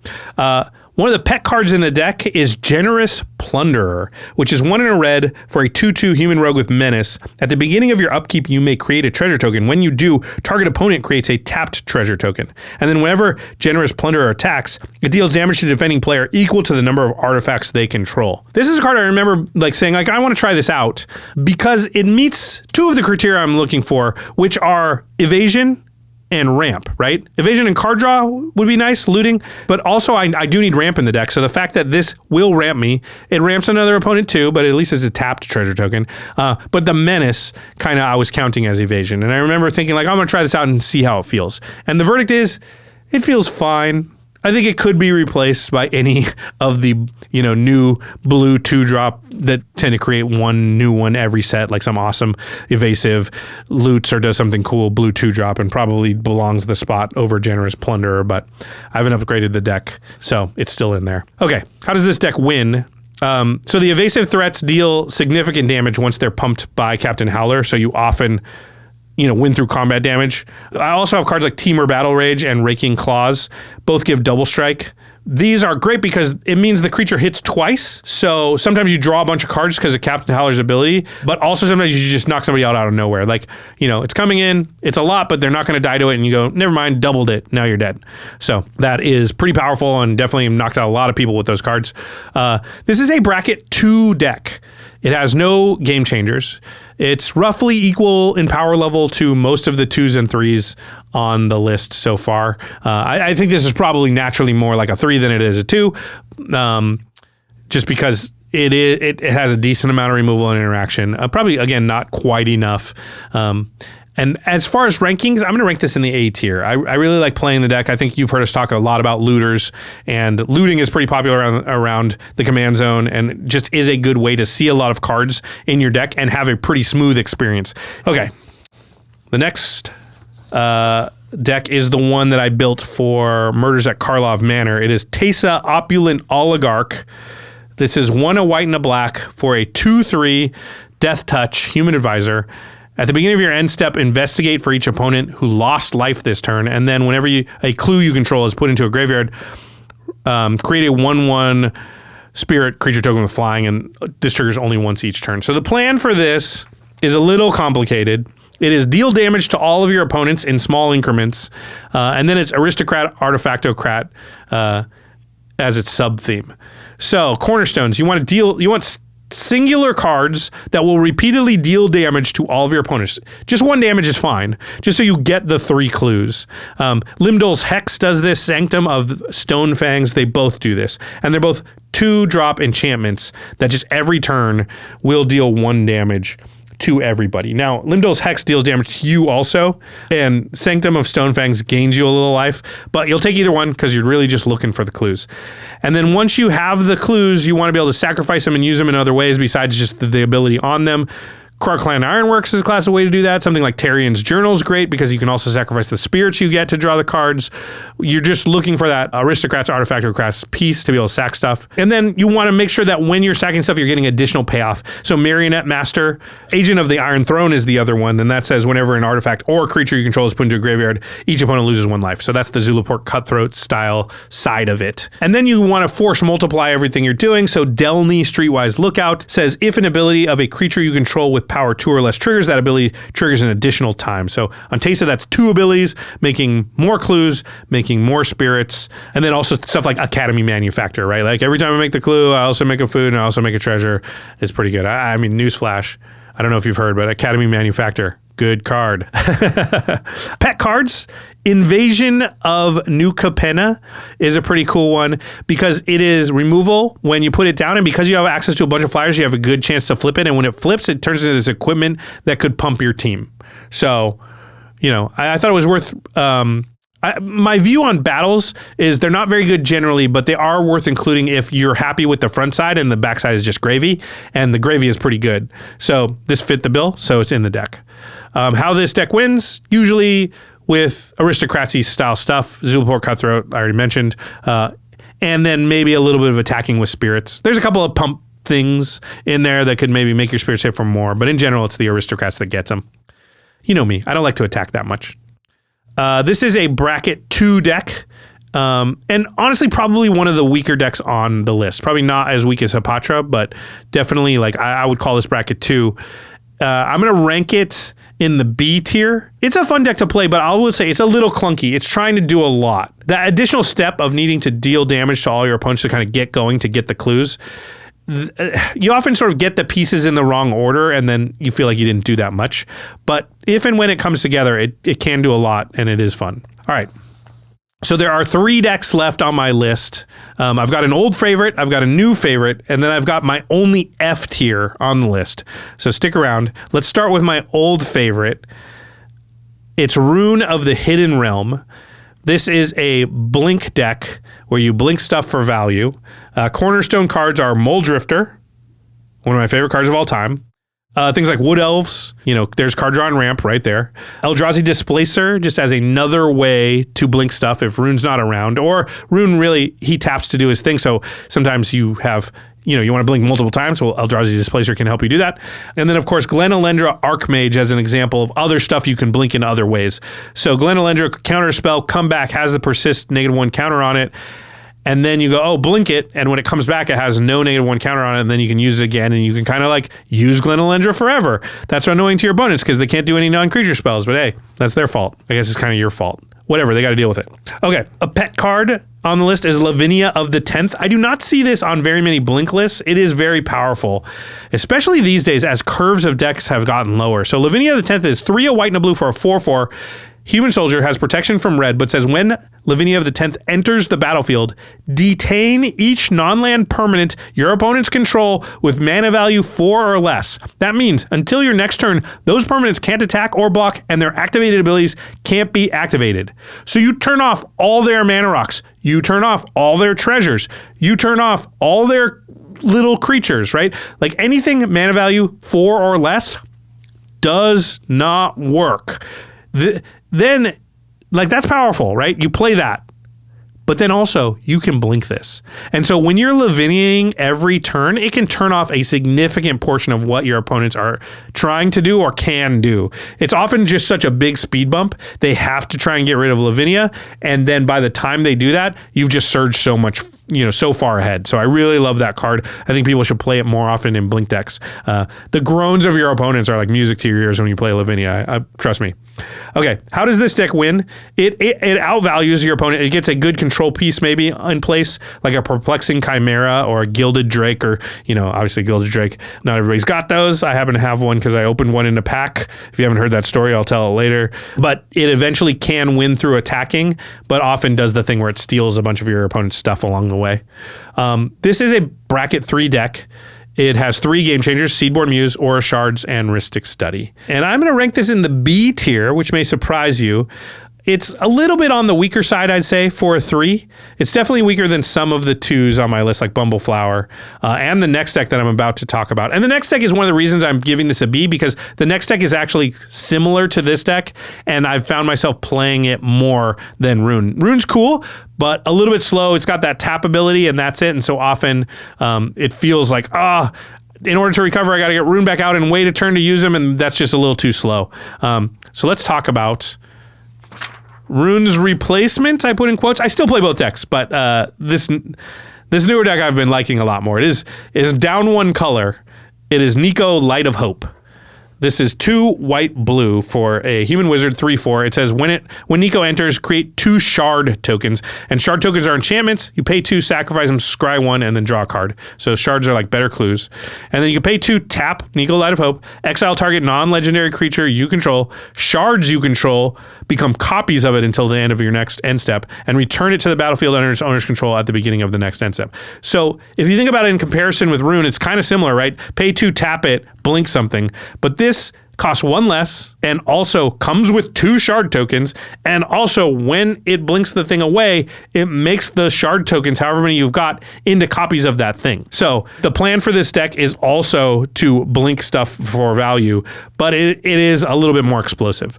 One of the pet cards in the deck is Generous Plunderer, which is 1 and a red for a 2/2 human rogue with menace. At the beginning of your upkeep, you may create a treasure token. When you do, target opponent creates a tapped treasure token. And then whenever Generous Plunderer attacks, it deals damage to the defending player equal to the number of artifacts they control. This is a card I remember saying, I want to try this out because it meets 2 of the criteria I'm looking for, which are evasion and ramp, right? Evasion and card draw would be nice, looting, but also I do need ramp in the deck. So the fact that this will ramp me, it ramps another opponent too, but at least it's a tapped treasure token. But the menace kind of I was counting as evasion. And I remember thinking I'm going to try this out and see how it feels. And the verdict is, it feels fine. I think it could be replaced by any of the, new blue 2-drop that tend to create one new one every set, like some awesome evasive loots or does something cool blue 2-drop, and probably belongs the spot over Generous Plunderer, but I haven't upgraded the deck, so it's still in there. Okay, how does this deck win? So the evasive threats deal significant damage once they're pumped by Captain Howler, so you often win through combat damage. I also have cards like Temur Battle Rage and Raking Claws. Both give double strike. These are great because it means the creature hits twice. So sometimes you draw a bunch of cards because of Captain Howler's ability, but also sometimes you just knock somebody out of nowhere. It's coming in, it's a lot, but they're not going to die to it, and you go, never mind, doubled it, now you're dead. So that is pretty powerful and definitely knocked out a lot of people with those cards. This is a bracket 2 deck. It has no game changers. It's roughly equal in power level to most of the 2s and 3s on the list so far. I think this is probably naturally more like a 3 than it is a 2, just because it has a decent amount of removal and interaction. Probably, again, not quite enough. And as far as rankings, I'm going to rank this in the A tier. I really like playing the deck. I think you've heard us talk a lot about looters, and looting is pretty popular around the command zone and just is a good way to see a lot of cards in your deck and have a pretty smooth experience. Okay, the next deck is the one that I built for Murders at Karlov Manor. It is Teysa Opulent Oligarch. This is 1 a white and a black for a 2/3 Death Touch Human Advisor. At the beginning of your end step, investigate for each opponent who lost life this turn, and then whenever a clue you control is put into a graveyard, create a 1/1 spirit creature token with flying, and this triggers only once each turn. So the plan for this is a little complicated. It is deal damage to all of your opponents in small increments, and then it's Aristocrat, Artifactocrat as its sub-theme. So cornerstones, you want singular cards that will repeatedly deal damage to all of your opponents. Just 1 damage is fine, just so you get the 3 clues. Limdol's Hex does this, Sanctum of Stonefangs, they both do this. And they're both 2-drop enchantments that just every turn will deal 1 damage to everybody. Now, Limdol's Hex deals damage to you also, and Sanctum of Stonefangs gains you a little life, but you'll take either one because you're really just looking for the clues. And then once you have the clues, you want to be able to sacrifice them and use them in other ways besides just the ability on them. Krark-Clan Ironworks is a classic way to do that. Something like Tarian's Journal is great because you can also sacrifice the spirits you get to draw the cards. You're just looking for that Aristocrats, Artifactocrats piece to be able to sack stuff. And then you want to make sure that when you're sacking stuff, you're getting additional payoff. So Marionette Master, Agent of the Iron Throne is the other one. And that says whenever an artifact or creature you control is put into a graveyard, each opponent loses 1 life. So that's the Zulaport Cutthroat style side of it. And then you want to force multiply everything you're doing. So Delny Streetwise Lookout says if an ability of a creature you control with power 2 or less triggers, that ability triggers an additional time. So on Teysa, that's 2 abilities, making more clues, making more spirits, and then also stuff like Academy Manufactor, right? Like every time I make the clue, I also make a food and I also make a treasure. It's pretty good. I mean, newsflash, I don't know if you've heard, but Academy Manufactor, good card. Pet cards. Invasion of New Capenna is a pretty cool one because it is removal when you put it down, and because you have access to a bunch of flyers, you have a good chance to flip it, and when it flips, it turns into this equipment that could pump your team. So, I thought it was worth... my view on battles is they're not very good generally, but they are worth including if you're happy with the front side and the back side is just gravy, and the gravy is pretty good. So this fit the bill, so it's in the deck. How this deck wins, usually with Aristocracy style stuff, Zulaport Cutthroat, I already mentioned, and then maybe a little bit of attacking with spirits. There's a couple of pump things in there that could maybe make your spirits hit for more, but in general, it's the Aristocrats that gets them. You know me, I don't like to attack that much. This is a bracket 2 deck, and honestly, probably one of the weaker decks on the list. Probably not as weak as Hapatra, but definitely I would call this bracket 2. I'm going to rank it in the B tier. It's a fun deck to play, but I will say it's a little clunky. It's trying to do a lot. That additional step of needing to deal damage to all your opponents to kind of get going, to get the clues, you often sort of get the pieces in the wrong order, and then you feel like you didn't do that much. But if and when it comes together, it can do a lot, and it is fun. All right. So there are 3 decks left on my list. I've got an old favorite, I've got a new favorite, and then I've got my only F tier on the list. So stick around. Let's start with my old favorite. It's Rune of the Hidden Realm. This is a blink deck where you blink stuff for value. Cornerstone cards are Mole Drifter, one of my favorite cards of all time. Things like Wood Elves, there's card draw and ramp right there. Eldrazi Displacer, just as another way to blink stuff if Rune's not around. Or Rune really, he taps to do his thing, so sometimes you have, you want to blink multiple times, well, Eldrazi Displacer can help you do that. And then, of course, Glen Elendra Archmage as an example of other stuff you can blink in other ways. So Glen Elendra, counter spell, come back, has the persist -1 counter on it. And then you go, oh, blink it, and when it comes back, it has no -1 counter on it, and then you can use it again, and you can kind of use Glen Elendra forever. That's annoying to your opponents because they can't do any non-creature spells, but hey, that's their fault. I guess it's kind of your fault. Whatever, they got to deal with it. Okay, a pet card on the list is Lavinia of the 10th. I do not see this on very many blink lists. It is very powerful, especially these days as curves of decks have gotten lower. So Lavinia of the 10th is 3 a white and a blue for a 4/4. Human Soldier has protection from red, but says when Lavinia of the 10th enters the battlefield, detain each non-land permanent your opponents control with mana value 4 or less. That means until your next turn, those permanents can't attack or block, and their activated abilities can't be activated. So you turn off all their mana rocks, you turn off all their treasures, you turn off all their little creatures, right? Like anything mana value 4 or less does not work. Then, that's powerful, right? You play that. But then also, you can blink this. And so when you're Laviniating every turn, it can turn off a significant portion of what your opponents are trying to do or can do. It's often just such a big speed bump, they have to try and get rid of Lavinia. And then by the time they do that, you've just surged so much, so far ahead. So I really love that card. I think people should play it more often in blink decks. The groans of your opponents are like music to your ears when you play Lavinia. Trust me. Okay, how does this deck win? It outvalues your opponent. It gets a good control piece maybe in place, like a Perplexing Chimera or a Gilded Drake, or, obviously Gilded Drake. Not everybody's got those. I happen to have one because I opened one in a pack. If you haven't heard that story, I'll tell it later. But it eventually can win through attacking, but often does the thing where it steals a bunch of your opponent's stuff along the way. This is a bracket 3 deck. It has 3 game changers: Seedborn Muse, Aura Shards, and Rhystic Study. And I'm going to rank this in the B tier, which may surprise you. It's a little bit on the weaker side, I'd say, for a 3. It's definitely weaker than some of the 2s on my list, like Bumbleflower, and the next deck that I'm about to talk about. And the next deck is one of the reasons I'm giving this a B, because the next deck is actually similar to this deck, and I've found myself playing it more than Rune. Rune's cool, but a little bit slow. It's got that tap ability, and that's it. And so often it feels like, in order to recover, I got to get Rune back out and wait a turn to use him, and that's just a little too slow. So let's talk about Rune's replacement, I put in quotes. I still play both decks, but this newer deck I've been liking a lot more. It is down 1 color. It is Nico Light of Hope. This is 2 white-blue for a human wizard 3/4. It says when Nico enters, create 2 shard tokens. And shard tokens are enchantments. You pay 2, sacrifice them, scry 1, and then draw a card. So shards are like better clues. And then you can pay 2, tap Nico Light of Hope, exile target non-legendary creature you control. Shards you control become copies of it until the end of your next end step, and return it to the battlefield under its owner's control at the beginning of the next end step. So if you think about it in comparison with Rune, it's kind of similar, right? Pay 2, tap it, blink something. But this costs 1 less and also comes with 2 shard tokens. And also when it blinks the thing away, it makes the shard tokens, however many you've got, into copies of that thing. So the plan for this deck is also to blink stuff for value, but it is a little bit more explosive.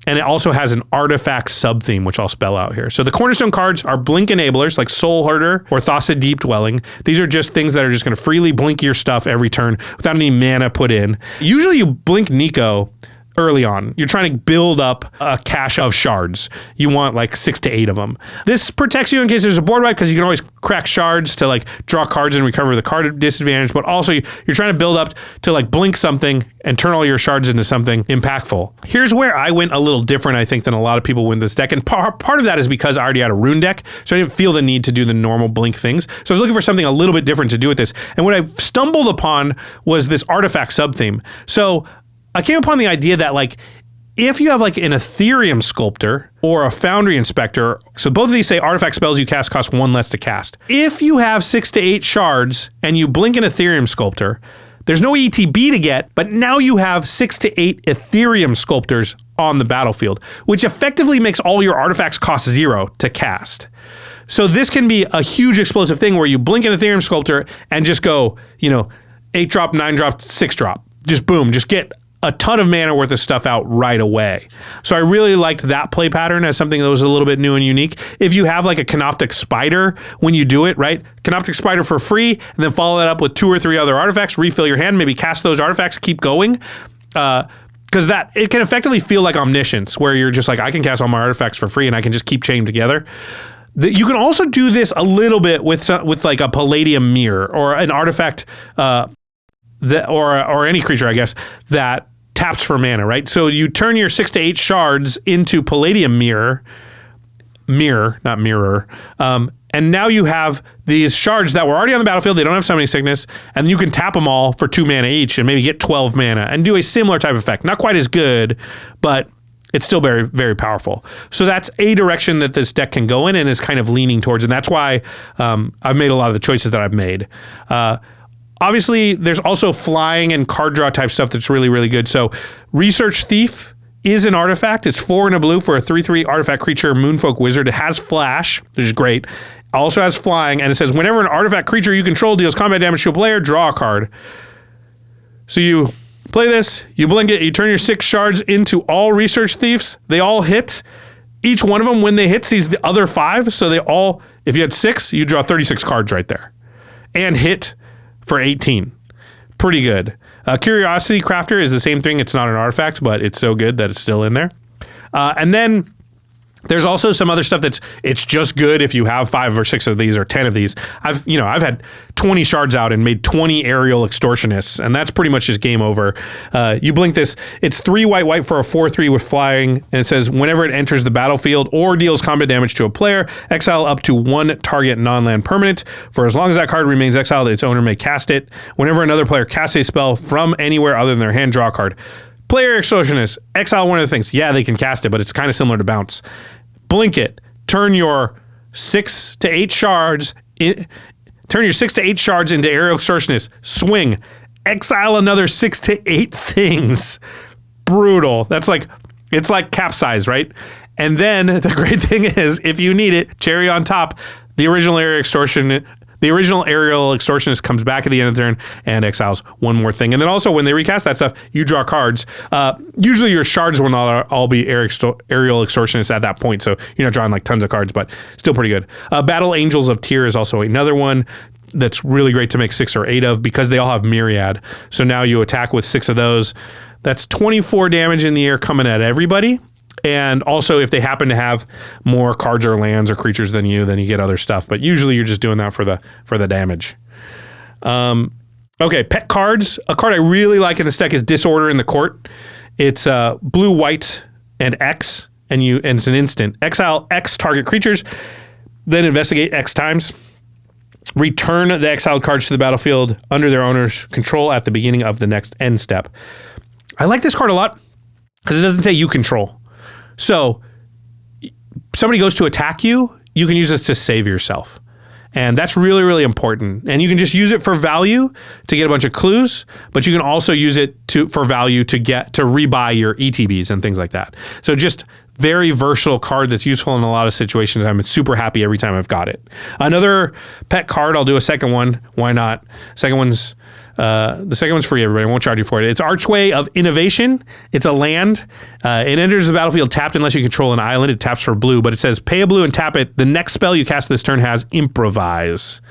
And it also has an artifact sub-theme, which I'll spell out here. So the cornerstone cards are blink enablers, like Soul Herder or Thassa Deep Dwelling. These are just things that are just going to freely blink your stuff every turn without any mana put in. Usually you blink Nico early on. You're trying to build up a cache of shards. You want like 6 to 8 of them. This protects you in case there's a board wipe, because you can always crack shards to like draw cards and recover the card disadvantage, but also you're trying to build up to like blink something and turn all your shards into something impactful. Here's where I went a little different, I think, than a lot of people win this deck. And part of that is because I already had a Rune deck, so I didn't feel the need to do the normal blink things. So I was looking for something a little bit different to do with this. And what I stumbled upon was this artifact sub-theme. So I came upon the idea that like, if you have like an Ethereum Sculptor or a Foundry Inspector, so both of these say artifact spells you cast cost 1 less to cast. If you have 6 to 8 shards and you blink an Ethereum Sculptor, there's no ETB to get, but now you have 6 to 8 Ethereum Sculptors on the battlefield, which effectively makes all your artifacts cost 0 to cast. So this can be a huge explosive thing where you blink an Ethereum Sculptor and just go, 8 drop, 9 drop, 6 drop. Just boom, just get a ton of mana worth of stuff out right away. So I really liked that play pattern as something that was a little bit new and unique. If you have like a Canoptic Spider, when you do it, right? Canoptic Spider for free, and then follow that up with 2 or 3 other artifacts, refill your hand, maybe cast those artifacts, keep going. Because it can effectively feel like Omniscience, where you're just like, I can cast all my artifacts for free and I can just keep chaining them together. You can also do this a little bit with like a Palladium Mirror or an artifact or any creature, I guess, that taps for mana, right? So you turn your 6 to 8 shards into Palladium Mirror, not Mirror, and now you have these shards that were already on the battlefield. They don't have Summoning Sickness, and you can tap them all for 2 mana each and maybe get 12 mana and do a similar type of effect. Not quite as good, but it's still very, very powerful. So that's a direction that this deck can go in and is kind of leaning towards, and that's why I've made a lot of the choices that I've made. Obviously, there's also flying and card draw type stuff that's really, really good. So Research Thief is an artifact. It's 4 and a blue for a 3/3 artifact creature, Moonfolk Wizard. It has flash, which is great. Also has flying, and it says whenever an artifact creature you control deals combat damage to a player, draw a card. So you play this, you blink it, you turn your 6 shards into all Research Thieves. They all hit. each one of them, when they hit, sees the other 5. So they all, if you had 6, you draw 36 cards right there. And hit for 18. Pretty good. Curiosity Crafter is the same thing. It's not an artifact, but it's so good that it's still in there. And then there's also some other stuff it's just good if you have 5 or 6 of these or 10 of these. I've had 20 shards out and made 20 aerial extortionists, and that's pretty much just game over. You blink this, it's 3 white for a 4/3 with flying, and it says whenever it enters the battlefield or deals combat damage to a player, exile up to 1 target non-land permanent. For as long as that card remains exiled, its owner may cast it. Whenever another player casts a spell from anywhere other than their hand, draw a card. Player extortionist, exile one of the things. Yeah, they can cast it, but it's kind of similar to bounce. Blink it. Turn your 6 to 8 shards. Turn your 6 to 8 shards into aerial extortionist. Swing. Exile another 6 to 8 things. Brutal. It's like capsize, right? And then the great thing is, if you need it, cherry on top, the original aerial extortionist comes back at the end of the turn and exiles one more thing. And then also when they recast that stuff, you draw cards. Usually your shards will not all be aerial extortionists at that point, so you're not drawing like tons of cards, but still pretty good. Battle Angels of Tyr is also another one that's really great to make 6 or 8 of because they all have Myriad. So now you attack with 6 of those. That's 24 damage in the air coming at everybody. And also, if they happen to have more cards or lands or creatures than you, then you get other stuff. But usually, you're just doing that for the damage. Okay, pet cards. A card I really like in this deck is Disorder in the Court. It's blue, white, and X, and it's an instant. Exile X target creatures, then investigate X times. Return the exiled cards to the battlefield under their owner's control at the beginning of the next end step. I like this card a lot because it doesn't say you control. So somebody goes to attack you, you can use this to save yourself. And that's really, really important. And you can just use it for value to get a bunch of clues, but you can also use it for value to rebuy your ETBs and things like that. So just very versatile card that's useful in a lot of situations. I'm super happy every time I've got it. Another pet card, I'll do a second one. Why not? The second one's free, everybody. I won't charge you for it. It's Archway of Innovation. It's a land. It enters the battlefield tapped unless you control an island. It taps for blue, but it says pay a blue and tap it. The next spell you cast this turn has Improvise.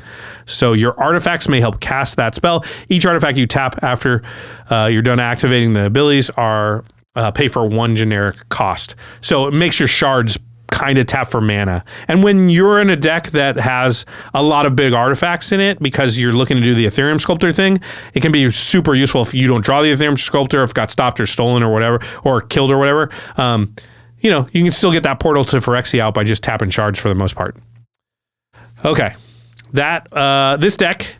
So your artifacts may help cast that spell. Each artifact you tap after you're done activating the abilities are pay for 1 generic cost. So it makes your shards kind of tap for mana. And when you're in a deck that has a lot of big artifacts in it because you're looking to do the Ethereum Sculptor thing, it can be super useful if you don't draw the Ethereum Sculptor, if it got stopped or stolen or whatever, or killed or whatever. You can still get that portal to Phyrexia out by just tapping shards for the most part. Okay. This deck,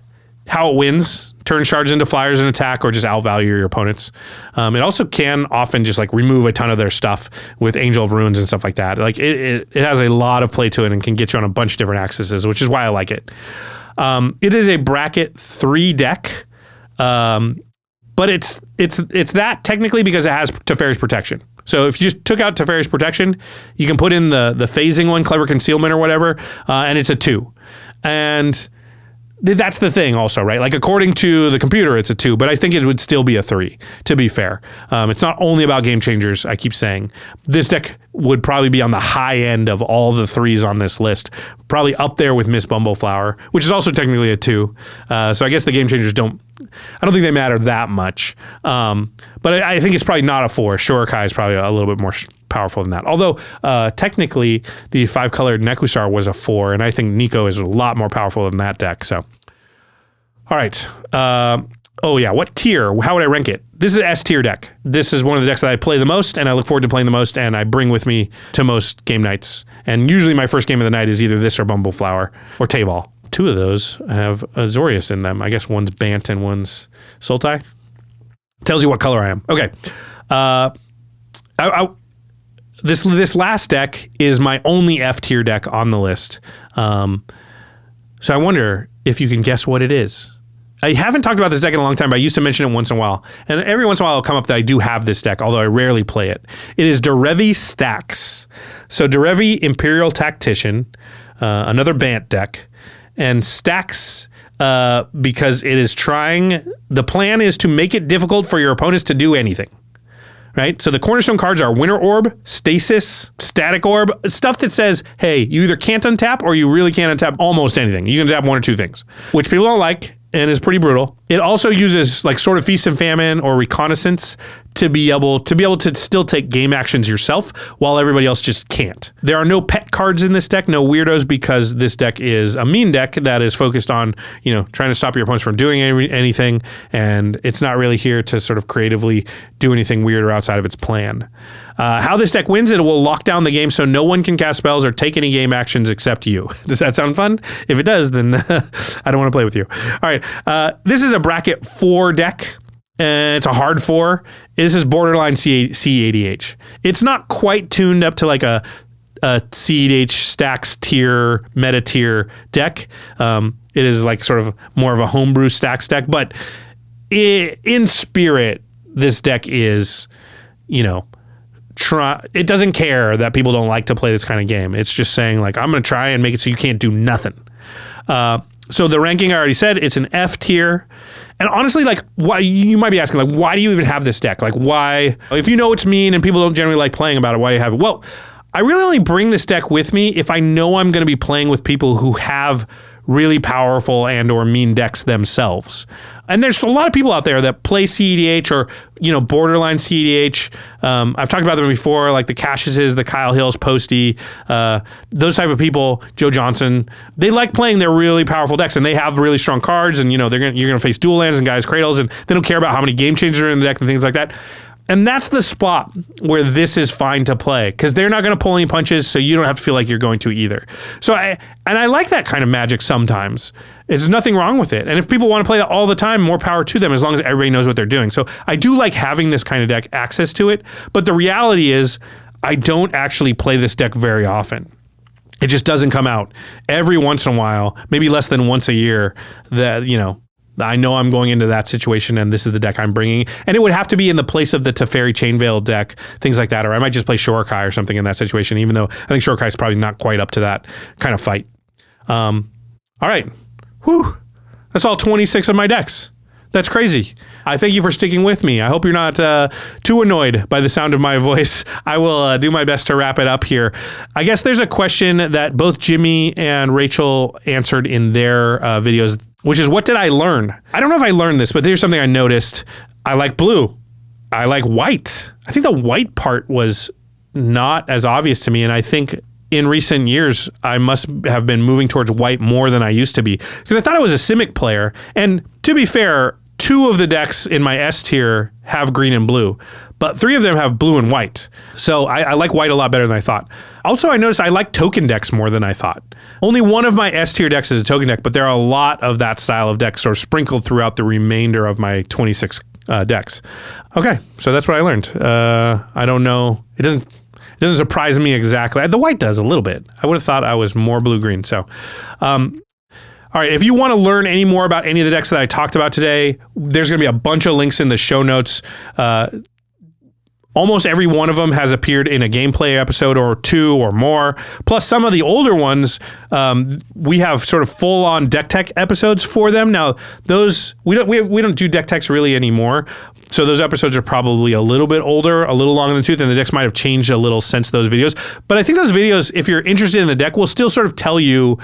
how it wins, turn shards into flyers and attack, or just outvalue your opponents. It also can often just remove a ton of their stuff with Angel of Ruins and stuff like that. It has a lot of play to it and can get you on a bunch of different axes, which is why I like it. It is a bracket 3 deck, but it's that technically because it has Teferi's Protection. So if you just took out Teferi's Protection, you can put in the phasing one, Clever Concealment or whatever, and it's a 2. And that's the thing also, right? According to the computer, it's a 2, but I think it would still be a 3, to be fair. It's not only about game changers, I keep saying. This deck would probably be on the high end of all the 3s on this list. Probably up there with Miss Bumbleflower, which is also technically a 2. So I guess the game changers I don't think they matter that much. But I think it's probably not a 4. Shorikai is probably a little bit more powerful than that. Although technically the 5-colored Nekusar was a 4, and I think Nico is a lot more powerful than that deck. So, all right. What tier? How would I rank it? This is an S tier deck. This is one of the decks that I play the most, and I look forward to playing the most, and I bring with me to most game nights. And usually my first game of the night is either this or Bumbleflower or Teval. 2 of those have Azorius in them. I guess one's Bant and one's Sultai. Tells you what color I am. Okay. This last deck is my only F tier deck on the list. So I wonder if you can guess what it is. I haven't talked about this deck in a long time, but I used to mention it once in a while. And every once in a while it'll come up that I do have this deck, although I rarely play it. It is Derevi Stacks. So Derevi Imperial Tactician, another Bant deck. And Stacks, because it is the plan is to make it difficult for your opponents to do anything. right? So the cornerstone cards are Winter Orb, Stasis, Static Orb, stuff that says, hey, you either can't untap or you really can't untap almost anything. You can tap one or two things, which people don't like and is pretty brutal. It also uses like Sword of Feast and Famine or Reconnaissance to be able to still take game actions yourself while everybody else just can't. There are no pet cards in this deck, no weirdos, because this deck is a mean deck that is focused on, trying to stop your opponents from doing anything, and it's not really here to sort of creatively do anything weird or outside of its plan. How this deck wins, it will lock down the game so no one can cast spells or take any game actions except you. Does that sound fun? If it does, then I don't want to play with you. All right, this is a bracket 4 deck. It's a hard 4. This is borderline cEDH. It's not quite tuned up to like a cEDH stacks tier, meta tier deck. It is like sort of more of a homebrew stacks deck, but in spirit, this deck is, it doesn't care that people don't like to play this kind of game. It's just saying like, I'm going to try and make it so you can't do nothing. So the ranking I already said, it's an F tier. And honestly, like, why you might be asking, like, why do you even have this deck? Like, why, if you know it's mean and people don't generally like playing about it, why do you have it? Well, I really only bring this deck with me if I know I'm going to be playing with people who have really powerful and or mean decks themselves. And there's a lot of people out there that play cEDH or, borderline cEDH. I've talked about them before, like the Cassiuses, the Kyle Hills, Posty, those type of people, Joe Johnson. They like playing their really powerful decks, and they have really strong cards, and you're gonna face dual lands and guys' cradles, and they don't care about how many game changers are in the deck and things like that. And that's the spot where this is fine to play, because they're not going to pull any punches, so you don't have to feel like you're going to either. So I like that kind of Magic sometimes. There's nothing wrong with it. And if people want to play that all the time, more power to them, as long as everybody knows what they're doing. So I do like having this kind of deck access to it. But the reality is I don't actually play this deck very often. It just doesn't come out. Every once in a while, maybe less than once a year, that, I know I'm going into that situation and this is the deck I'm bringing. And it would have to be in the place of the Teferi Chainveil deck, things like that. Or I might just play Shorikai or something in that situation, even though I think Shorikai is probably not quite up to that kind of fight. All right. Whew. That's all 26 of my decks. That's crazy. I thank you for sticking with me. I hope you're not too annoyed by the sound of my voice. I will do my best to wrap it up here. I guess there's a question that both Jimmy and Rachel answered in their videos, which is, what did I learn? I don't know if I learned this, but here's something I noticed. I like blue. I like white. I think the white part was not as obvious to me, and I think in recent years, I must have been moving towards white more than I used to be, because I thought I was a Simic player. And to be fair, 2 of the decks in my S tier have green and blue, but 3 of them have blue and white. So I like white a lot better than I thought. Also, I noticed I like token decks more than I thought. Only one of my S tier decks is a token deck, but there are a lot of that style of decks sort of sprinkled throughout the remainder of my 26 decks. Okay, so that's what I learned. I don't know. It doesn't surprise me exactly. The white does a little bit. I would have thought I was more blue-green. So, all right, if you want to learn any more about any of the decks that I talked about today, there's going to be a bunch of links in the show notes. Almost every one of them has appeared in a gameplay episode or 2 or more. Plus, some of the older ones, we have sort of full-on deck tech episodes for them. Now, those we don't do deck techs really anymore. So those episodes are probably a little bit older, a little longer in the tooth, and the decks might have changed a little since those videos. But I think those videos, if you're interested in the deck, will still sort of tell you,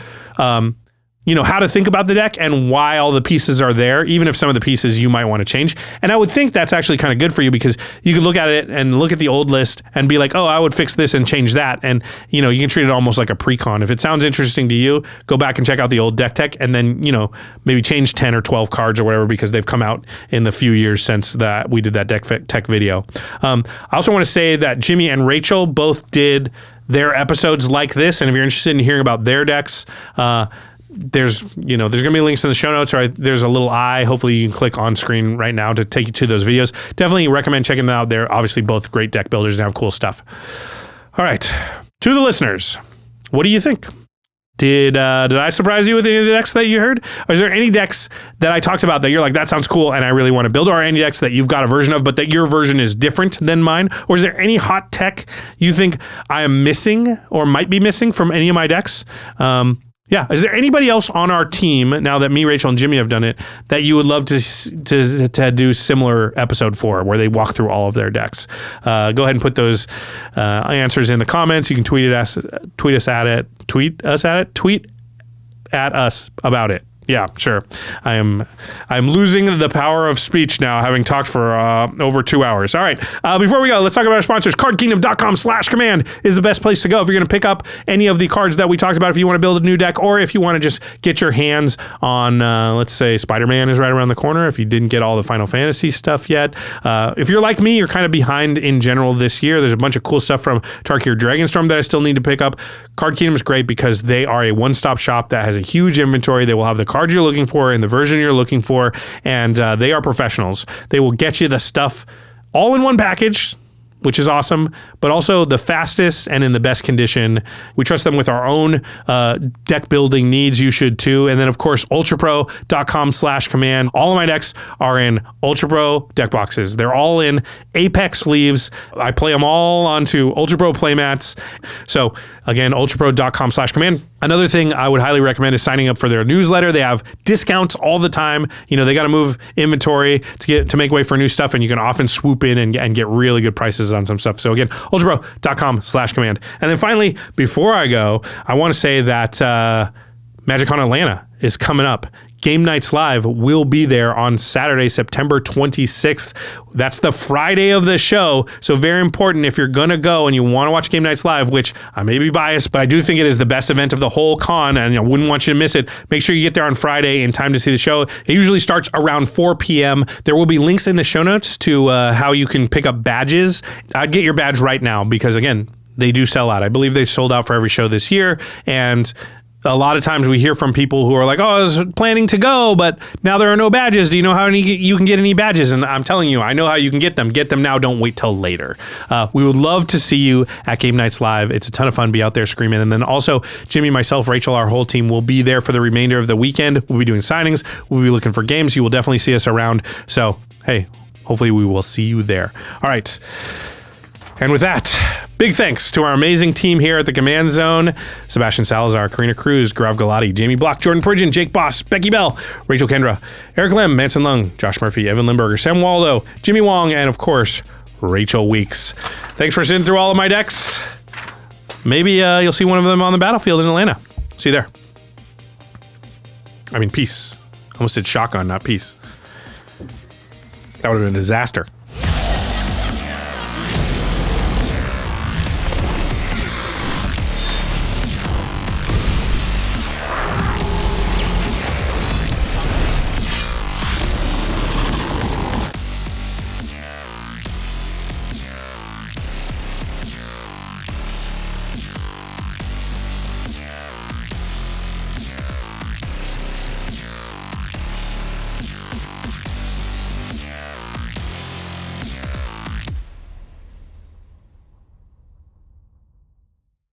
how to think about the deck and why all the pieces are there, even if some of the pieces you might want to change. And I would think that's actually kind of good for you, because you can look at it and look at the old list and be like, oh, I would fix this and change that. And, you can treat it almost like a pre-con. If it sounds interesting to you, go back and check out the old deck tech, and then, maybe change 10 or 12 cards or whatever, because they've come out in the few years since that we did that deck tech video. I also want to say that Jimmy and Rachel both did their episodes like this. And if you're interested in hearing about their decks, there's going to be links in the show notes, or there's a little eye. Hopefully you can click on screen right now to take you to those videos. Definitely recommend checking them out. They're obviously both great deck builders and have cool stuff. All right. To the listeners, what do you think? Did I surprise you with any of the decks that you heard? Or is there any decks that I talked about that you're like, that sounds cool and I really want to build? Or any decks that you've got a version of, but that your version is different than mine? Or is there any hot tech you think I am missing or might be missing from any of my decks? Yeah. Is there anybody else on our team, now that me, Rachel, and Jimmy have done it, that you would love to do similar episode for, where they walk through all of their decks? Go ahead and put those answers in the comments. You can tweet at us about it. Yeah, sure. I'm losing the power of speech now, having talked for over 2 hours. All right. Before we go, let's talk about our sponsors. CardKingdom.com/command is the best place to go if you're going to pick up any of the cards that we talked about. If you want to build a new deck, or if you want to just get your hands on, let's say, Spider-Man is right around the corner. If you didn't get all the Final Fantasy stuff yet, if you're like me, you're kind of behind in general this year. There's a bunch of cool stuff from Tarkir Dragonstorm that I still need to pick up. Card Kingdom is great because they are a one-stop shop that has a huge inventory. They will have the cards you're looking for in the version you're looking for, and they are professionals. They will get you the stuff all in one package, which is awesome, but also the fastest and in the best condition. We trust them with our own deck building needs. You should too. And then of course, ultrapro.com/command. All of my decks are in Ultra Pro deck boxes. They're all in Apex sleeves. I play them all onto Ultra Pro playmats. So again, ultrapro.com/command. Another thing I would highly recommend is signing up for their newsletter. They have discounts all the time. You know, they got to move inventory to make way for new stuff, and you can often swoop in and get really good prices on some stuff. So again, ultrapro.com/command. And then finally, before I go, I want to say that MAGICCON Atlanta is coming up. Game Nights Live will be there on Saturday, September 26th. That's the Friday of the show. So very important if you're going to go and you want to watch Game Nights Live, which I may be biased, but I do think it is the best event of the whole con, and I wouldn't want you to miss it. Make sure you get there on Friday in time to see the show. It usually starts around 4 p.m. There will be links in the show notes to how you can pick up badges. I'd get your badge right now because, again, they do sell out. I believe they sold out for every show this year, and a lot of times we hear from people who are like, oh, I was planning to go, but now there are no badges. Do you know how you can get any badges? And I'm telling you, I know how you can get them. Get them now. Don't wait till later. We would love to see you at Game Nights Live. It's a ton of fun. Be out there screaming. And then also, Jimmy, myself, Rachel, our whole team will be there for the remainder of the weekend. We'll be doing signings. We'll be looking for games. You will definitely see us around. So, hey, hopefully we will see you there. All right. And with that, big thanks to our amazing team here at the Command Zone. Sebastian Salazar, Karina Cruz, Gaurav Galati, Jamie Block, Jordan Pridgeon, Jake Boss, Becky Bell, Rachel Kendra, Eric Lem, Manson Lung, Josh Murphy, Evan Limburger, Sam Waldo, Jimmy Wong, and of course, Rachel Weeks. Thanks for sitting through all of my decks. Maybe you'll see one of them on the battlefield in Atlanta. See you there. I mean, peace. Almost did shotgun, not peace. That would have been a disaster.